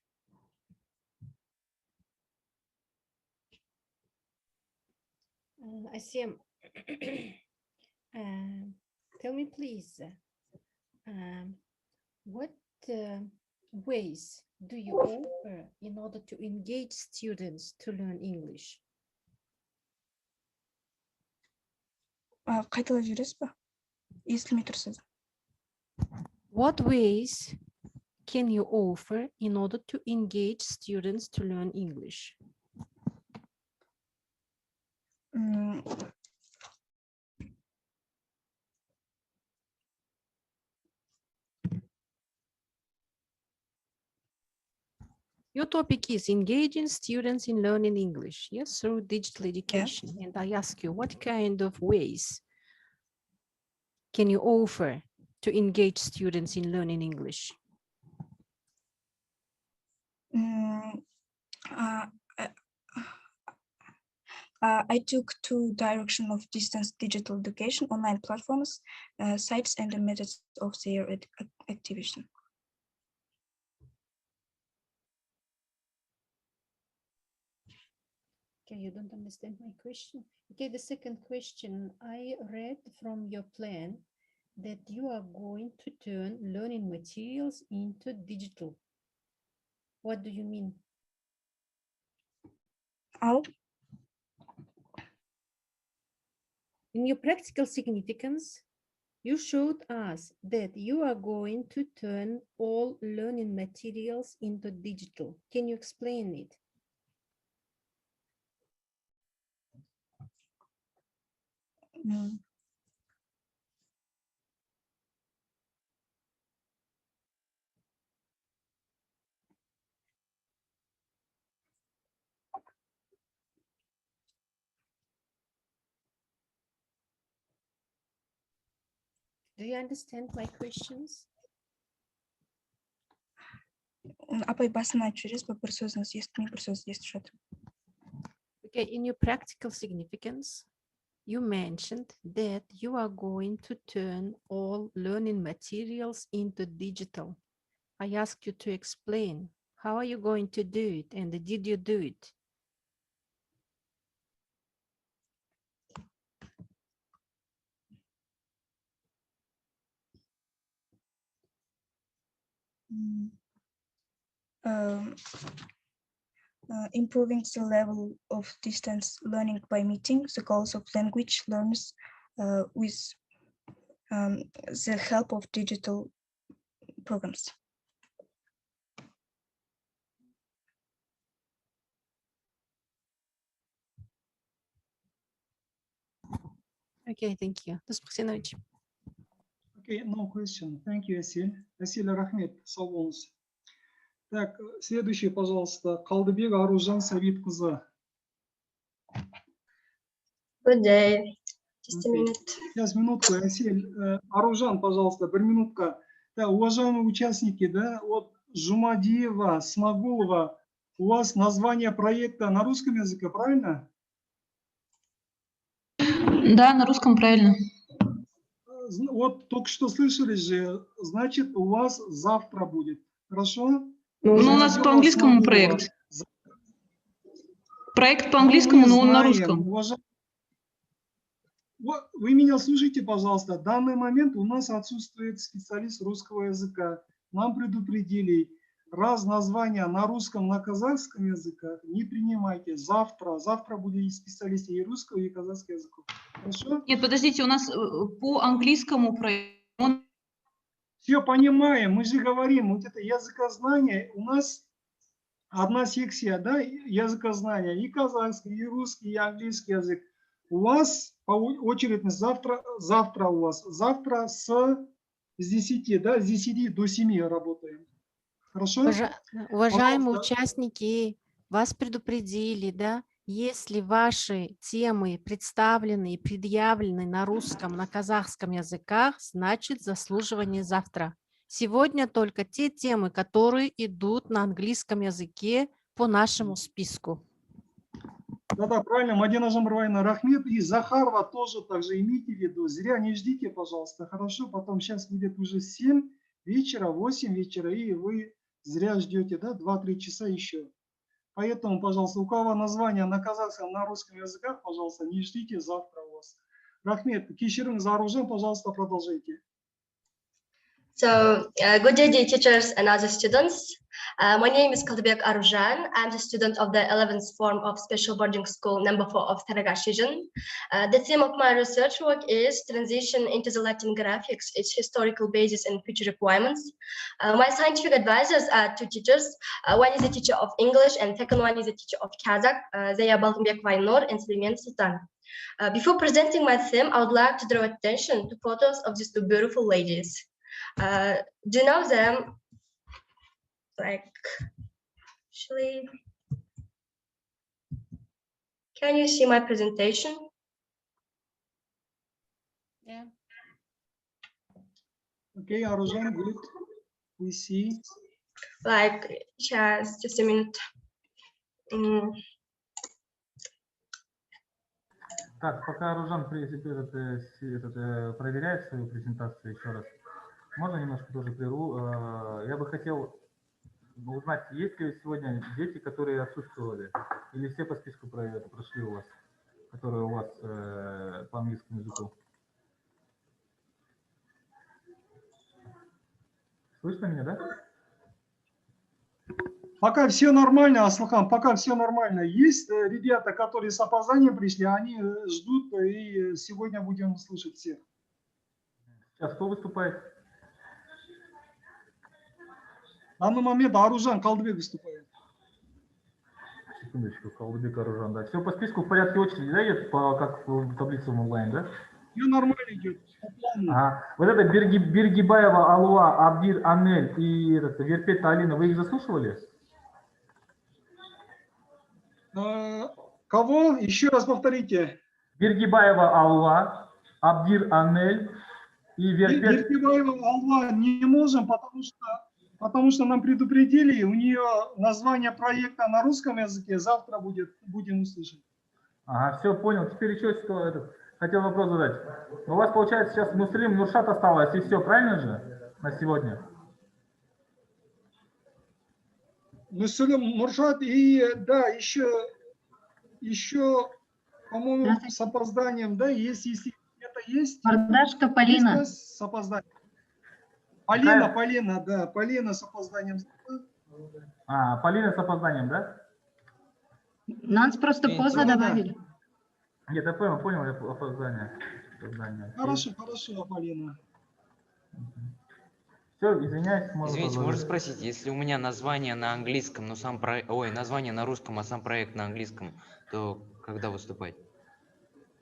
I see. Tell me, please, what ways do you offer in order to engage students to learn English? Қайталап жібересіз бе? Естілмей тұр сіз. What ways can you offer in order to engage students to learn English? Your topic is engaging students in learning English, yes, through digital education. Yeah. And I ask you, what kind of ways can you offer to engage students in learning English? I took two directions of distance digital education, online platforms, sites, and the methods of their activation. Okay, you don't understand my question. Okay, the second question, I read from your plan that you are going to turn learning materials into digital. What do you mean? How? In your practical significance, you showed us that you are going to turn all learning materials into digital. Can you explain it? Do you understand my questions? Апай басын айтып жібересіз бе? Бір сөзіңіз естімей, бір сөз естіп жатырмын. Okay, in your practical significance, you mentioned that you are going to turn all learning materials into digital. I asked you to explain, how are you going to do it, and did you do it? Improving the level of distance learning by meeting the goals of language learners with the help of digital programs. Okay, thank you. Okay, no question. Thank you, Asil. Asil, рахмет. Сау болыңыз. Так, следующий, пожалуйста, Қалдыбек Аружан Сәбитқызы. Good day. Just a minute. Сейчас, минутку, Асель. Аружан, пожалуйста, 1 минутка. Да, уважаемые участники, да, вот Жумадиева, Смогулова, у вас название проекта на русском языке, правильно? Да, на русском правильно. Вот только что слышали же, значит, у вас завтра будет. Хорошо? Ну, у нас по английскому проект. Проект по английскому, но он на русском. Вы меня слушайте, пожалуйста. В данный момент у нас отсутствует специалист русского языка. Нам предупредили, раз название на русском, на казахском языках не принимайте. Завтра будет специалист и русского, и казахского языков. Хорошо? Нет, подождите, у нас по английскому проекту. Все понимаем, мы же говорим, вот это языкознание, у нас одна секция, да, языкознания, и казахский, и русский, и английский язык. У вас по очереди завтра у вас, завтра с с 10, да, с 10 до 7 работаем. Хорошо? Уважаемые Пожалуйста. участники, вас предупредили, да? Если ваши темы представлены и предъявлены на русском, на казахском языках, значит заслуживание завтра. Сегодня только те темы, которые идут на английском языке по нашему списку. Да-да, правильно, Мадина Жамбарвайна, Рахмет и Захарова тоже также имейте в виду. Зря не ждите, пожалуйста, хорошо? Потом сейчас будет уже 7 вечера, 8 вечера, и вы зря ждете, да, 2-3 часа еще. Поэтому, пожалуйста, у кого название на казахском, на русском языках, пожалуйста, не ждите завтра у вас. Рахмет, кешіріңіз Аружан, пожалуйста, продолжайте. So, good day, dear teachers and other students. My name is Kalbek Aruzhan. I'm the student of the 11th form of Special Boarding School number 4 of Taragash region. The theme of my research work is transition into the Latin graphics, its historical basis and future requirements. My scientific advisors are two teachers. One is a teacher of English and second one is a teacher of Kazakh. They are Balkambek Vaynur and Suleiman Sultan. Before presenting my theme, I would like to draw attention to photos of these two beautiful ladies. Do you know them? Like, actually, can you see my presentation? Yeah. Okay, Aruzhan, good. We see. Like, just a minute. Так, пока Аружан проверяет свою презентацию еще раз, можно немножко тоже прерву? Я бы хотел узнать, есть ли сегодня дети, которые отсутствовали, или все по списку прошли у вас, которые у вас по английскому языку? Слышно меня, да? Пока все нормально, Аслхан, пока все нормально. Есть ребята, которые с опозданием пришли, они ждут, и сегодня будем слышать всех. Сейчас кто выступает? В данный момент Аружан Калдыбек выступает. Секундочку, Калдыбек Аружан, да. Все по списку в порядке очереди, да, идет, как в таблице онлайн, да? Все нормально идет. Ага. Вот это Бергибаева, Алуа, Абдир, Анель и Верпет, Алина, вы их заслушивали? Кого? Еще раз повторите. Бергибаева, Алуа, Абдир, Анель и Верпет. Бергибаева, Алуа не можем, потому что нам предупредили, у нее название проекта на русском языке, завтра будем услышать. Ага, все, понял. Теперь еще хотел вопрос задать. У вас, получается, сейчас Муслим, Нуршат осталось, и все, правильно же, на сегодня? Муслим, Нуршат и, да, еще по-моему, с опозданием, да, если это есть. Мордашка Полина. С опозданием. Полина, да, Полина с опозданием. Полина с опозданием, да? Нас просто поздно добавили. Нет, я понял, опоздание. Хорошо, Полина. Все, извиняюсь. Извините, можно спросить, если у меня название на английском, но сам проект, название на русском, а сам проект на английском, то когда выступать?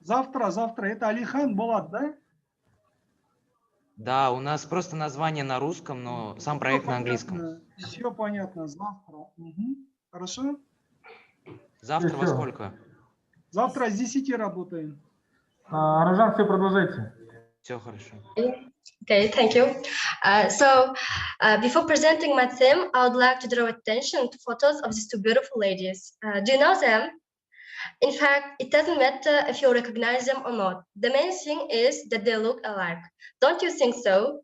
Завтра. Это Алихан Булат, да? Да, у нас просто название на русском, но сам проект на английском. Все понятно, завтра. Угу. Хорошо? Завтра во сколько? Завтра с 10 работаем. Аружан, все, продолжайте. Все хорошо. Okay, thank you. Before presenting my theme, I would like to draw attention to photos of these two beautiful ladies. Do you know them? In fact, it doesn't matter if you recognize them or not. The main thing is that they look alike. Don't you think so?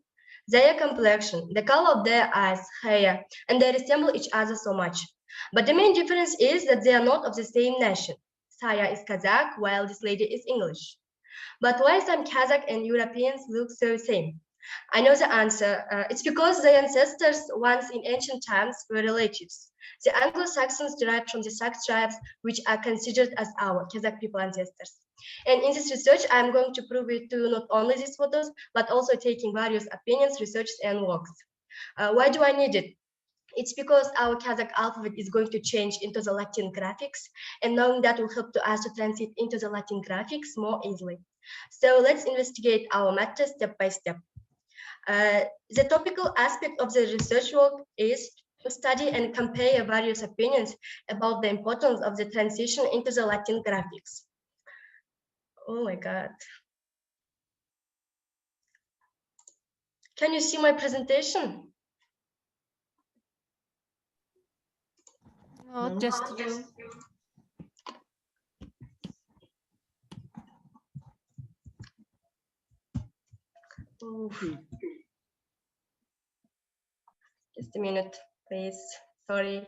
Their complexion, the color of their eyes, hair, and they resemble each other so much. But the main difference is that they are not of the same nation. Saya is Kazakh, while this lady is English. But why some Kazakh and Europeans look so same? I know the answer. It's because their ancestors once in ancient times were relatives. The Anglo-Saxons derived from the Sax tribes, which are considered as our Kazakh people ancestors. And in this research, I'm going to prove it to not only these photos, but also taking various opinions, researches, and works. Why do I need it? It's because our Kazakh alphabet is going to change into the Latin graphics, and knowing that will help to us to transit into the Latin graphics more easily. So let's investigate our matter step by step. The topical aspect of the research work is to study and compare various opinions about the importance of the transition into the Latin graphics. Oh my God. Can you see my presentation? No, just you. Just a minute, please. Sorry.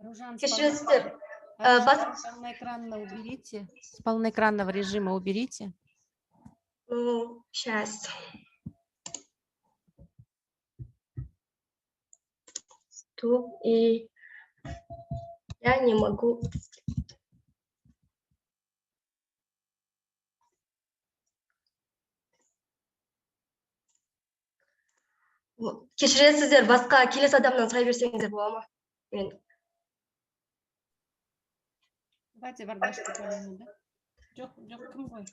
Ружан, Кешіріңіздер. полноэкранно уберите. С полноэкранного режима уберите. Ну, сейчас. Стоп, и я не могу. Кешіресіздер, басқа келесі адамнан сұрай берсеңіздер бола ма? Мен Давайте Вардашка Полина, да? Жоқ, кім ғой?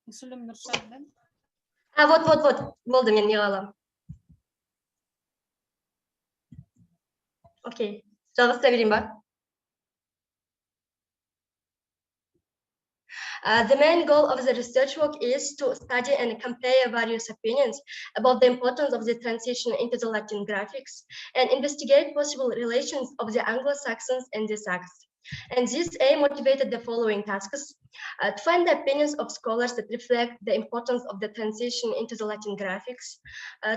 Мүсілім Нұршат, да? Вот, болды, мен не қалам. Окей, жалғастыра берейін ба? The main goal of the research work is to study and compare various opinions about the importance of the transition into the Latin graphics and investigate possible relations of the Anglo-Saxons and the Saxons. And this aim motivated the following tasks: to find the opinions of scholars that reflect the importance of the transition into the Latin graphics,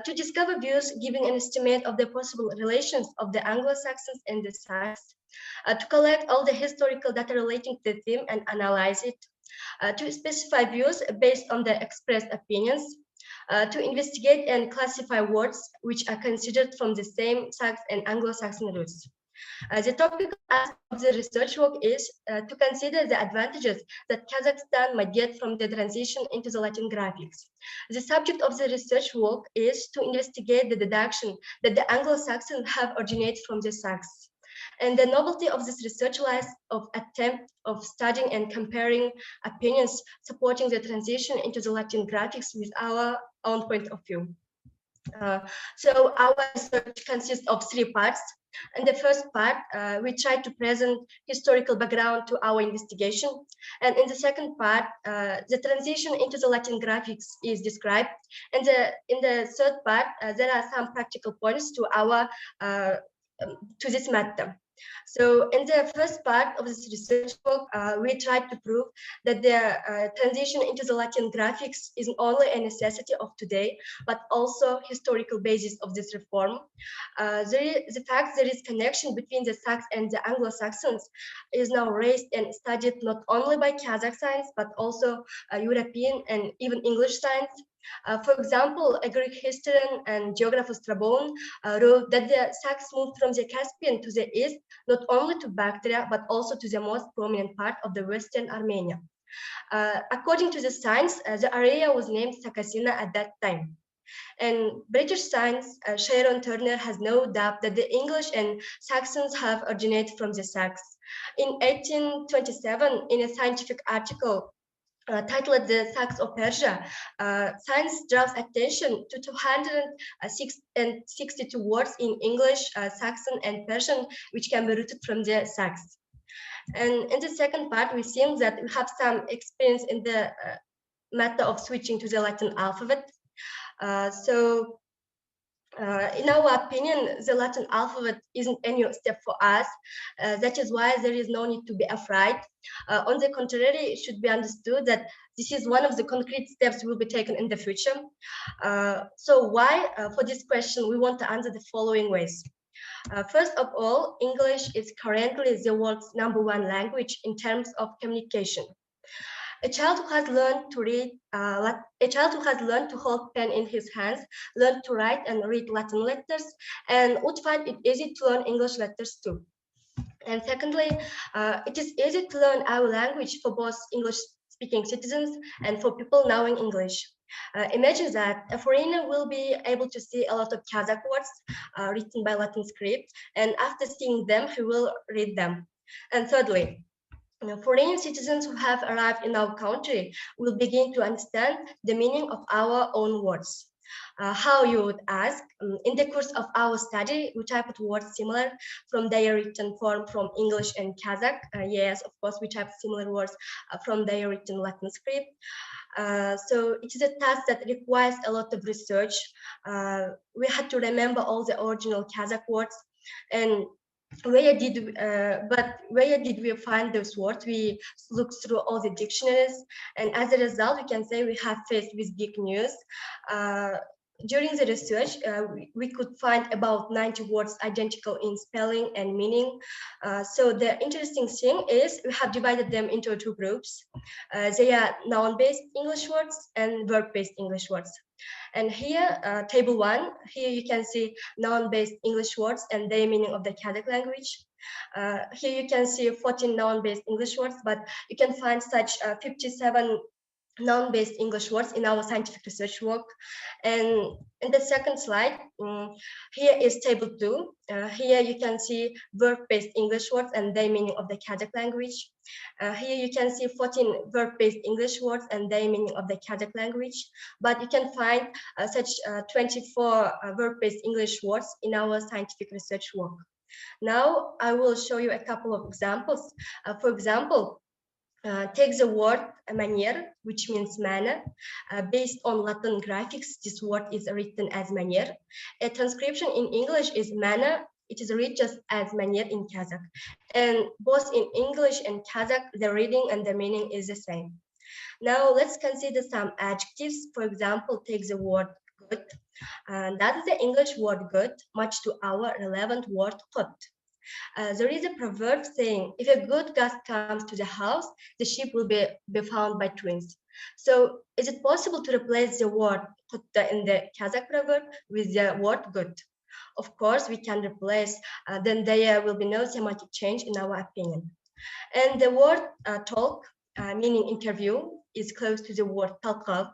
to discover views giving an estimate of the possible relations of the Anglo-Saxons and the Saxons, to collect all the historical data relating to the theme and analyze it, to specify views based on the expressed opinions, to investigate and classify words which are considered from the same Saxon and Anglo-Saxon roots. The topic of the research work is to consider the advantages that Kazakhstan might get from the transition into the Latin graphics. The subject of the research work is to investigate the deduction that the Anglo-Saxons have originated from the Saxons. And the novelty of this research lies of attempt of studying and comparing opinions supporting the transition into the Latin graphics with our own point of view. So our research consists of 3 parts. In the first part, we try to present historical background to our investigation. And in the second part, the transition into the Latin graphics is described. And in the third part, there are some practical points to our to this matter. So in the first part of this research work, we tried to prove that the transition into the Latin graphics isn't only a necessity of today, but also historical basis of this reform. The fact there is connection between the Saxons and the Anglo-Saxons is now raised and studied not only by Kazakh science, but also European and even English science. For example, a Greek historian and geographer Strabon wrote that the Saxons moved from the Caspian to the east, not only to Bactria, but also to the most prominent part of the Western Armenia. According to the science, the area was named Sakasina at that time. And British science, Sharon Turner has no doubt that the English and Saxons have originated from the Saxons. In 1827, in a scientific article titled The Saxons of Persia, science draws attention to 262 words in English, Saxon, and Persian, which can be rooted from the Saxons. And in the second part, we see that we have some experience in the matter of switching to the Latin alphabet. In our opinion, the Latin alphabet isn't a new step for us. That is why there is no need to be afraid. On the contrary, it should be understood that this is one of the concrete steps will be taken in the future. So why, for this question, we want to answer the following ways. First of all, English is currently the world's #1 language in terms of communication. A child who has learned to read, a child who has learned to hold pen in his hands, learned to write and read Latin letters, and would find it easy to learn English letters too. And secondly, it is easy to learn our language for both English-speaking citizens and for people knowing English. Imagine that a foreigner will be able to see a lot of Kazakh words written by Latin script, and after seeing them, he will read them. And thirdly, foreign citizens who have arrived in our country will begin to understand the meaning of our own words. How you would ask, in the course of our study, we type of words similar from their written form from English and Kazakh. Yes, of course, we type similar words from their written Latin script. So it is a task that requires a lot of research. We had to remember all the original Kazakh words, and where did we find those words? We looked through all the dictionaries, and as a result, we can say we have faced with big news. During the research, we could find about 90 words identical in spelling and meaning. So the interesting thing is we have divided them into two groups. They are noun-based English words and verb-based English words. And here, table 1, here you can see noun-based English words and their meaning of the Kazakh language. Here you can see 14 noun-based English words, but you can find such 57 noun-based English words in our scientific research work. And in the second slide, here is table 2. Here you can see verb-based English words and their meaning of the Kazakh language. Here you can see 14 verb-based English words and their meaning of the Kazakh language. But you can find such 24 verb-based English words in our scientific research work. Now I will show you a couple of examples. For example, take the word manier, which means manner. Based on Latin graphics, this word is written as manier. A transcription in English is manner. It is read just as manier in Kazakh. And both in English and Kazakh, the reading and the meaning is the same. Now let's consider some adjectives. For example, take the word good. That is the English word good, much to our relevant word hot. There is a proverb saying, if a good guest comes to the house, the sheep will be found by twins. So is it possible to replace the word "kutta" in the Kazakh proverb with the word good? Of course, we can replace, then there will be no semantic change in our opinion. And the word talk, meaning interview, is close to the word talka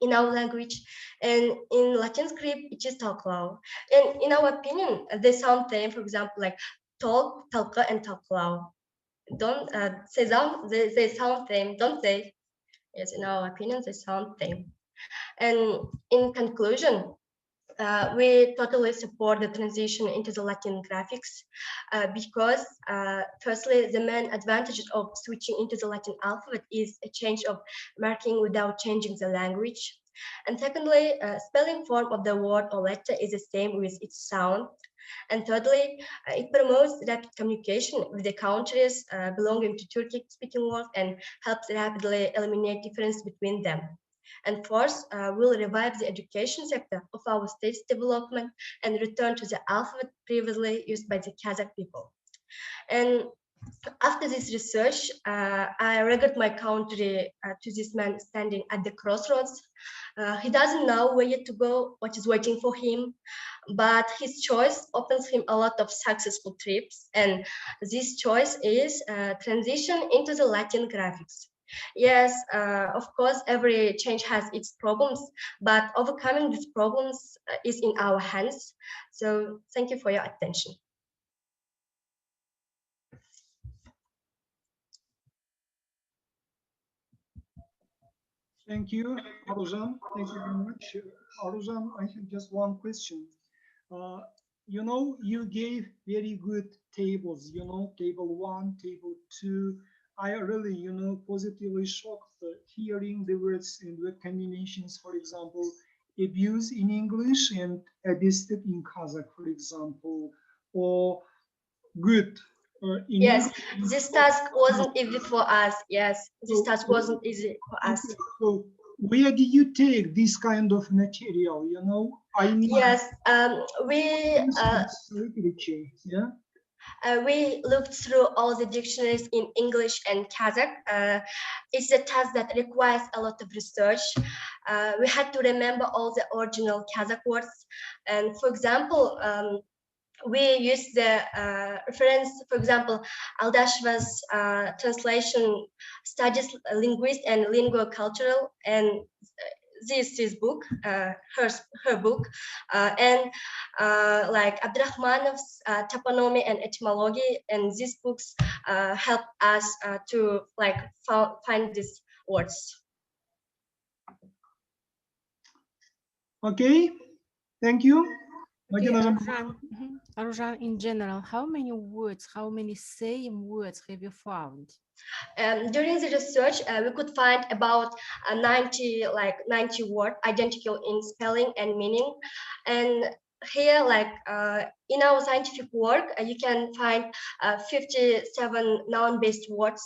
in our language, and in Latin script it is talklau. And in our opinion, they sound same. For example, like talk, talka, and talklau. Don't say them. They sound same. Don't they? Yes, in our opinion, they sound same. And in conclusion, we totally support the transition into the Latin graphics because firstly, the main advantage of switching into the Latin alphabet is a change of marking without changing the language. And secondly, spelling form of the word or letter is the same with its sound. And thirdly, it promotes rapid communication with the countries belonging to Turkic-speaking world and helps rapidly eliminate difference between them. And fourth, will revive the education sector of our state's development and return to the alphabet previously used by the Kazakh people. And after this research, I regard my country to this man standing at the crossroads. He doesn't know where to go, what is waiting for him, but his choice opens him a lot of successful trips. And this choice is transition into the Latin graphics. Yes, of course, every change has its problems, but overcoming these problems is in our hands. So thank you for your attention. Thank you, Aruzhan. Thank you very much. Aruzhan, I have just one question. You know, you gave very good tables, you know, table 1, table 2. I really, you know, positively shocked hearing the words in the combinations, for example, abuse in English and adjusted in Kazakh, for example, or good. Yes, this task wasn't easy for us. Yes, this task wasn't easy for us. So where did you take this kind of material? You know, I mean, yes, we literature, yeah. We looked through all the dictionaries in English and Kazakh. It's a task that requires a lot of research. We had to remember all the original Kazakh words. And for example, we use the reference, for example, Aldasheva's translation, Studies Linguist and Linguo-Cultural, and this is book, her book, and like Abdurrahmanov's Toponymy and Etymology, and these books help us to like find these words. Okay, thank you. Okay, Madina, Aruzhan, in general, how many words, how many same words have you found? During the research, we could find about 90 words identical in spelling and meaning. And here, like in our scientific work, you can find 57 noun-based words,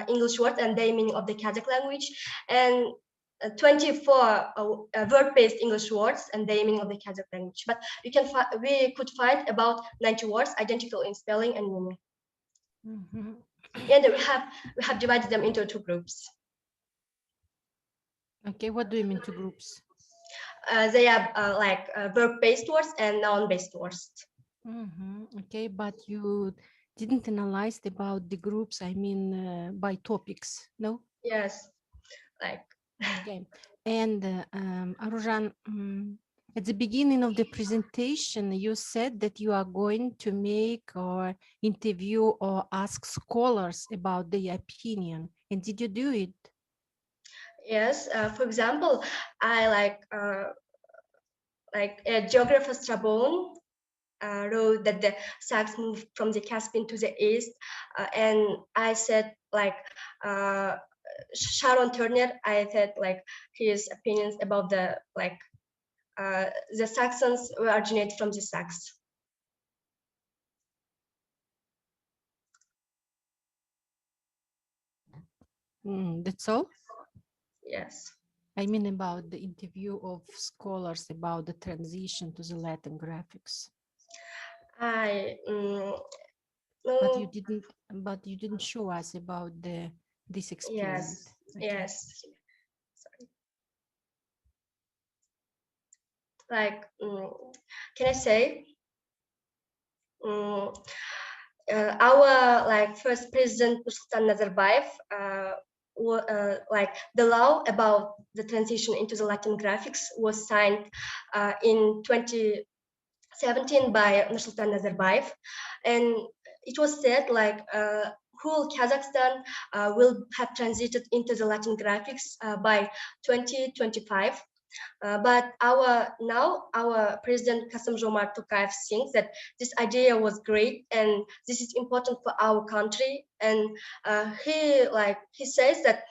English words, and their meaning of the Kazakh language, and 24 word-based English words and their meaning of the Kazakh language. But we could find about 90 words identical in spelling and meaning. Mm-hmm. And we have divided them into 2 groups. Okay, what do you mean 2 groups? They are like verb-based words and noun-based words. Mm-hmm. Okay, but you didn't analyze about the groups, I mean by topics, no? Yes, like. Okay, and Aruzhan, at the beginning of the presentation, you said that you are going to make or interview or ask scholars about their opinion. And did you do it? Yes, for example, I like geographer Strabon wrote that the Sacs moved from the Caspian to the east, and I said like Sharon Turner. I said like his opinions about the Saxons were originated from the Sacs. That's all? Yes. I mean about the interview of scholars about the transition to the Latin graphics. No. But you didn't show us about this experiment. Yes. Okay. Yes. Sorry. Like, can I say? Our like first president Nursultan Nazarbayev, like the law about the transition into the Latin graphics was signed in 2017 by Nursultan Nazarbayev, and it was said like whole Kazakhstan will have transited into the Latin graphics by 2025. But our president Kassym-Jomart Tokayev thinks that this idea was great and this is important for our country, and he says that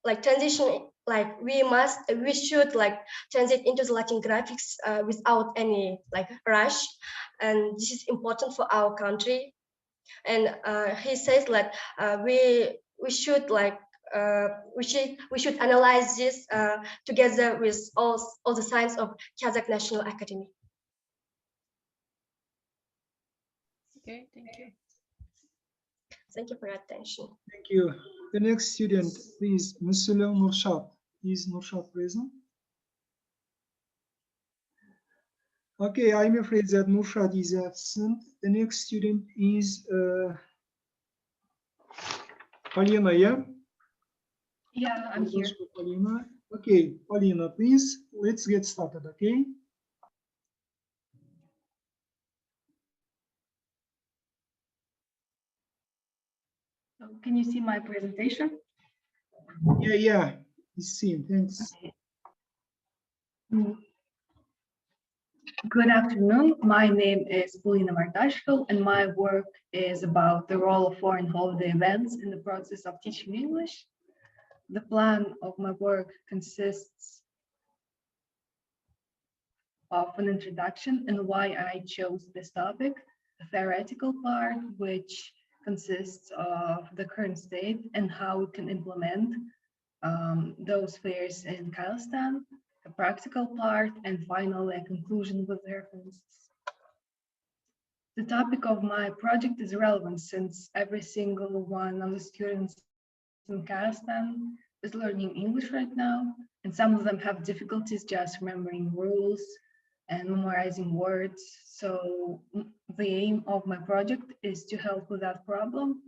like transition, like we should like transit into the Latin graphics without any like rush, and this is important for our country. And he says that we should like we should analyze this together with all the science of Kazakh National Academy. Okay, thank you. Thank you for your attention. Thank you. The next student, please, Muslim Nurshad. Is Nurshad present? Okay, I'm afraid that Nurshad is absent. The next student is Polina, yeah? Yeah, I'm here. Polina. Okay, Polina, please, let's get started, okay? So can you see my presentation? Yeah, it's seen, thanks. Good afternoon. My name is Polina Martashvili, and my work is about the role of foreign holiday events in the process of teaching English. The plan of my work consists of an introduction and why I chose this topic, a theoretical part, which consists of the current state and how we can implement those fears in Kazakhstan, a practical part, and finally a conclusion with references. The topic of my project is relevant since every single one of the students in Kazakhstan is learning English right now, and some of them have difficulties just remembering rules and memorizing words. So the aim of my project is to help with that problem.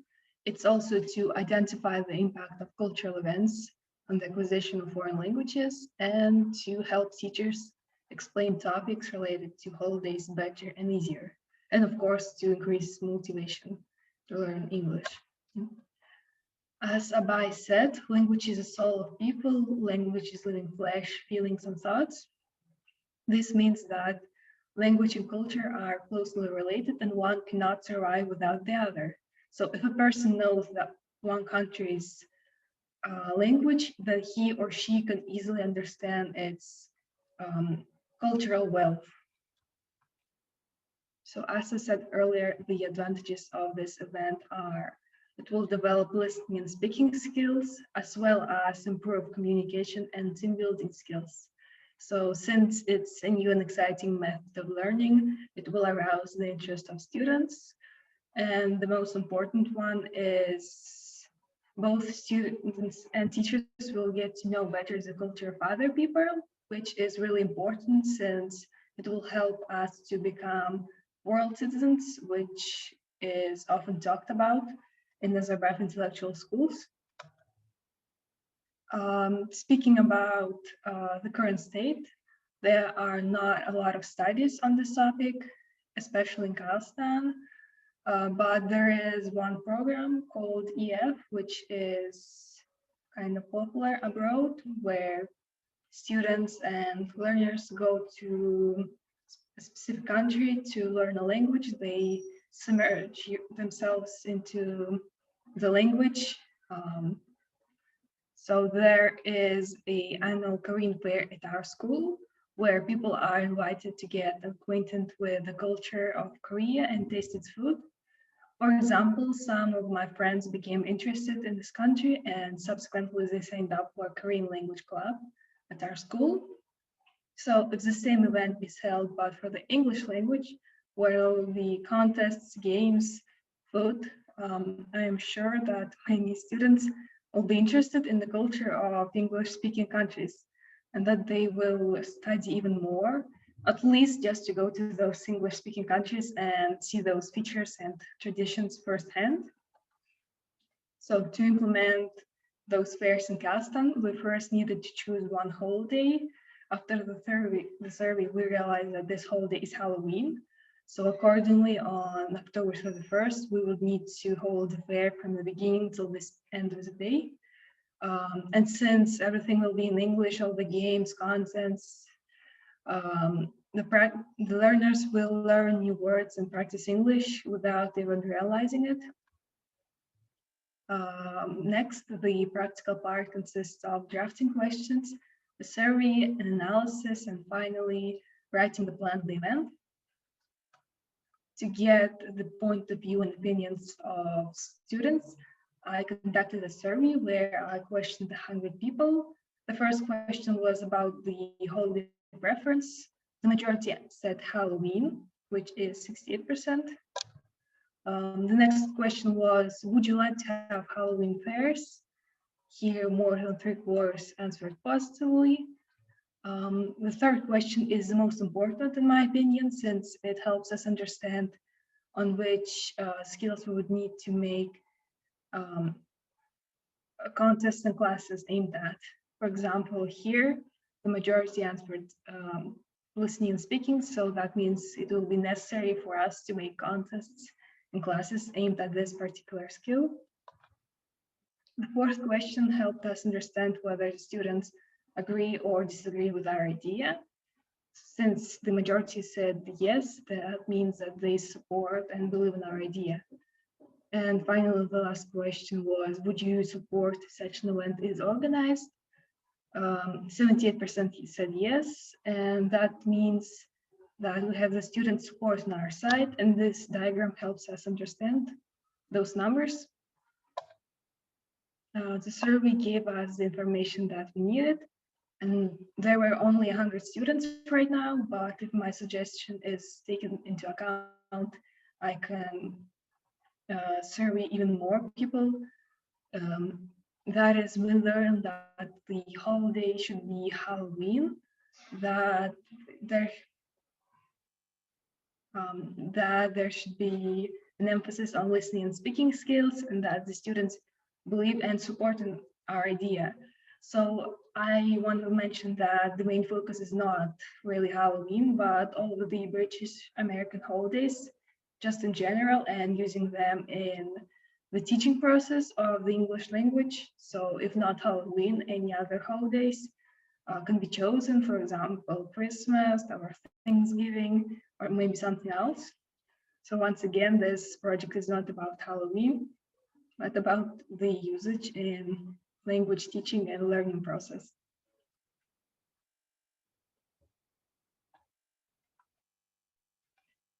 It's also to identify the impact of cultural events on the acquisition of foreign languages and to help teachers explain topics related to holidays better and easier. And of course, to increase motivation to learn English. As Abai said, language is the soul of people, language is living flesh, feelings and thoughts. This means that language and culture are closely related and one cannot survive without the other. So if a person knows that one country's language, then he or she can easily understand its cultural wealth. So as I said earlier, the advantages of this event are it will develop listening and speaking skills, as well as improve communication and team building skills. So since it's a new and exciting method of learning, it will arouse the interest of students. And the most important one is both students and teachers will get to know better the culture of other people, which is really important since it will help us to become world citizens, which is often talked about in Nazarbayev intellectual schools. Speaking about the current state, there are not a lot of studies on this topic, especially in Kazakhstan, but there is one program called EF, which is kind of popular abroad, where students and learners go to a specific country to learn a language. They submerge themselves into the language. So there is an annual Korean fair at our school where people are invited to get acquainted with the culture of Korea and taste its food. For example, some of my friends became interested in this country and subsequently they signed up for a Korean language club at our school. So if the same event is held, but for the English language, where the contests, games, food, I am sure that many students will be interested in the culture of English-speaking countries and that they will study even more, at least just to go to those English-speaking countries and see those features and traditions firsthand. So to implement those fairs in Kazakhstan, we first needed to choose one holiday. After the survey, we realized that this holiday is Halloween. So accordingly, on October 31st, we would need to hold the fair from the beginning till the end of the day. And since everything will be in English, all the games, contents, the learners will learn new words and practice English without even realizing it. Next, the practical part consists of drafting questions, a survey, an analysis, and finally writing the plan of the event. To get the point of view and opinions of students, I conducted a survey where I questioned 100 people. The first question was about the holiday preference. The majority said Halloween, which is 68%. The next question was, would you like to have Halloween fairs? Here, more than 3/4 answered positively. The third question is the most important in my opinion, since it helps us understand on which skills we would need to make contests and classes aimed at. For example, here, the majority answered listening and speaking, so that means it will be necessary for us to make contests and classes aimed at this particular skill. The fourth question helped us understand whether the students agree or disagree with our idea. Since the majority said yes, that means that they support and believe in our idea. And finally, the last question was, would you support such an event is organized? 78% said yes, and that means that we have the student support on our side, and this diagram helps us understand those numbers. The survey gave us the information that we needed, and there were only 100 students right now, but if my suggestion is taken into account, I can survey even more people. That is, we learned that the holiday should be Halloween, that there should be an emphasis on listening and speaking skills, and that the students believe and support in our idea. So I want to mention that the main focus is not really Halloween, but all of the British American holidays, just in general, and using them in the teaching process of the English language. So if not Halloween, any other holidays can be chosen, for example, Christmas or Thanksgiving, or maybe something else. So once again, this project is not about Halloween, but about the usage in language teaching and learning process.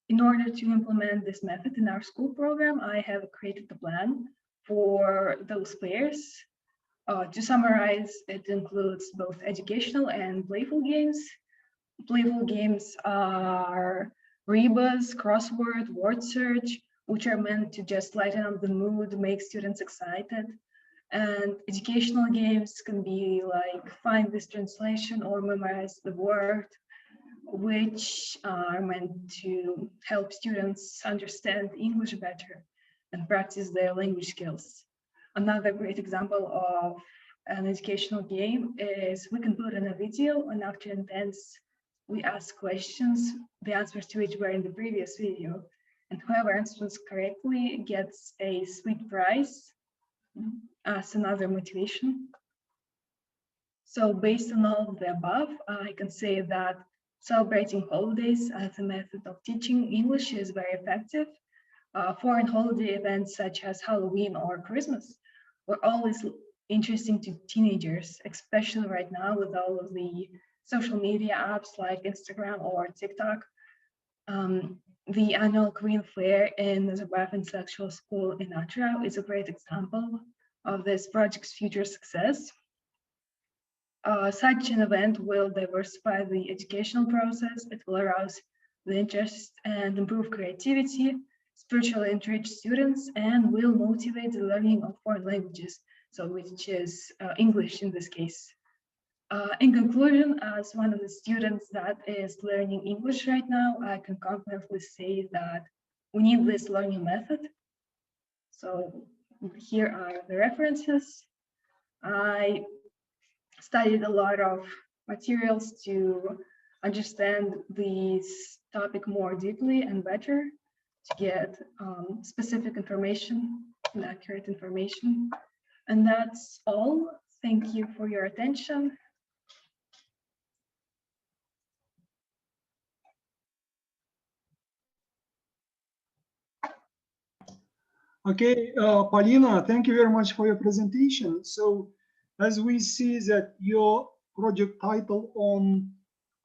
In order to implement this method in our school program, I have created a plan for those pairs. To summarize, it includes both educational and playful games. Playful games are rebus, crossword, word search, which are meant to just lighten up the mood, make students excited. And educational games can be like find this translation or memorize the word, which are meant to help students understand English better and practice their language skills. Another great example of an educational game is we can put in a video, and after intense, we ask questions, the answers to which were in the previous video. And whoever answers correctly gets a sweet prize as another motivation. So based on all of the above, I can say that celebrating holidays as a method of teaching English is very effective. Foreign holiday events such as Halloween or Christmas were always interesting to teenagers, especially right now with all of the social media apps like Instagram or TikTok. The annual Korean Fair in the Nazarbayev Intellectual School in Atrao is a great example of this project's future success. Such an event will diversify the educational process. It will arouse the interest and improve creativity, spiritually enrich students, and will motivate the learning of foreign languages, so which is English in this case. In conclusion, as one of the students that is learning English right now, I can confidently say that we need this learning method. So here are the references. I studied a lot of materials to understand this topic more deeply and better, to get specific information and accurate information. And that's all. Thank you for your attention. Okay, Paulina, thank you very much for your presentation. So as we see that your project title on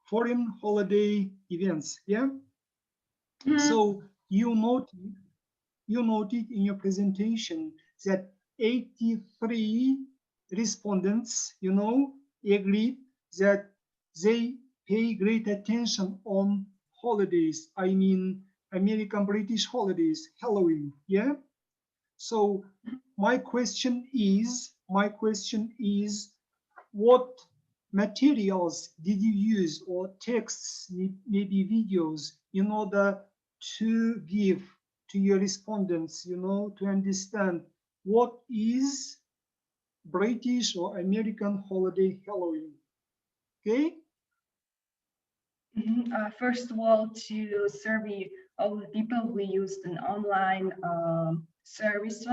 foreign holiday events, yeah? So you noted in your presentation that 83 respondents, agreed that they pay great attention on holidays. I mean, American British holidays, Halloween, yeah? So my question is, what materials did you use, or texts, maybe videos, in order to give to your respondents, to understand what is British or American holiday Halloween? Okay. First of all, to survey all the people, we used an online service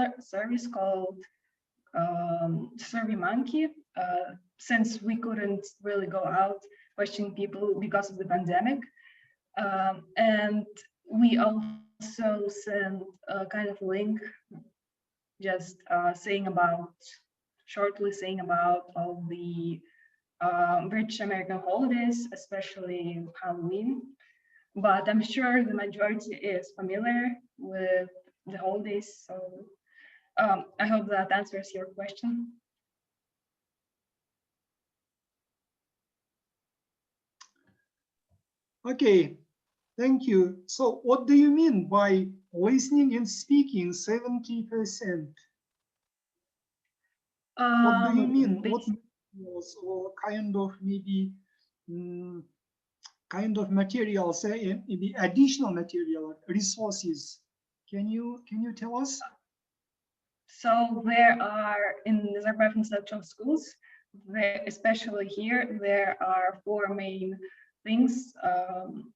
called SurveyMonkey. Since we couldn't really go out questioning people because of the pandemic, and we also sent a kind of link, just shortly saying about all the British American holidays, especially Halloween. But I'm sure the majority is familiar with the holidays. So I hope that answers your question. Okay, Thank you. So what do you mean by listening and speaking 70%? What do you mean? What materials or kind of maybe kind of materials, maybe additional material resources? Can you tell us? So there are in Nazarbayev Intellectual Schools, especially here, there are four main things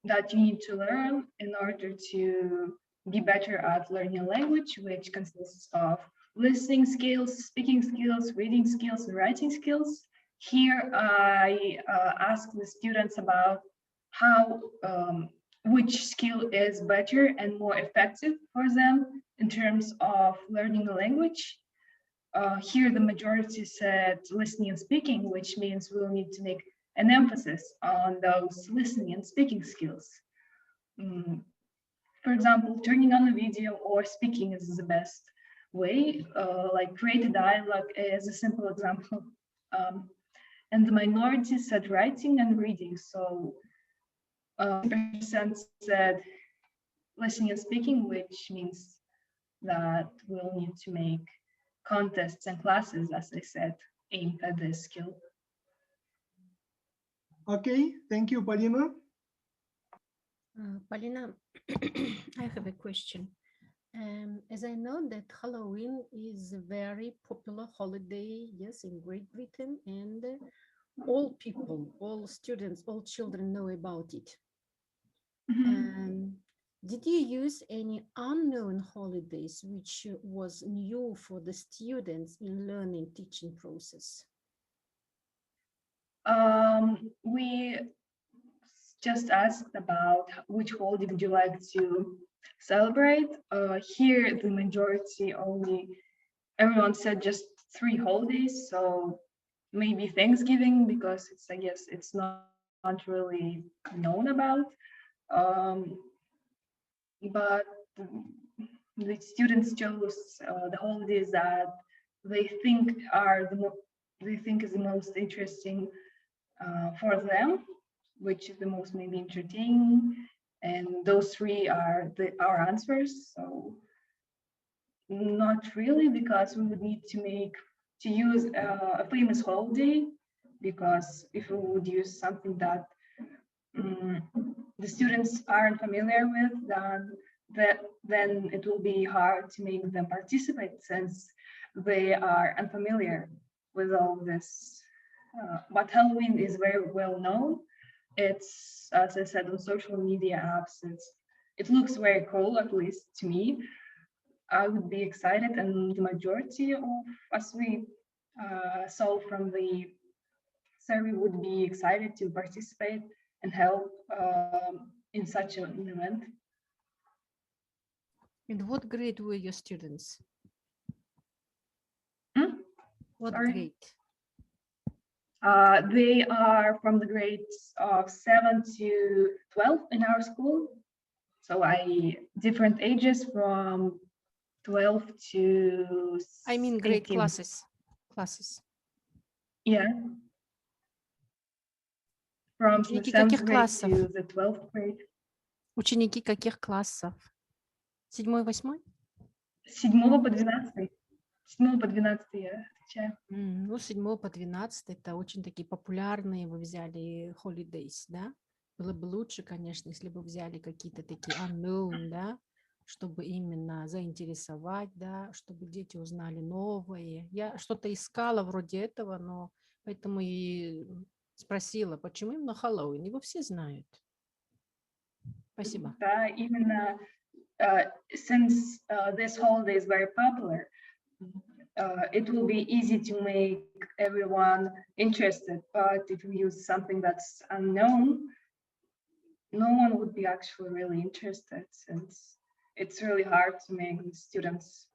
that you need to learn in order to be better at learning a language, which consists of listening skills, speaking skills, reading skills, and writing skills. Here I ask the students about how which skill is better and more effective for them in terms of learning a language. Here the majority said listening and speaking, which means we'll need to make an emphasis on those listening and speaking skills. For example, turning on a video or speaking is the best way, like create a dialogue is a simple example. And the minority said writing and reading. So 50% said listening and speaking, which means that we'll need to make contests and classes, as I said, aimed at this skill. Okay, thank you, Polina. Polina, I have a question. As I know that Halloween is a very popular holiday, yes, in Great Britain, and all people, all students, all children know about it. Did you use any unknown holidays which was new for the students in learning teaching process? We just asked about which holiday would you like to celebrate. Here, the majority everyone said just 3 holidays. So maybe Thanksgiving, because it's, I guess, it's not really known about. But the students chose the holidays that they think is the most interesting for them, which is the most maybe entertaining, and those 3 are our answers. So not really, because we would need to use a famous holiday, because if we would use something that the students aren't familiar with, then it will be hard to make them participate, since they are unfamiliar with all this. But Halloween is very well known. It's, as I said, on social media apps, it looks very cool, at least to me. I would be excited, and the majority of us we saw from the survey would be excited to participate and help in such an event. And what grade were your students? What Sorry? grade? They are from the grades of 7 to 12 in our school. So different ages from 12 to I mean grade 18. Classes. Yeah. From the Ученики 7th каких grade классов? to the 12th grade. Ученики каких классов? 7, 8? С 7 по 12. С 7 по 12 я отвечаю. Ну, с 7 по 12 это очень такие популярные вы взяли holidays, да? Было бы лучше, конечно, если бы взяли какие-то такие unknown, да, чтобы именно заинтересовать, да, чтобы дети узнали новое. Я что-то искала вроде этого, но поэтому и спросила, почему именно Хэллоуин? Его все знают. Спасибо. Да, именно since this holiday is very popular, it will be easy to make everyone interested. But if we use something that's unknown, no one would be actually really interested, since it's really hard to make the students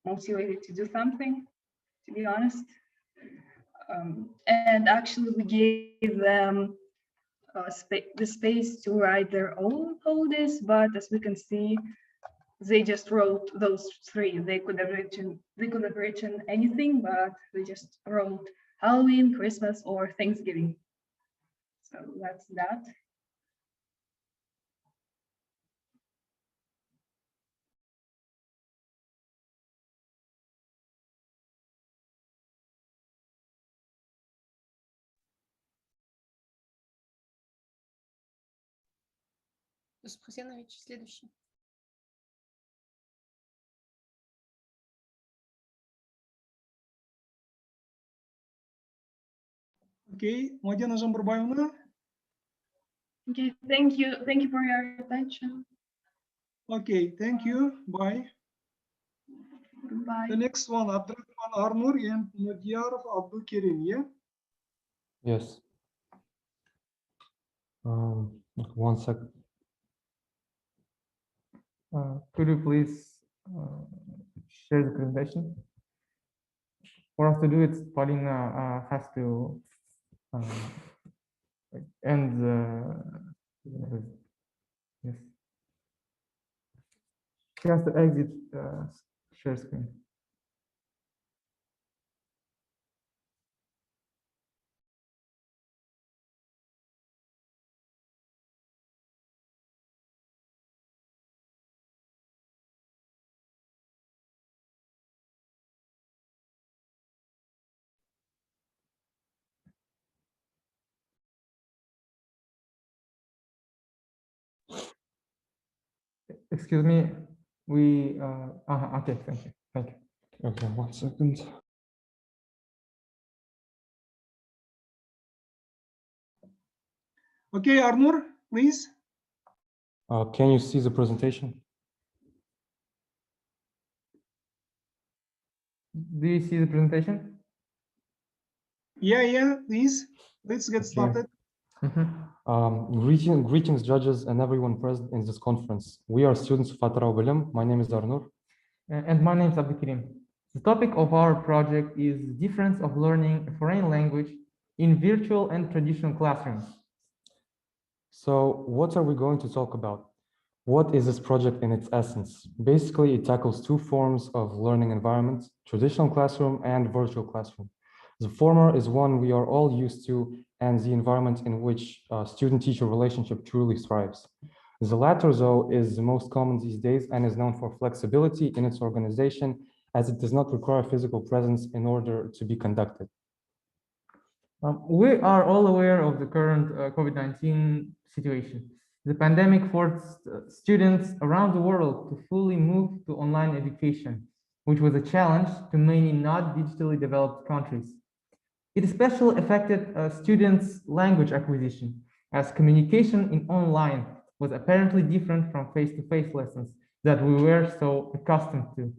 motivated to do something, to be honest. And actually we gave them the space to write their own holidays, but as we can see, they just wrote those 3. They could have written anything, but they just wrote Halloween, Christmas, or Thanksgiving. So that's that. Юсуп Хасенович, следующий. Okay, Мадина Жамбурбаевна. Okay, thank you. Thank you for your attention. Okay, thank you. Bye. Goodbye. The next one, Abdurrahman Arnur and Mudyarov Abdul Kerim, yeah? Yes. 1 second. Could you please share the presentation? For us to do it, Paulina has to end yes. She has to exit share screen. Excuse me, we okay, thank you. Okay, 1 second. Okay, Arnur, please. Can you see the presentation? Do you see the presentation? Yeah, please. Let's get started. Greetings, judges, and everyone present in this conference. We are students of Atrao Bilim. My name is Arnur. And my name is Abdul Kerim. The topic of our project is the difference of learning a foreign language in virtual and traditional classrooms. So what are we going to talk about? What is this project in its essence? Basically, it tackles two forms of learning environments, traditional classroom and virtual classroom. The former is one we are all used to and the environment in which student-teacher relationship truly thrives. The latter, though, is the most common these days and is known for flexibility in its organization as it does not require physical presence in order to be conducted. We are all aware of the current COVID-19 situation. The pandemic forced students around the world to fully move to online education, which was a challenge to many not digitally developed countries. It especially affected students' language acquisition, as communication in online was apparently different from face-to-face lessons that we were so accustomed to.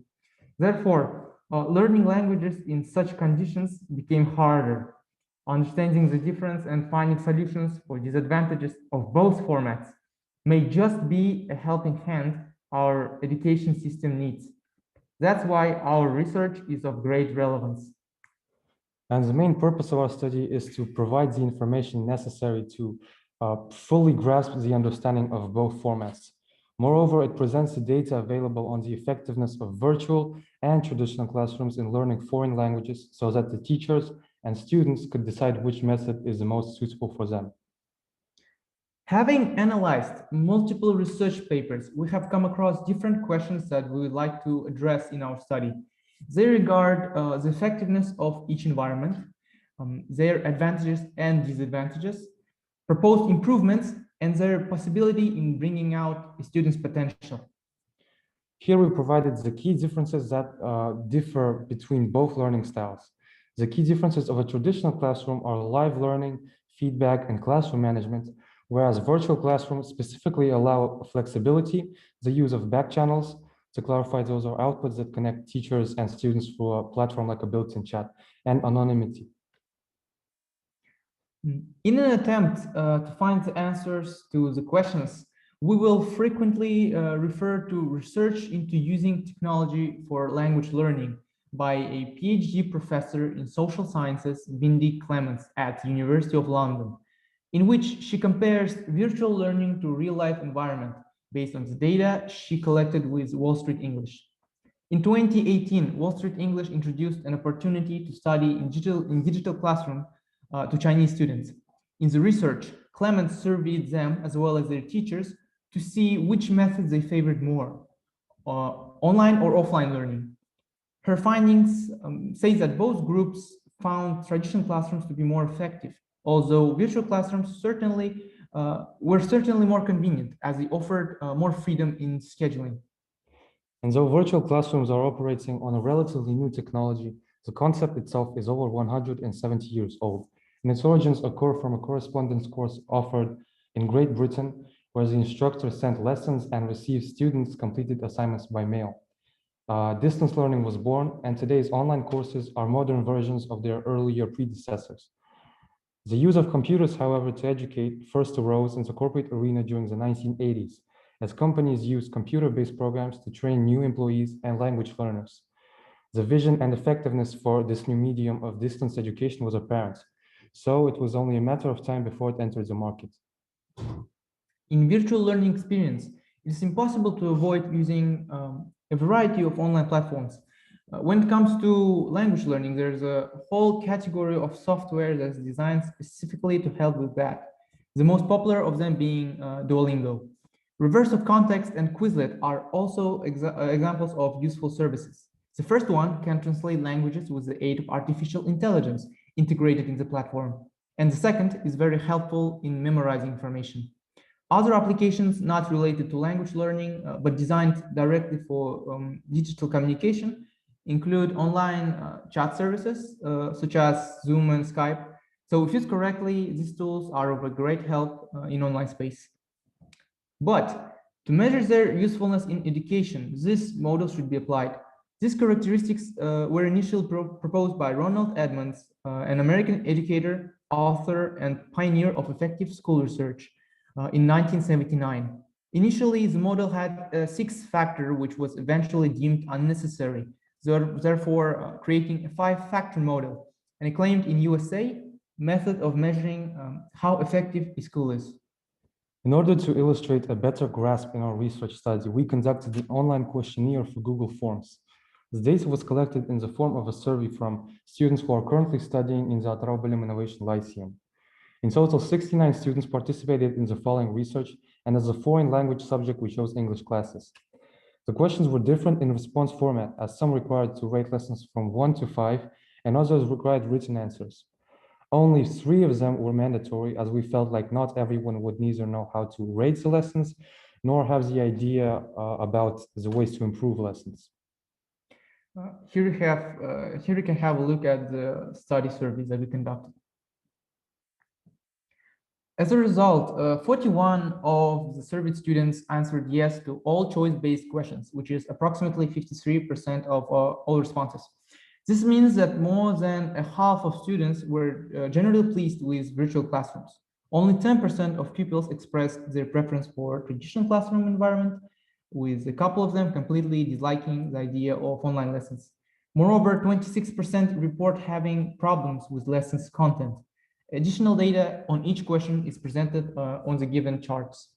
Therefore, learning languages in such conditions became harder. Understanding the difference and finding solutions for disadvantages of both formats may just be a helping hand our education system needs. That's why our research is of great relevance. And the main purpose of our study is to provide the information necessary to fully grasp the understanding of both formats. Moreover, it presents the data available on the effectiveness of virtual and traditional classrooms in learning foreign languages so that the teachers and students could decide which method is the most suitable for them. Having analyzed multiple research papers, we have come across different questions that we would like to address in our study. They regard the effectiveness of each environment, their advantages and disadvantages, proposed improvements, and their possibility in bringing out a student's potential. Here we provided the key differences that differ between both learning styles. The key differences of a traditional classroom are live learning, feedback, and classroom management, whereas virtual classrooms specifically allow flexibility, the use of back channels. To clarify, those are outputs that connect teachers and students through a platform like a built-in chat, and anonymity. In an attempt to find the answers to the questions, we will frequently refer to research into using technology for language learning by a PhD professor in social sciences, Bindi Clements at the University of London, in which she compares virtual learning to real-life environment based on the data she collected with Wall Street English. In 2018, Wall Street English introduced an opportunity to study in digital classroom to Chinese students. In the research, Clements surveyed them as well as their teachers to see which methods they favored more, online or offline learning. Her findings say that both groups found traditional classrooms to be more effective, although virtual classrooms certainly were certainly more convenient as they offered more freedom in scheduling. And though virtual classrooms are operating on a relatively new technology, the concept itself is over 170 years old, and its origins occur from a correspondence course offered in Great Britain, where the instructor sent lessons and received students' completed assignments by mail. Distance learning was born, and today's online courses are modern versions of their earlier predecessors. The use of computers, however, to educate first arose in the corporate arena during the 1980s, as companies used computer-based programs to train new employees and language learners. The vision and effectiveness for this new medium of distance education was apparent, so it was only a matter of time before it entered the market. In virtual learning experience, it is impossible to avoid using a variety of online platforms. When it comes to language learning, there's a whole category of software that's designed specifically to help with that. The most popular of them being Duolingo. Reverse of Context and Quizlet are also examples of useful services. The first one can translate languages with the aid of artificial intelligence integrated in the platform. And the second is very helpful in memorizing information. Other applications not related to language learning, but designed directly for digital communication include online chat services, such as Zoom and Skype. So if used correctly, these tools are of a great help in online space. But to measure their usefulness in education, these models should be applied. These characteristics were initially proposed by Ronald Edmonds, an American educator, author, and pioneer of effective school research in 1979. Initially, the model had a sixth factor, which was eventually deemed unnecessary, therefore creating a five-factor model, and it claimed in USA method of measuring how effective a school is. In order to illustrate a better grasp in our research study, we conducted an online questionnaire for Google Forms. The data was collected in the form of a survey from students who are currently studying in the Atraubalim Innovation Lyceum. In total, 69 students participated in the following research, and as a foreign language subject, we chose English classes. The questions were different in response format, as some required to rate lessons from 1 to 5, and others required written answers. Only 3 of them were mandatory, as we felt like not everyone would neither know how to rate the lessons, nor have the idea about the ways to improve lessons. Here you can have a look at the study surveys that we conducted. As a result, 41 of the surveyed students answered yes to all choice-based questions, which is approximately 53% of all responses. This means that more than a half of students were generally pleased with virtual classrooms. Only 10% of pupils expressed their preference for traditional classroom environment, with a couple of them completely disliking the idea of online lessons. Moreover, 26% report having problems with lessons content. Additional data on each question is presented on the given charts.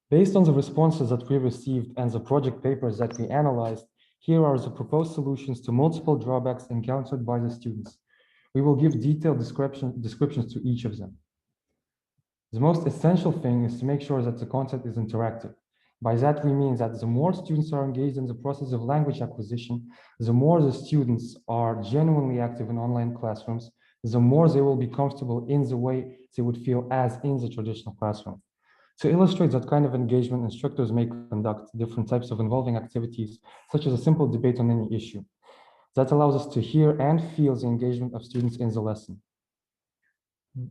Based on the responses that we received and the project papers that we analyzed, here are the proposed solutions to multiple drawbacks encountered by the students. We will give detailed descriptions to each of them. The most essential thing is to make sure that the content is interactive. By that, we mean that the more students are engaged in the process of language acquisition, the more the students are genuinely active in online classrooms, the more they will be comfortable in the way they would feel as in the traditional classroom. To illustrate that kind of engagement, instructors may conduct different types of involving activities, such as a simple debate on any issue. That allows us to hear and feel the engagement of students in the lesson.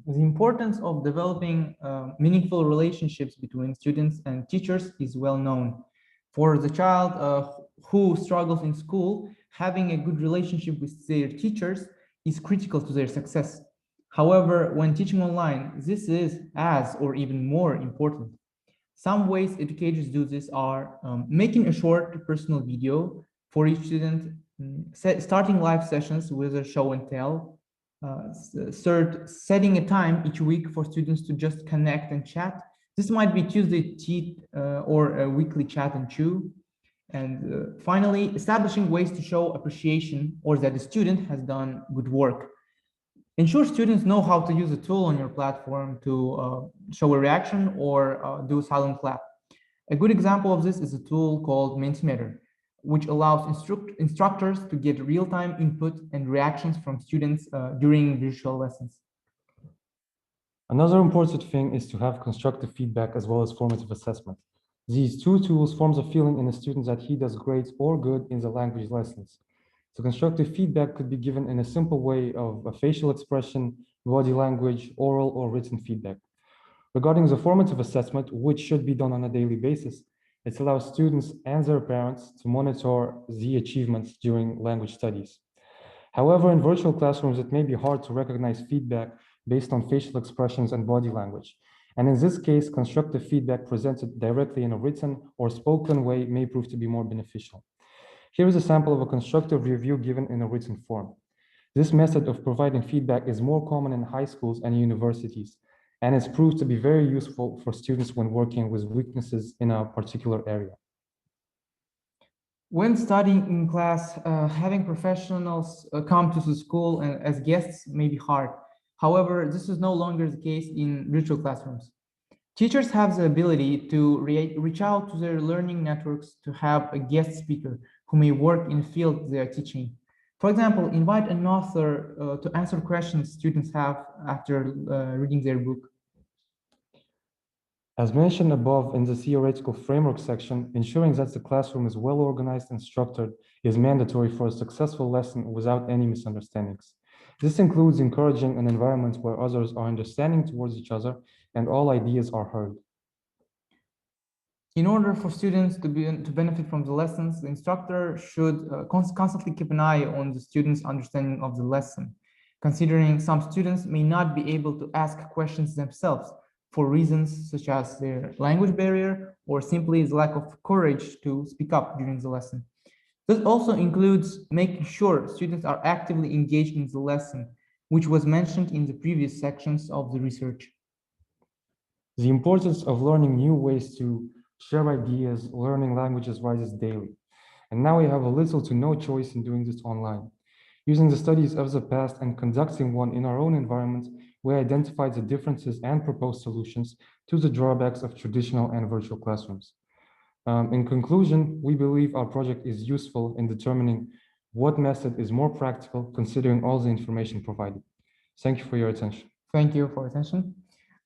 The importance of developing meaningful relationships between students and teachers is well known. For the child who struggles in school, having a good relationship with their teachers is critical to their success. However, when teaching online, this is as or even more important. Some ways educators do this are making a short personal video for each student, starting live sessions with a show and tell, third, setting a time each week for students to just connect and chat. This might be Tuesday Cheat or a weekly chat and chew. And finally, establishing ways to show appreciation or that the student has done good work. Ensure students know how to use a tool on your platform to show a reaction or do a silent clap. A good example of this is a tool called Mentimeter, which allows instructors to get real-time input and reactions from students during virtual lessons. Another important thing is to have constructive feedback as well as formative assessment. These two tools forms a feeling in a student that he does great or good in the language lessons. So constructive feedback could be given in a simple way of a facial expression, body language, oral or written feedback. Regarding the formative assessment, which should be done on a daily basis, it allows students and their parents to monitor the achievements during language studies. However, in virtual classrooms, it may be hard to recognize feedback based on facial expressions and body language. And in this case, constructive feedback presented directly in a written or spoken way may prove to be more beneficial. Here is a sample of a constructive review given in a written form. This method of providing feedback is more common in high schools and universities, and it's proved to be very useful for students when working with weaknesses in a particular area. When studying in class, having professionals come to the school and as guests may be hard. However, this is no longer the case in virtual classrooms. Teachers have the ability to reach out to their learning networks to have a guest speaker who may work in the field they are teaching. For example, invite an author to answer questions students have after reading their book. As mentioned above in the theoretical framework section, ensuring that the classroom is well organized and structured is mandatory for a successful lesson without any misunderstandings. This includes encouraging an environment where others are understanding towards each other and all ideas are heard. In order for students to benefit from the lessons, the instructor should constantly keep an eye on the students' understanding of the lesson, considering some students may not be able to ask questions themselves for reasons such as their language barrier or simply the lack of courage to speak up during the lesson. This also includes making sure students are actively engaged in the lesson, which was mentioned in the previous sections of the research. The importance of learning new ways to share ideas, learning languages rises daily. And now we have a little to no choice in doing this online. Using the studies of the past and conducting one in our own environment, we identified the differences and proposed solutions to the drawbacks of traditional and virtual classrooms. In conclusion, we believe our project is useful in determining what method is more practical, considering all the information provided. Thank you for your attention. Thank you for your attention.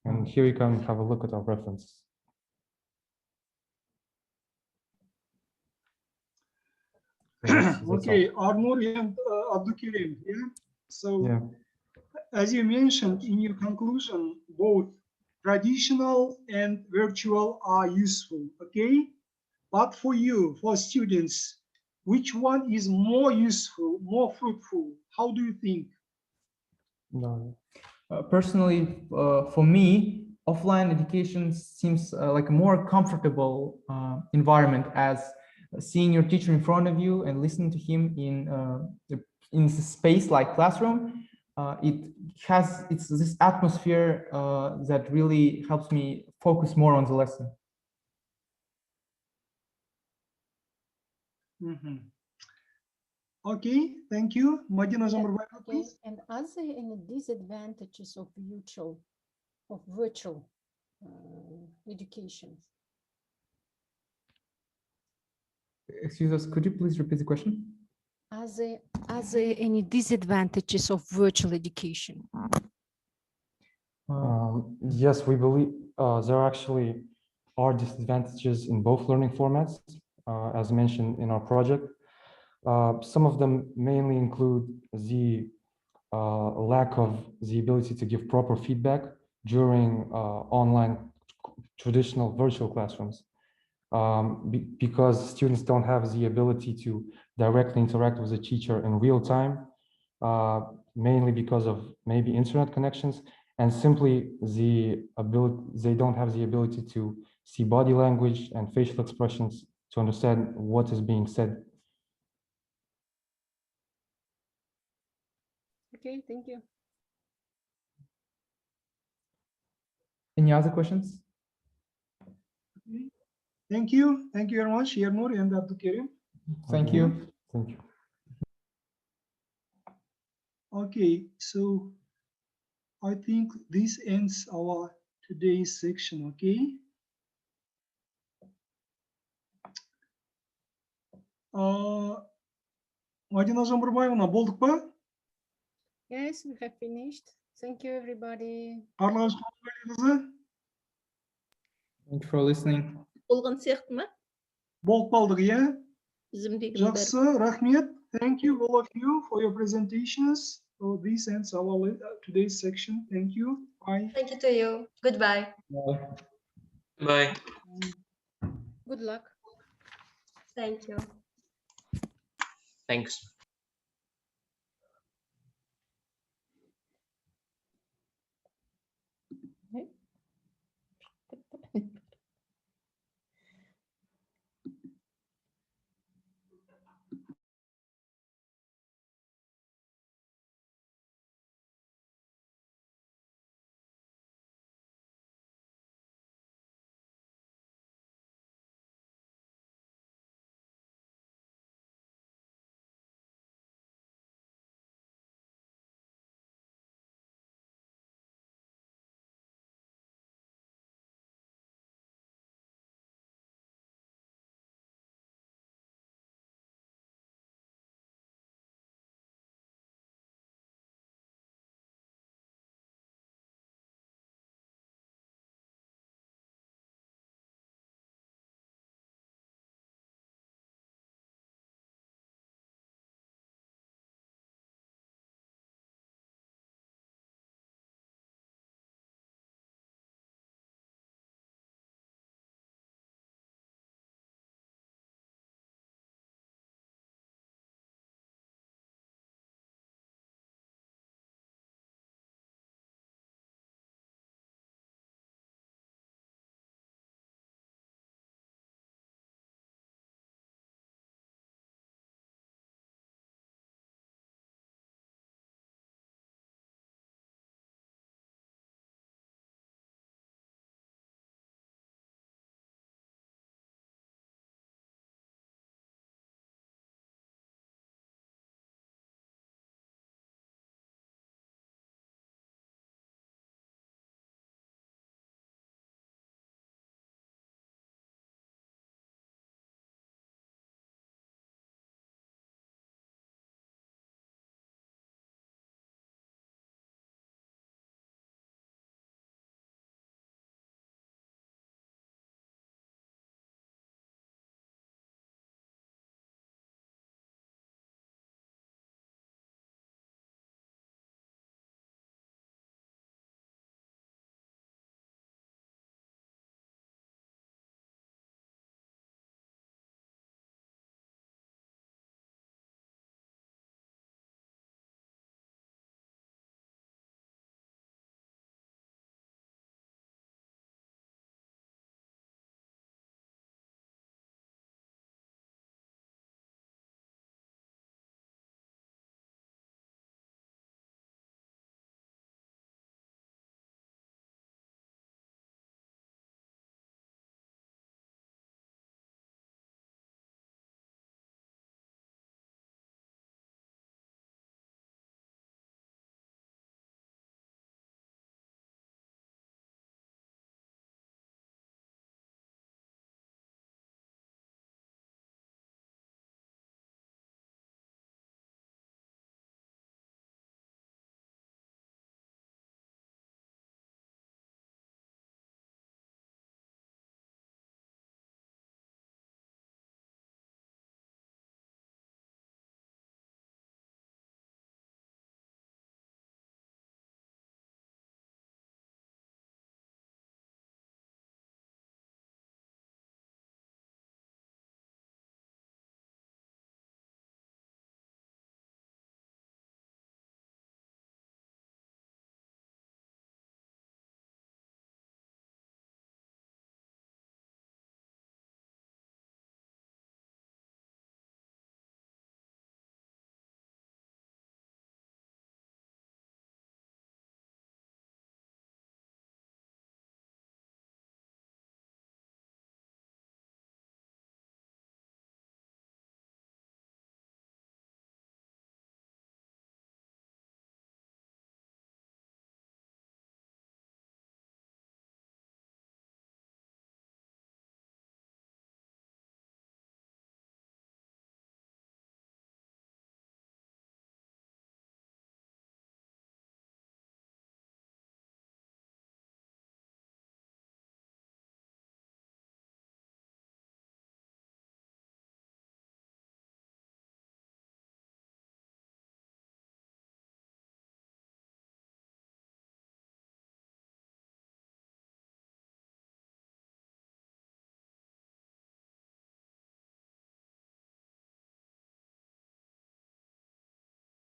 And here you can have a look at our references. Okay, Arnur and Abdulkarim, yeah? So, yeah. As you mentioned in your conclusion, both traditional and virtual are useful, okay? But for you, for students, which one is more useful, more fruitful? How do you think? No. Personally, for me, offline education seems like a more comfortable environment, as seeing your teacher in front of you and listening to him in a space like classroom. It's this atmosphere that really helps me focus more on the lesson. Mm-hmm. Okay, thank you. Madina Zamurbayeva, please. And are there any disadvantages of virtual education? Excuse us, could you please repeat the question? Are there any disadvantages of virtual education? Yes, we believe there actually are disadvantages in both learning formats, as mentioned in our project. Some of them mainly include the lack of the ability to give proper feedback during online traditional virtual classrooms, because students don't have the ability to directly interact with the teacher in real time, mainly because of maybe internet connections, and simply they don't have the ability to see body language and facial expressions to understand what is being said. Okay, thank you. Any other questions? Okay. Thank you. Thank you very much, Yarnur and Abdulkarim. Thank you. Thank you. Okay, so I think this ends our today's section, okay? Madina Zamurbayevna, болдық па? Yes, we have finished. Thank you, everybody. Bарлығыңыз қызы. Thank you for listening. Болған сияқты ма? Болып қалдық, иә? Тізімдегінің Жақсы, рахмет. Thank you, all of you, for your presentations. So this ends our today's section. Thank you. Bye. Thank you to you. Goodbye. Bye. Good luck. Thank you. Thanks.